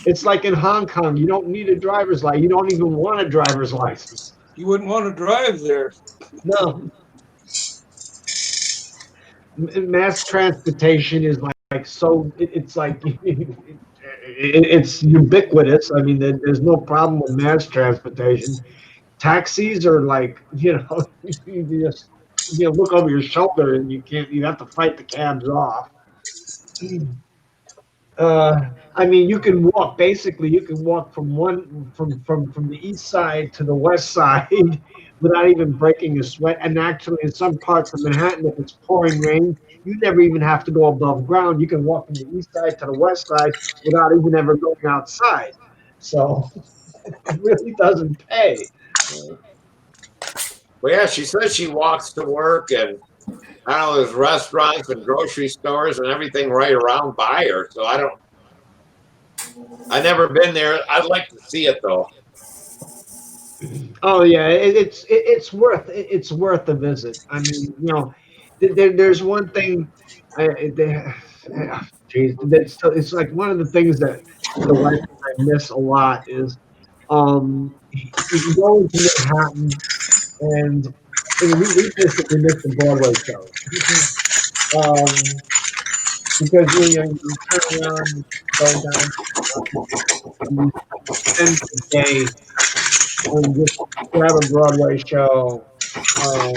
It's like in Hong Kong. You don't need a driver's license. You don't even want a driver's license. You wouldn't want to drive there. No. Mass transportation is like so it's like it's ubiquitous. I mean, there's no problem with mass transportation. Taxis are like, you just look over your shoulder and you have to fight the cabs off. I mean, you can walk. Basically, you can walk from the east side to the west side without even breaking a sweat. And actually, in some parts of Manhattan, if it's pouring rain, you never even have to go above ground. You can walk from the east side to the west side without even ever going outside. So it really doesn't pay. Well, yeah, she says she walks to work, and I don't know, there's restaurants and grocery stores and everything right around by her. So I've never been there. I'd like to see it though. Oh yeah, it's worth a visit. I mean, there's one thing. Geez, it's like one of the things that the wife and I miss a lot is you can go into Manhattan and we basically miss the Broadway shows. Because you turn around, you go down, you spend the day and just grab a Broadway show. Um,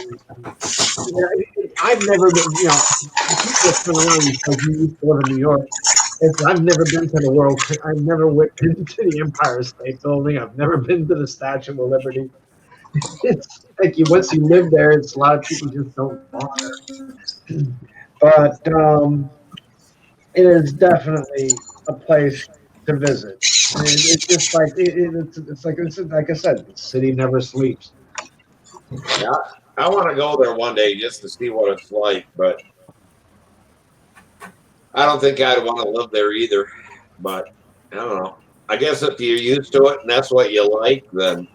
I've never been, people turn around because you used to live in New York. I've never been to the World. I've never been to the Empire State Building. I've never been to the Statue of Liberty. It's like once you live there, it's a lot of people just don't bother. But it is definitely a place to visit. It's just like it's like I said, the city never sleeps. Yeah, I want to go there one day just to see what it's like, but I don't think I'd want to live there either. But I don't know. I guess if you're used to it and that's what you like, then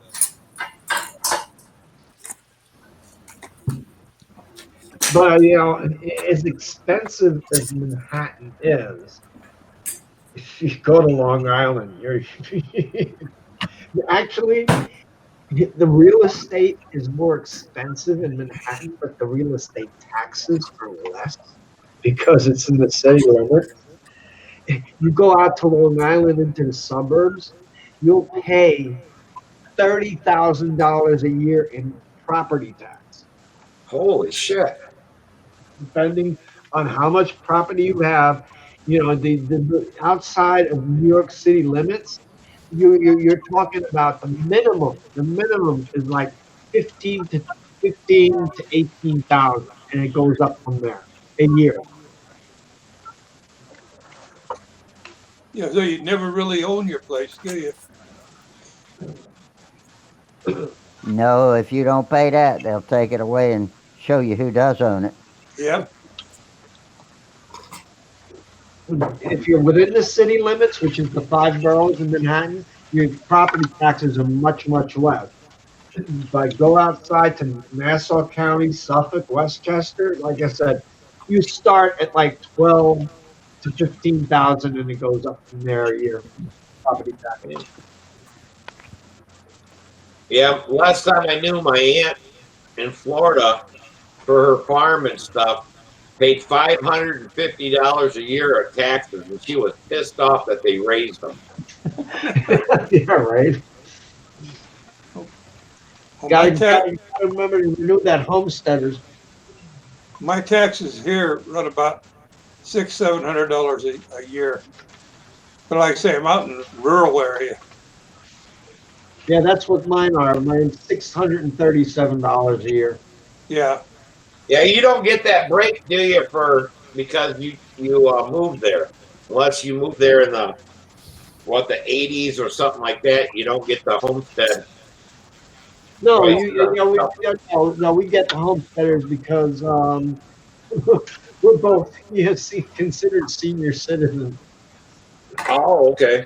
But as expensive as Manhattan is, if you go to Long Island, you're actually the real estate is more expensive in Manhattan, but the real estate taxes are less because it's in the city limits. You go out to Long Island into the suburbs, you'll pay $30,000 a year in property tax. holy shit. Depending on how much property you have, the outside of New York City limits, you're talking about the minimum. The minimum is like 15 to 18,000, and it goes up from there a year. Yeah, so you never really own your place, do you? No, if you don't pay that, they'll take it away and show you who does own it. Yep. If you're within the city limits, which is the 5 boroughs in Manhattan, your property taxes are much, much less. But go outside to Nassau County, Suffolk, Westchester, like I said, you start at like 12 to 15,000, and it goes up from there a year. Property tax. Yeah, last time I knew, my aunt in Florida for her farm and stuff paid $550 a year of taxes, and she was pissed off that they raised them. Yeah, right. Well, Gotta remember to renew that homesteaders. My taxes here run about $600-700 a year. But like I say, I'm out in a rural area. Yeah, that's what mine are. Mine's $637 a year. Yeah. Yeah, you don't get that break, do you? Because you moved there, unless you moved there in the 80s or something like that. You don't get the homestead. No, we get the homesteaders because we're both considered senior citizens. Oh, okay.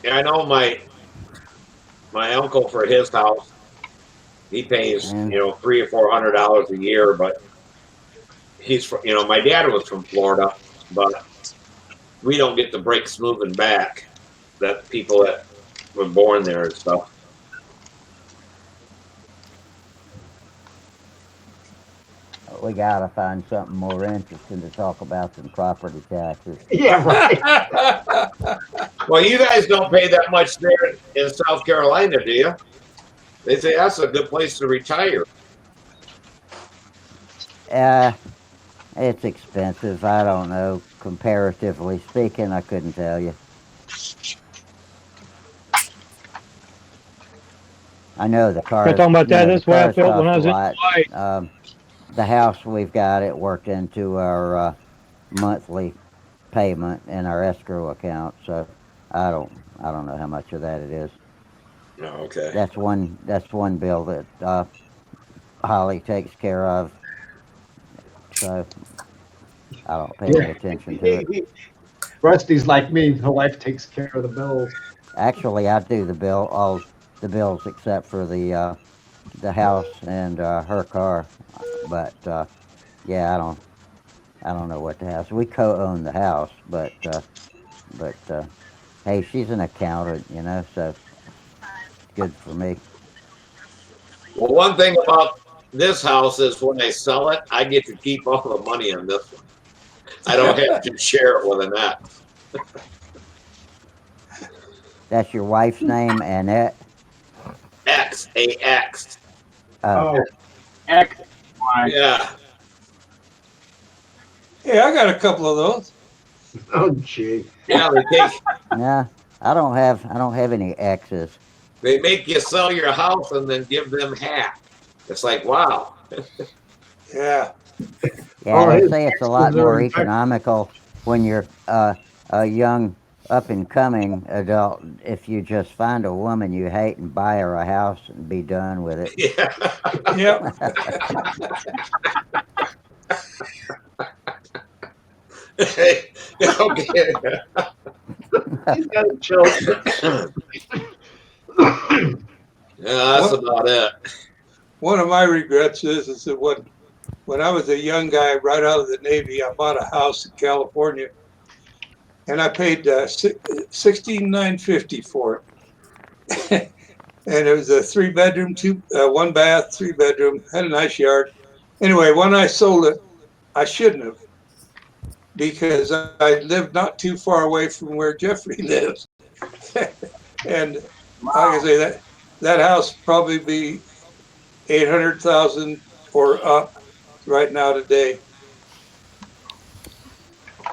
Yeah, I know my uncle for his house, he pays $300 or $400 a year, but he's from, my dad was from Florida, but we don't get the breaks moving back. That people that were born there and stuff. we gotta find something more interesting to talk about than property taxes. Yeah, right. Well, you guys don't pay that much there in South Carolina, do you? They say that's a good place to retire. It's expensive. I don't know. Comparatively speaking, I couldn't tell you. I know the car. You're talking about that. The That's the way I cars felt when I cost a was in lot. Hawaii. The house we've got, it worked into our monthly payment in our escrow account. So I don't know how much of that it is. Oh, okay. That's one bill that Holly takes care of. So I don't pay any attention to it. Rusty's like me. Her wife takes care of the bills. Actually, I do all the bills except for the house and her car. But yeah, I don't know what the house. We co-own the house, but hey, she's an accountant, so it's good for me. Well, one thing about this house is when I sell it, I get to keep all the money on this one. I don't have to share it with Annette. That's your wife's name, Annette? X, A-X. Oh, X. Yeah. Hey, I got a couple of those. Oh, gee. Yeah, they take. Yeah, I don't have any X's. They make you sell your house and then give them half. It's like, wow. Yeah. Yeah, they say it's a lot more economical when you're a young, up-and-coming adult if you just find a woman you hate and buy her a house and be done with it. Yeah. Yep. Okay. He's got a chill. Yeah, that's about it. One of my regrets is that when I was a young guy right out of the Navy, I bought a house in California, and I paid $16,950 for it. And it was a 3-bedroom, 1 bath, 3-bedroom, had a nice yard. Anyway, when I sold it, I shouldn't have, because I lived not too far away from where Jeffrey lives. And like I say, that house probably be 800,000 or up right now today.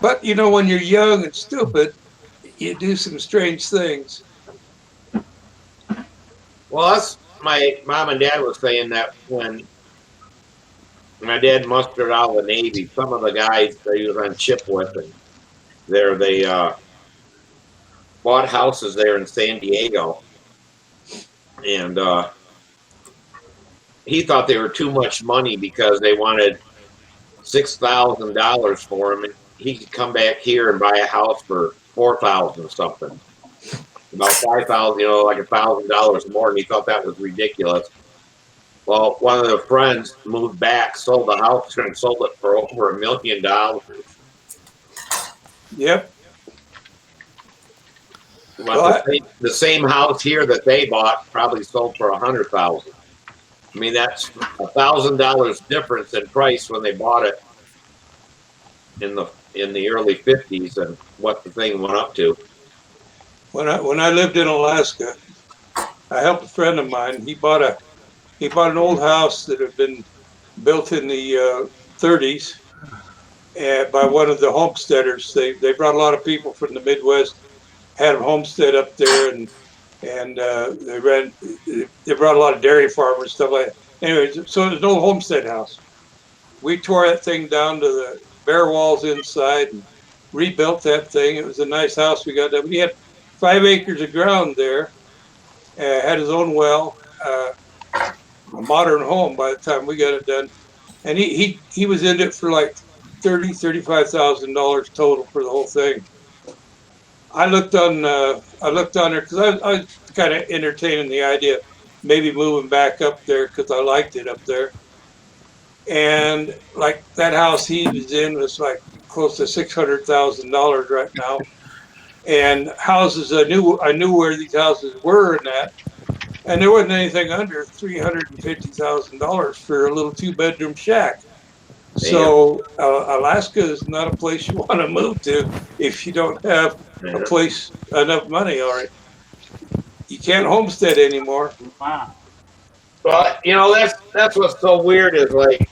But when you're young and stupid, you do some strange things. Well, that's my mom and dad was saying that when my dad mustered out of the Navy, some of the guys that he was on ship with, and they bought houses there in San Diego, and he thought they were too much money because they wanted $6,000 for him, and he could come back here and buy a house for $4,000 something, about $5,000, like $1,000 more, and he thought that was ridiculous. Well, one of the friends moved back, sold the house, and sold it for over $1 million. Yep. But the same house here that they bought probably sold for $100,000. I mean, that's $1,000 difference in price when they bought it in the early 50s, and what the thing went up to. When I lived in Alaska, I helped a friend of mine. He bought an old house that had been built in the 30s by one of the homesteaders. They brought a lot of people from the Midwest, had a homestead up there, and they brought a lot of dairy farmers, stuff like that. Anyways, so it was an old homestead house. We tore that thing down to the bare walls inside and rebuilt that thing. It was a nice house we got done. He had 5 acres of ground there, had his own well, a modern home by the time we got it done. And he was in it for like $35,000 total for the whole thing. I looked on there because I was kind of entertaining the idea of maybe moving back up there because I liked it up there. And like that house he was in was like close to $600,000 right now. And houses I knew where these houses were and that, and there wasn't anything under $350,000 for a little 2-bedroom shack. So Alaska is not a place you want to move to if you don't have a place enough money. All right, you can't homestead anymore. Wow. But that's what's so weird is like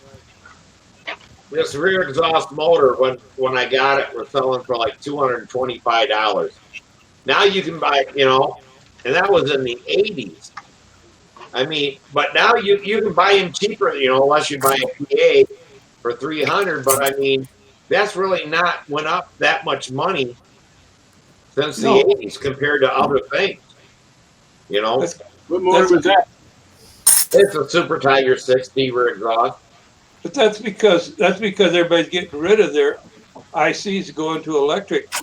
this rear exhaust motor when I got it was selling for like $225. Now you can buy, and that was in the 80s. I mean, but now you can buy them cheaper, unless you buy a PA for 300. But I mean, that's really not went up that much money since the 80s compared to other things. What motor was that? It's a Super Tiger 60 rear exhaust. But that's because everybody's getting rid of their ICs going to electric.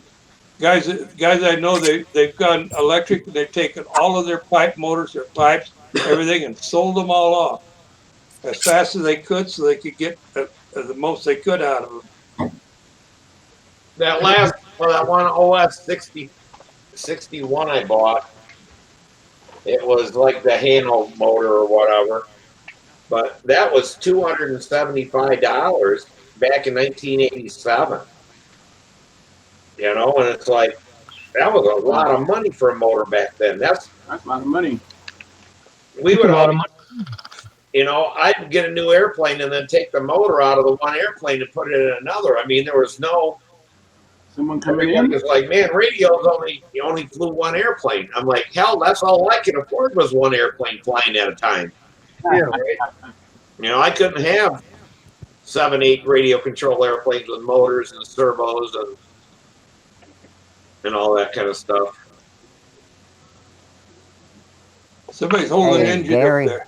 Guys I know they've gone electric and they've taken all of their pipe motors, their pipes, everything, and sold them all off as fast as they could so they could get the most they could out of them. That one OS 61 I bought, it was like the Hangout motor or whatever, but that was $275 back in 1987. And it's like that was a lot of money for a motor back then. That's a lot of money. We would all, I'd get a new airplane and then take the motor out of the one airplane and put it in another. I mean, there was no. Someone coming in was like, man, radios only flew one airplane. I'm like, hell, that's all I could afford was one airplane flying at a time. Yeah, right. I couldn't have 7, 8 radio control airplanes with motors and servos and all that kind of stuff. Somebody's holding an engine Gary, up there.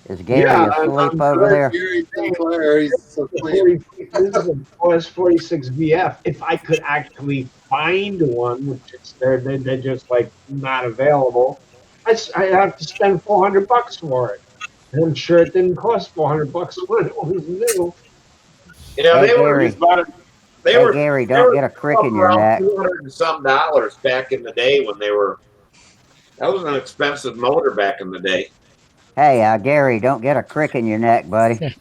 Is Gary asleep over there? Gary's there. He's asleep. This is an OS 46 VF. If I could actually find one, which is they're just like not available, I have to spend $400 for it. And I'm sure it didn't cost $400 when it was new. Yeah, Hey, they were. Gary. Gary, don't get a crick in your neck. $200 and some back in the day when they were. That was an expensive motor back in the day. Hey, Gary, don't get a crick in your neck, buddy.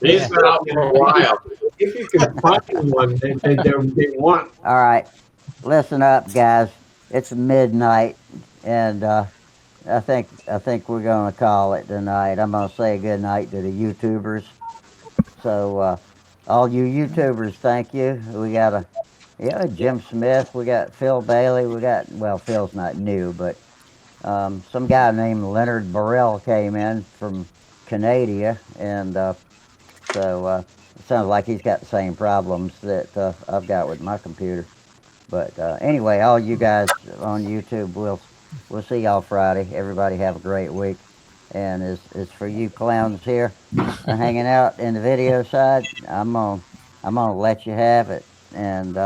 He's been out for a while. If you can find one, they want. All right, listen up, guys. It's midnight, and I think we're gonna call it tonight. I'm gonna say good night to the YouTubers. So, all you YouTubers, thank you. We got Jim Smith. We got Phil Bailey. Phil's not new, but some guy named Leonard Burrell came in from Canada, and so it sounds like he's got the same problems that I've got with my computer. But anyway, all you guys on YouTube, we'll see y'all Friday. Everybody have a great week. And as for you clowns here hanging out in the video side, I'm gonna let you have it. And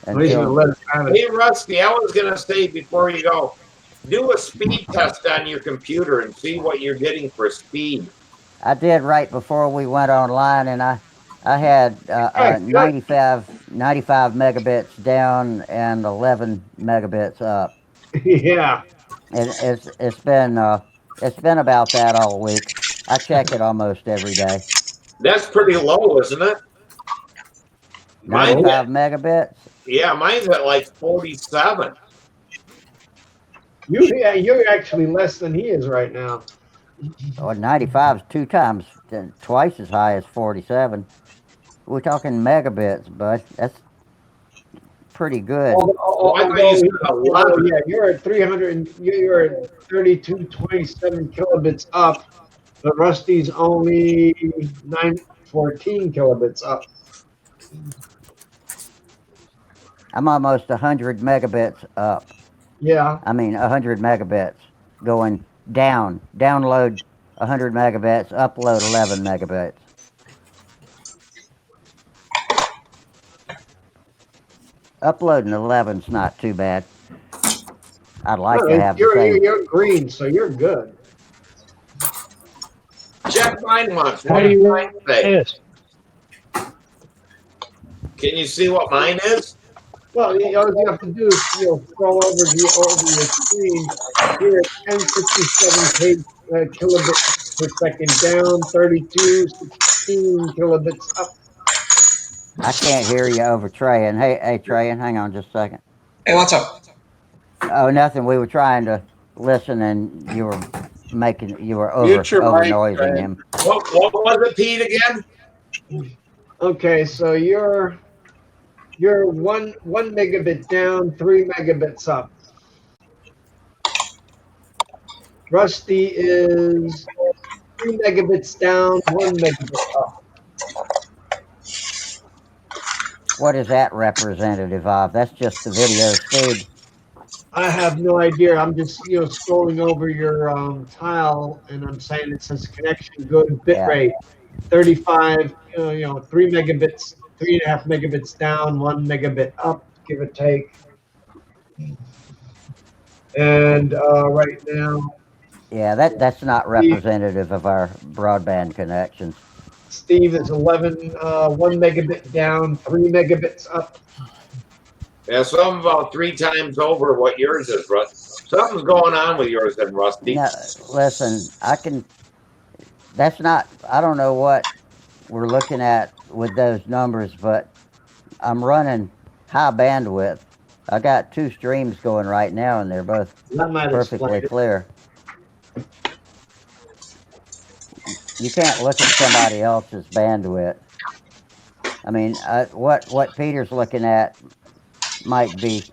until Hey Rusty, I was gonna say before you go, do a speed test on your computer and see what you're getting for speed. I did right before we went online, and I had 95 megabits down and 11 megabits up. Yeah. It's been about that all week. I check it almost every day. That's pretty low, isn't it? 95 megabits. Yeah, mine's at like 47. You're actually less than he is right now. Well, 95 is twice as high as 47. We're talking megabits, but that's pretty good. Yeah, you're at 300. You're at 3227 kilobits up, but Rusty's only 914 kilobits up. I'm almost 100 megabits up. Yeah. I mean 100 megabits going down. Download 100 megabits, upload 11 megabits. Uploading 11's not too bad. I'd like to have the same. You're green, so you're good. Check mine once. How What do does you mine say? Can you see what mine is? Well, all you have to do is scroll over your screen. Here at 1057 kilobits per second down, 32, 16 kilobits up. I can't hear you over Trayan. Hey, Trayan, hang on just a second. Hey, what's up? Oh, nothing. We were trying to listen, and you were Mute your over mic, noising Trayan. him. What was it, Pete, again? Okay, so you're one megabit down, 3 megabits up. Rusty is 3 megabits down, 1 megabit up. What is that representative of? That's just the video speed. I have no idea. I'm just scrolling over your tile, and I'm saying it says connection good, bit rate 35. 3 megabits, 3.5 megabits down, 1 megabit up, give or take. And right now, Yeah, that's not representative of our broadband connections. Steve is 1 megabit down, 3 megabits up. Yeah, something about 3 times over what yours is, Russ. Something's going on with yours then, Rusty. No, listen, that's not, I don't know what we're looking at with those numbers, but I'm running high bandwidth. I got 2 streams going right now, and they're both perfectly clear. You can't look at somebody else's bandwidth. I mean, what Peter's looking at might be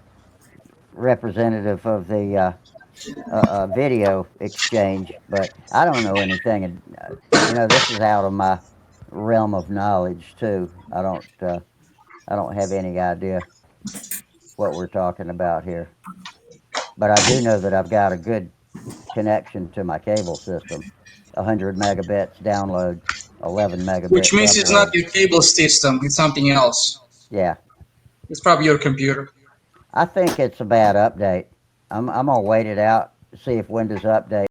representative of the video exchange, but I don't know anything. This is out of my realm of knowledge too. I don't have any idea what we're talking about here. But I do know that I've got a good connection to my cable system. 100 megabits download, 11 megabits Which means it's upload. not your cable system, it's something else. Yeah. It's probably your computer. I think it's a bad update. I'm gonna wait it out, see if Windows Update